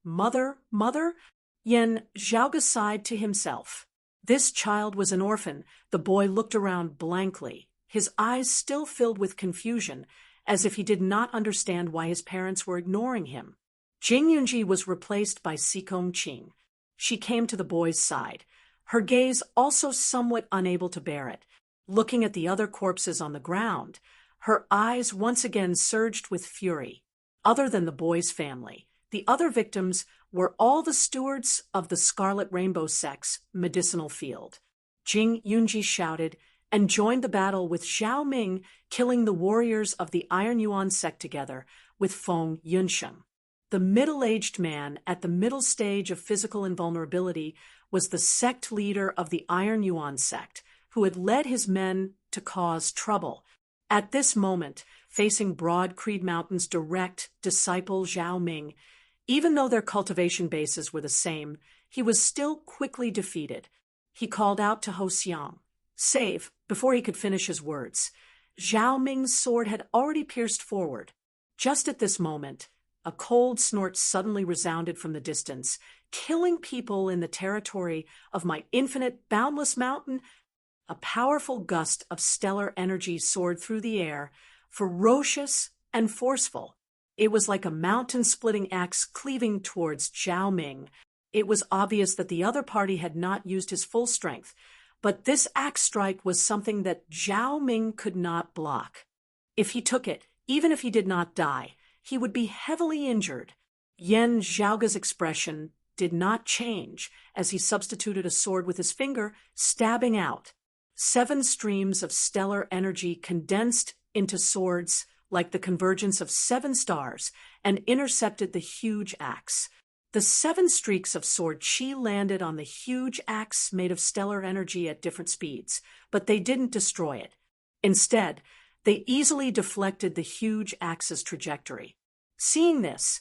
"Mother, mother?" Yan Zhaoge sighed to himself. This child was an orphan. The boy looked around blankly, his eyes still filled with confusion, as if he did not understand why his parents were ignoring him. Jing Yunji was replaced by Sikong Qing. She came to the boy's side, her gaze also somewhat unable to bear it. Looking at the other corpses on the ground, her eyes once again surged with fury. Other than the boy's family, the other victims were all the stewards of the Scarlet Rainbow Sect's medicinal field. Jing Yunji shouted and joined the battle with Zhao Ming, killing the warriors of the Iron Yuan sect together with Feng Yunsheng. The middle-aged man at the middle stage of physical invulnerability was the sect leader of the Iron Yuan sect, who had led his men to cause trouble. At this moment, facing Broad Creed Mountain's direct disciple Zhao Ming, even though their cultivation bases were the same, he was still quickly defeated. He called out to Ho Xiang, "Save," before he could finish his words. Zhao Ming's sword had already pierced forward. Just at this moment, a cold snort suddenly resounded from the distance. "Killing people in the territory of my infinite, boundless mountain?" A powerful gust of stellar energy soared through the air, ferocious and forceful. It was like a mountain-splitting axe cleaving towards Zhao Ming. It was obvious that the other party had not used his full strength, but this axe strike was something that Zhao Ming could not block. If he took it, even if he did not die, he would be heavily injured. Yan Zhaoge's expression did not change as he substituted a sword with his finger, stabbing out. 7 streams of stellar energy condensed into swords like the convergence of 7 stars and intercepted the huge axe. The 7 streaks of sword chi landed on the huge axe made of stellar energy at different speeds, but they didn't destroy it. Instead, they easily deflected the huge axe's trajectory. Seeing this,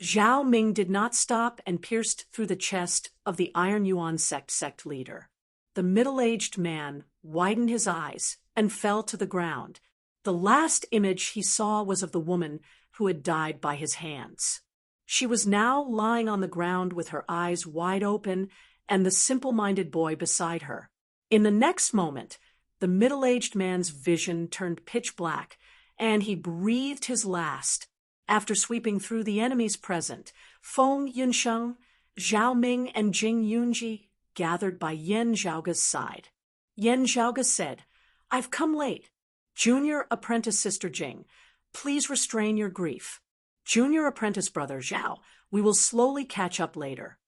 Zhao Ming did not stop and pierced through the chest of the Iron Yuan sect leader. The middle-aged man widened his eyes and fell to the ground. The last image he saw was of the woman who had died by his hands. She was now lying on the ground with her eyes wide open and the simple-minded boy beside her. In the next moment, the middle-aged man's vision turned pitch black, and he breathed his last. After sweeping through the enemies present, Feng Yunsheng, Zhao Ming, and Jing Yunji gathered by Yan Zhaoge's side. Yan Zhaoge said, "I've come late. Junior apprentice sister Jing, please restrain your grief. Junior apprentice brother Zhao, we will slowly catch up later."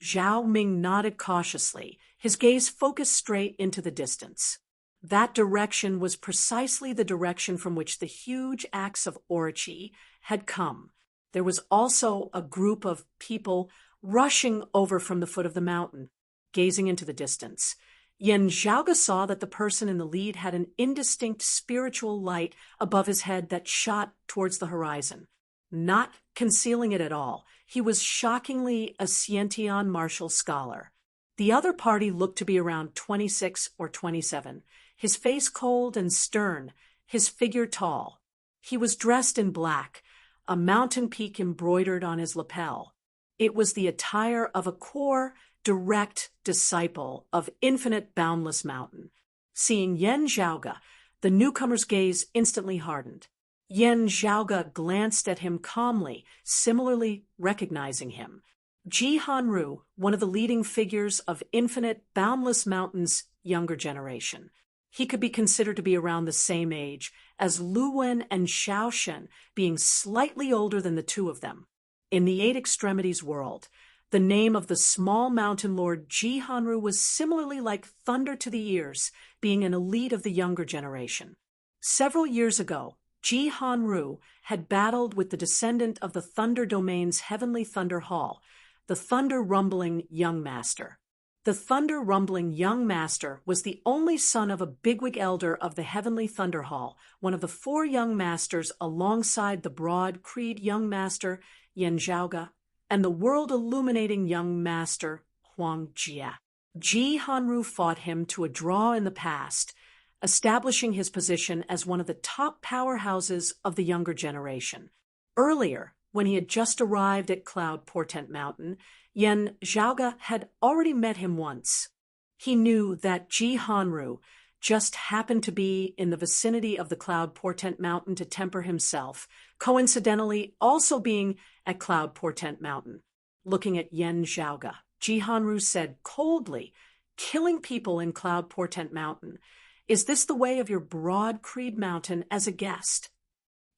Zhao Ming nodded cautiously, his gaze focused straight into the distance. That direction was precisely the direction from which the huge axe of Orochi had come. There was also a group of people rushing over from the foot of the mountain, gazing into the distance. Yan Zhaoge saw that the person in the lead had an indistinct spiritual light above his head that shot towards the horizon. Not concealing it at all, he was shockingly a Xiantian martial scholar. The other party looked to be around 26 or 27, his face cold and stern, his figure tall. He was dressed in black, a mountain peak embroidered on his lapel. It was the attire of a core, direct disciple of infinite boundless mountain. Seeing Yan Zhaoge, the newcomer's gaze instantly hardened. Yen Zhaoge glanced at him calmly, similarly recognizing him. Ji Hanru, one of the leading figures of Infinite Boundless Mountain's younger generation. He could be considered to be around the same age as Lu Wen and Xiao Shen, being slightly older than the two of them. In the Eight Extremities world, the name of the small mountain lord Ji Hanru was similarly like thunder to the ears, being an elite of the younger generation. Several years ago, Ji Hanru had battled with the descendant of the Thunder Domain's Heavenly Thunder Hall, the Thunder Rumbling Young Master. The Thunder Rumbling Young Master was the only son of a bigwig elder of the Heavenly Thunder Hall, one of the four young masters alongside the broad-creed young master Yen Zhaoge and the world-illuminating young master Huang Jie. Ji Hanru fought him to a draw in the past, establishing his position as one of the top powerhouses of the younger generation. Earlier, when he had just arrived at Cloud Portent Mountain, Yen Zhaoge had already met him once. He knew that Ji Hanru just happened to be in the vicinity of the Cloud Portent Mountain to temper himself, coincidentally also being at Cloud Portent Mountain. Looking at Yen Zhaoge, Ji Hanru said coldly, "Killing people in Cloud Portent Mountain. Is this the way of your broad creed mountain as a guest?"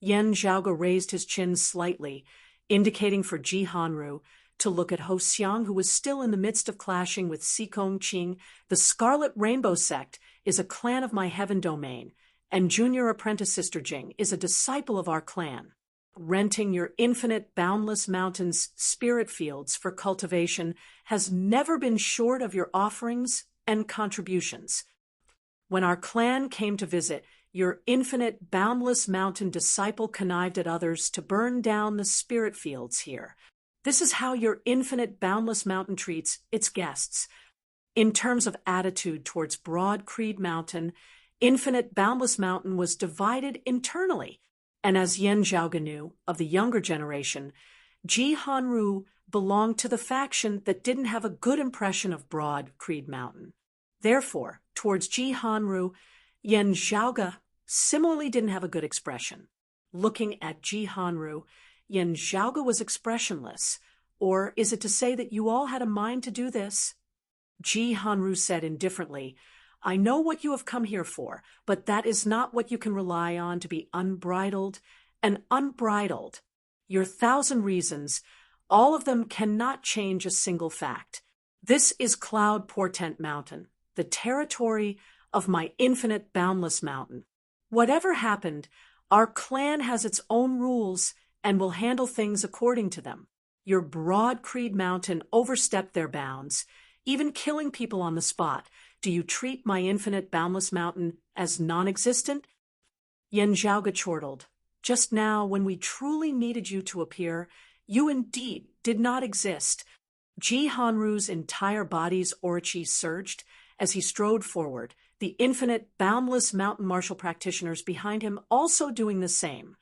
Yen Zhaoge raised his chin slightly, indicating for Ji Hanru to look at Ho Xiang, who was still in the midst of clashing with Sikong Qing. "The Scarlet Rainbow Sect is a clan of my heaven domain, and Junior Apprentice Sister Jing is a disciple of our clan. Renting your infinite boundless mountains' spirit fields for cultivation has never been short of your offerings and contributions. When our clan came to visit, your infinite boundless mountain disciple connived at others to burn down the spirit fields here. This is how your infinite boundless mountain treats its guests. In terms of attitude towards Broad Creed Mountain, Infinite Boundless Mountain was divided internally, and as Yen Zhaoge knew, of the younger generation, Ji Hanru belonged to the faction that didn't have a good impression of Broad Creed Mountain. Therefore, towards Ji Hanru, Yen Zhaoge similarly didn't have a good expression. Looking at Ji Hanru, Yen Zhaoge was expressionless. Or is it to say that you all had a mind to do this? Ji Hanru said indifferently, "I know what you have come here for, but that is not what you can rely on to be unbridled and unbridled. Your 1,000 reasons, all of them cannot change a single fact. This is Cloud Portent Mountain, the territory of my infinite boundless mountain. Whatever happened, our clan has its own rules and will handle things according to them. Your Broad Creed Mountain overstepped their bounds, even killing people on the spot. Do you treat my infinite boundless mountain as non-existent?" Yen Zhaoge chortled. "Just now, when we truly needed you to appear, you indeed did not exist." Ji Hanru's entire body's orochi surged as he strode forward, the infinite boundless mountain martial practitioners behind him also doing the same.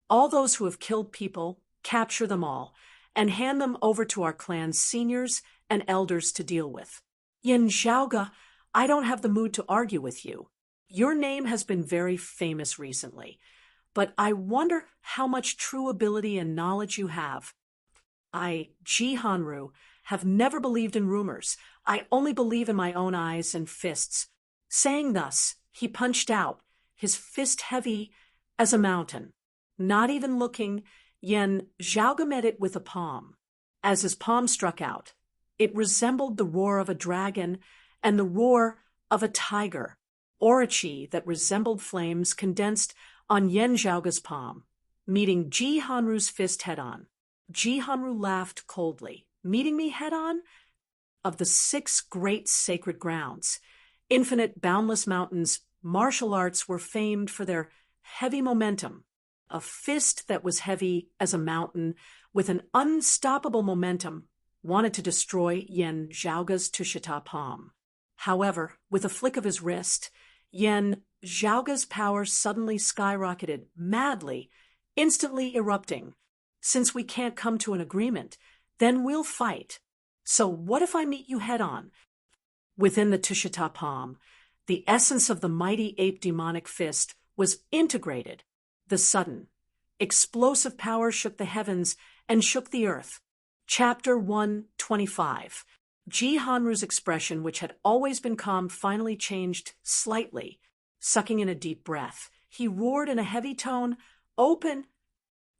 "All those who have killed people, capture them all, and hand them over to our clan's seniors and elders to deal with." "Yen Zhaoge, I don't have the mood to argue with you. Your name has been very famous recently, but I wonder how much true ability and knowledge you have. I, Ji Hanru, have never believed in rumors. I only believe in my own eyes and fists." Saying thus, he punched out, his fist heavy as a mountain. Not even looking, Yen Zhaoge met it with a palm. As his palm struck out, it resembled the roar of a dragon and the roar of a tiger. Orochi that resembled flames condensed on Yen Zhaoge's palm, meeting Ji Hanru's fist head-on. Ji Hanru laughed coldly. "Meeting me head-on? Of the 6 great sacred grounds, Infinite Boundless Mountain's martial arts were famed for their heavy momentum. A fist that was heavy as a mountain with an unstoppable momentum wanted to destroy Yen Zhaoge's Tushita palm. However, with a flick of his wrist, Yen Zhaoge's power suddenly skyrocketed, madly, instantly erupting. Since we can't come to an agreement, then we'll fight. So what if I meet you head-on? Within the Tushita palm, the essence of the mighty ape demonic fist was integrated. The sudden, explosive power shook the heavens and shook the earth. Chapter 125. Jihanru's expression, which had always been calm, finally changed slightly. Sucking in a deep breath, he roared in a heavy tone, "Open!"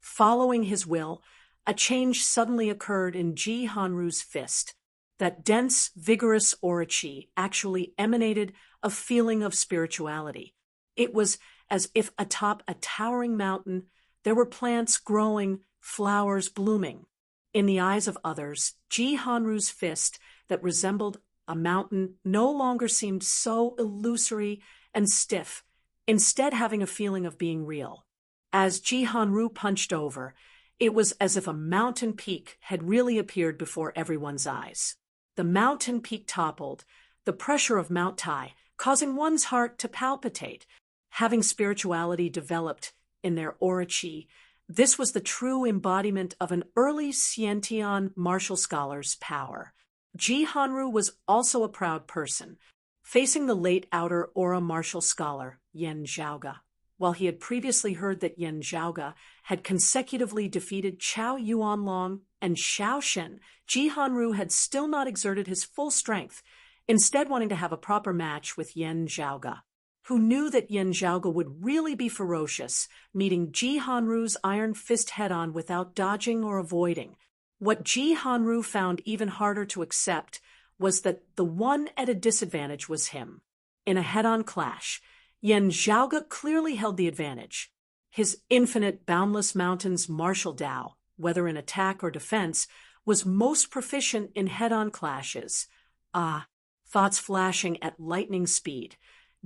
Following his will, a change suddenly occurred in Jihanru's fist. That dense, vigorous orochi actually emanated a feeling of spirituality. It was as if atop a towering mountain there were plants growing, flowers blooming. In the eyes of others, Jihanru's fist that resembled a mountain no longer seemed so illusory and stiff, instead having a feeling of being real. As Jihanru punched over, it was as if a mountain peak had really appeared before everyone's eyes. The mountain peak toppled, the pressure of Mount Tai causing one's heart to palpitate. Having spirituality developed in their orochi, this was the true embodiment of an early Xiantian martial scholar's power. Jihanru was also a proud person, facing the late outer aura martial scholar, Yan Zhaoge. While he had previously heard that Yan Zhaoge had consecutively defeated Chao Yuanlong and Xiao Shen, Jihanru had still not exerted his full strength, instead wanting to have a proper match with Yan Zhaoge, who knew that Yan Zhaoge would really be ferocious, meeting Jihanru's iron fist head-on without dodging or avoiding. What Jihanru found even harder to accept was that the one at a disadvantage was him. In a head-on clash, Yan Zhaoge clearly held the advantage. His infinite, boundless mountains martial Tao, whether in attack or defense, was most proficient in head-on clashes. Thoughts flashing at lightning speed,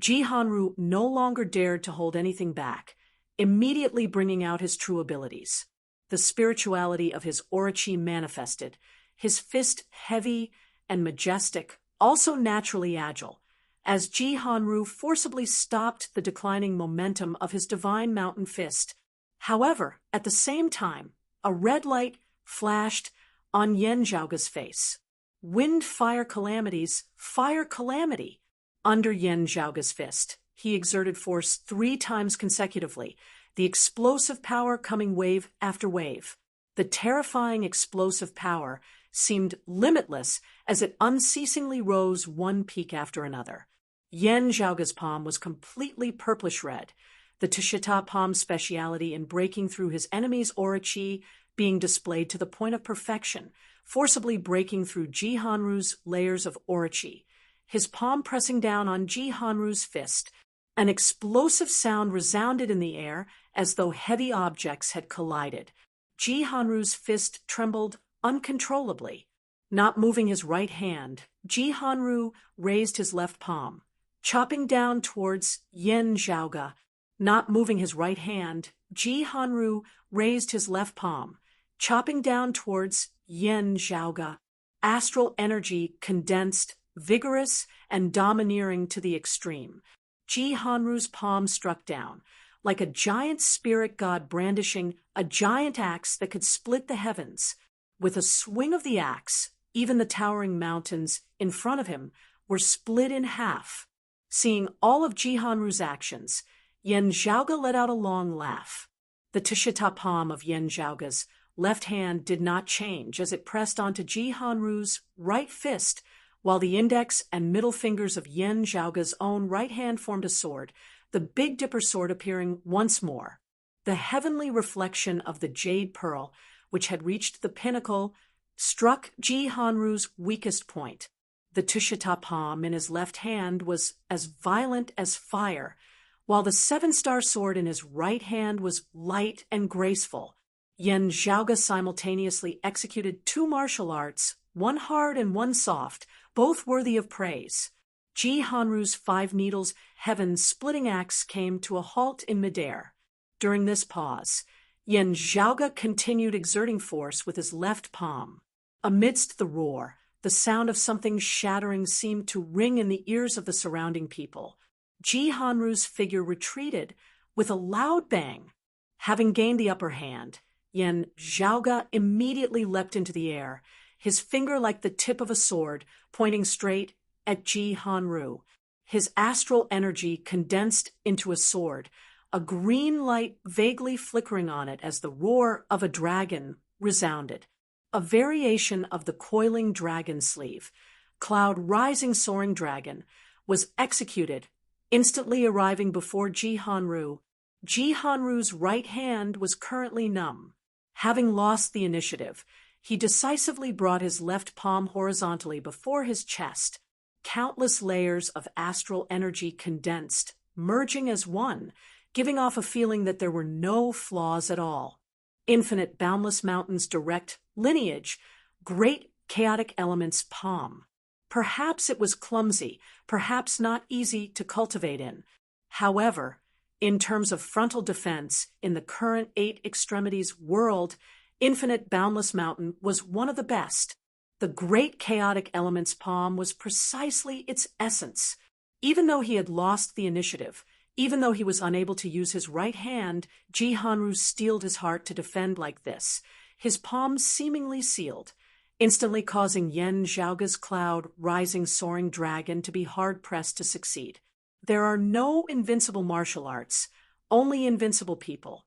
Jihanru no longer dared to hold anything back, immediately bringing out his true abilities. The spirituality of his orochi manifested, his fist heavy and majestic, also naturally agile, as Jihanru forcibly stopped the declining momentum of his divine mountain fist. However, at the same time, a red light flashed on Yan Zhaoge's face. Wind, fire calamities, fire calamity. Under Yan Zhaoge's fist, he exerted force 3 times consecutively, the explosive power coming wave after wave. The terrifying explosive power seemed limitless as it unceasingly rose one peak after another. Yan Zhaoge's palm was completely purplish red, the Tushita palm's speciality in breaking through his enemy's orochi being displayed to the point of perfection, forcibly breaking through Jihanru's layers of orochi. His palm pressing down on Jihanru's fist, an explosive sound resounded in the air as though heavy objects had collided. Jihanru's fist trembled uncontrollably. Not moving his right hand, Jihanru raised his left palm, chopping down towards Yan Zhaoge. Not moving his right hand, Jihanru raised his left palm, chopping down towards Yan Zhaoge. Astral energy condensed, vigorous, and domineering to the extreme. Jihanru's palm struck down, like a giant spirit god brandishing a giant axe that could split the heavens. With a swing of the axe, even the towering mountains in front of him were split in half. Seeing all of Jihanru's actions, Yan Zhaoge let out a long laugh. The Tushita palm of Yan Zhaoge's left hand did not change as it pressed onto Jihanru's right fist, while the index and middle fingers of Yan Zhaoge's own right hand formed a sword, the Big Dipper sword appearing once more. The heavenly reflection of the jade pearl, which had reached the pinnacle, struck Jihanru's weakest point. The Tushita palm in his left hand was as violent as fire, while the 7-star sword in his right hand was light and graceful. Yan Zhaoge simultaneously executed 2 martial arts, one hard and one soft, both worthy of praise. Jihanru's 5 needles heaven-splitting axe came to a halt in midair. During this pause, Yan Zhaoge continued exerting force with his left palm. Amidst the roar, the sound of something shattering seemed to ring in the ears of the surrounding people. Jihanru's figure retreated with a loud bang. Having gained the upper hand, Yan Zhaoge immediately leapt into the air, his finger like the tip of a sword, pointing straight at Jihanru. His astral energy condensed into a sword, a green light vaguely flickering on it as the roar of a dragon resounded. A variation of the coiling dragon sleeve, Cloud Rising Soaring Dragon, was executed, instantly arriving before Ji-Han-Ru. Ji-Han-Ru's right hand was currently numb. Having lost the initiative, he decisively brought his left palm horizontally before his chest. Countless layers of astral energy condensed, merging as one, giving off a feeling that there were no flaws at all. Infinite Boundless Mountain's direct lineage, Great Chaotic Element's palm. Perhaps it was clumsy, perhaps not easy to cultivate in. However, in terms of frontal defense in the current 8 extremities world, Infinite Boundless Mountain was one of the best. The Great Chaotic Element's palm was precisely its essence. Even though he had lost the initiative, even though he was unable to use his right hand, Ji-Han-Ru steeled his heart to defend like this, his palm seemingly sealed, instantly causing Yen Zhaoge's Cloud Rising Soaring Dragon to be hard-pressed to succeed. There are no invincible martial arts, only invincible people.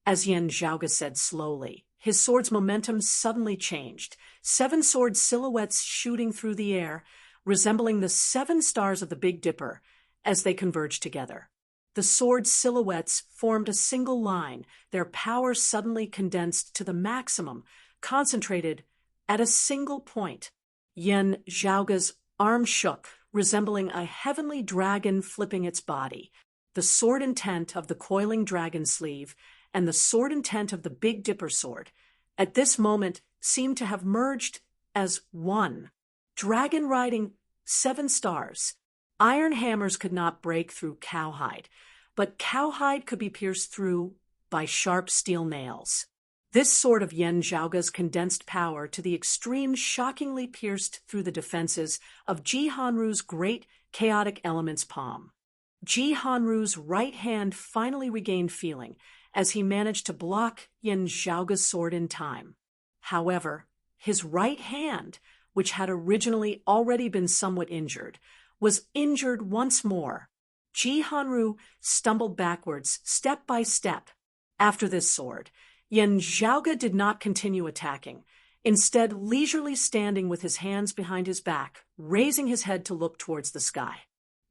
As Yen Zhaoge said slowly, his sword's momentum suddenly changed, 7 sword silhouettes shooting through the air, resembling the 7 stars of the Big Dipper as they converged together. The sword silhouettes formed a single line, their power suddenly condensed to the maximum, concentrated at a single point. Yen Zhaoge's arm shook, resembling a heavenly dragon flipping its body. The sword intent of the coiling dragon sleeve and the sword intent of the Big Dipper sword, at this moment, seemed to have merged as one. Dragon riding 7 stars. Iron hammers could not break through cowhide, but cowhide could be pierced through by sharp steel nails. This sword of Yen Zhaoge's condensed power to the extreme shockingly pierced through the defenses of Ji-Han-Ru's Great Chaotic Element's palm. Ji-Han-Ru's right hand finally regained feeling as he managed to block Yen Zhaoge's sword in time. However, his right hand, which had originally already been somewhat injured, was injured once more. Ji-Han-Ru stumbled backwards, step by step. After this sword, Yen Zhaoge did not continue attacking, instead leisurely standing with his hands behind his back, raising his head to look towards the sky.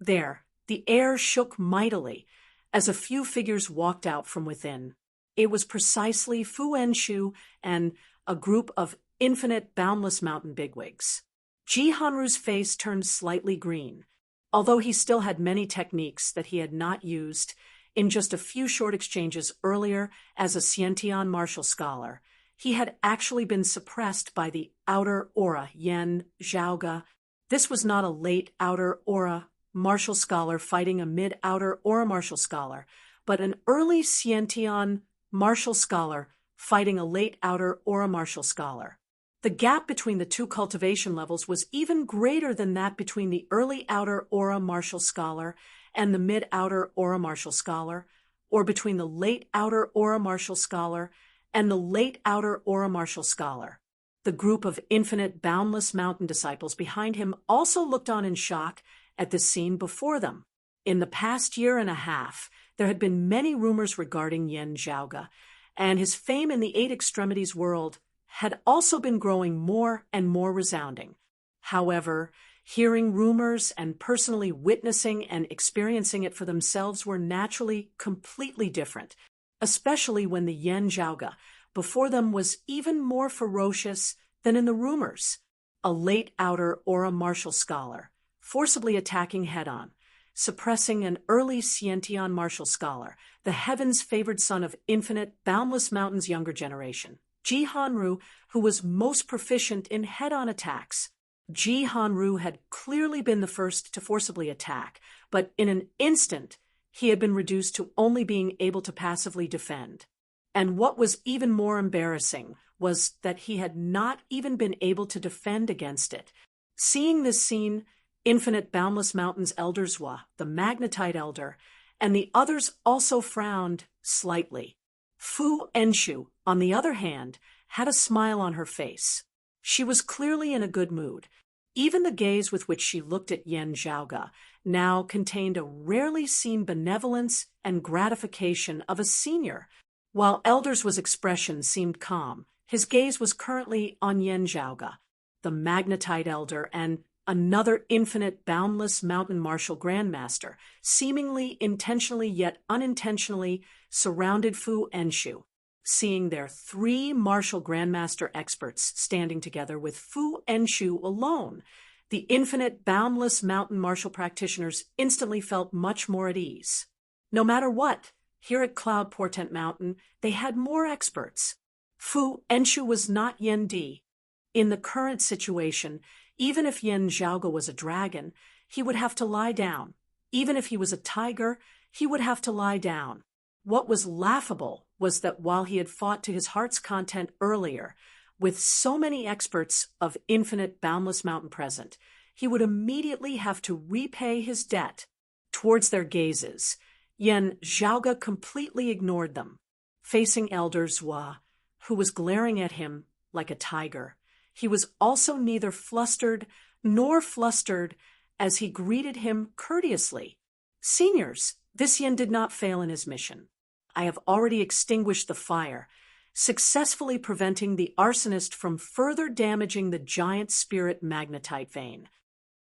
There, the air shook mightily as a few figures walked out from within. It was precisely Fu Enshu and a group of Infinite Boundless Mountain bigwigs. Ji-Han-Ru's face turned slightly green. Although he still had many techniques that he had not used in just a few short exchanges earlier as a Xiantian martial scholar, he had actually been suppressed by the outer aura Yen Zhaoge. This was not a late outer aura martial scholar fighting a mid-outer aura martial scholar, but an early Xiantian martial scholar fighting a late outer aura martial scholar. The gap between the 2 cultivation levels was even greater than that between the early outer aura martial scholar and the mid-outer aura martial scholar, or between the late outer aura martial scholar and the late outer aura martial scholar. The group of Infinite Boundless Mountain disciples behind him also looked on in shock at the scene before them. In the past year and a half, there had been many rumors regarding Yen Zhaoge, and his fame in the 8 extremities world had also been growing more and more resounding. However, hearing rumors and personally witnessing and experiencing it for themselves were naturally completely different, especially when the Yen Zhaoge before them was even more ferocious than in the rumors. A late outer aura martial scholar, forcibly attacking head-on, suppressing an early Xiantian martial scholar, the heavens-favored son of Infinite Boundless Mountain's younger generation, Ji-Han-Ru, who was most proficient in head-on attacks. Ji-Han-Ru had clearly been the first to forcibly attack, but in an instant, he had been reduced to only being able to passively defend. And what was even more embarrassing was that he had not even been able to defend against it. Seeing this scene, Infinite Boundless Mountain's Elder Zhua, the Magnetite Elder, and the others also frowned slightly. Fu Enshu, on the other hand, had a smile on her face. She was clearly in a good mood. Even the gaze with which she looked at Yen Zhaoge now contained a rarely seen benevolence and gratification of a senior. While Elder's expression seemed calm, his gaze was currently on Yen Zhaoge, the magnetite elder and another infinite boundless mountain martial grandmaster, seemingly intentionally yet unintentionally surrounded Fu Enshu. Seeing their three martial grandmaster experts standing together with Fu Enshu alone, the infinite boundless mountain martial practitioners instantly felt much more at ease. No matter what, here at Cloud Portent Mountain, they had more experts. Fu Enshu was not Yen Di. In the current situation, even if Yen Zhaoge was a dragon, he would have to lie down. Even if he was a tiger, he would have to lie down. What was laughable was that while he had fought to his heart's content earlier, with so many experts of infinite boundless mountain present, he would immediately have to repay his debt. Towards their gazes, Yen Zhaoge completely ignored them, facing Elder Zhua, who was glaring at him like a tiger. He was also neither flustered nor flustered as he greeted him courteously. Seniors, this Yen did not fail in his mission. I have already extinguished the fire, successfully preventing the arsonist from further damaging the giant spirit magnetite vein.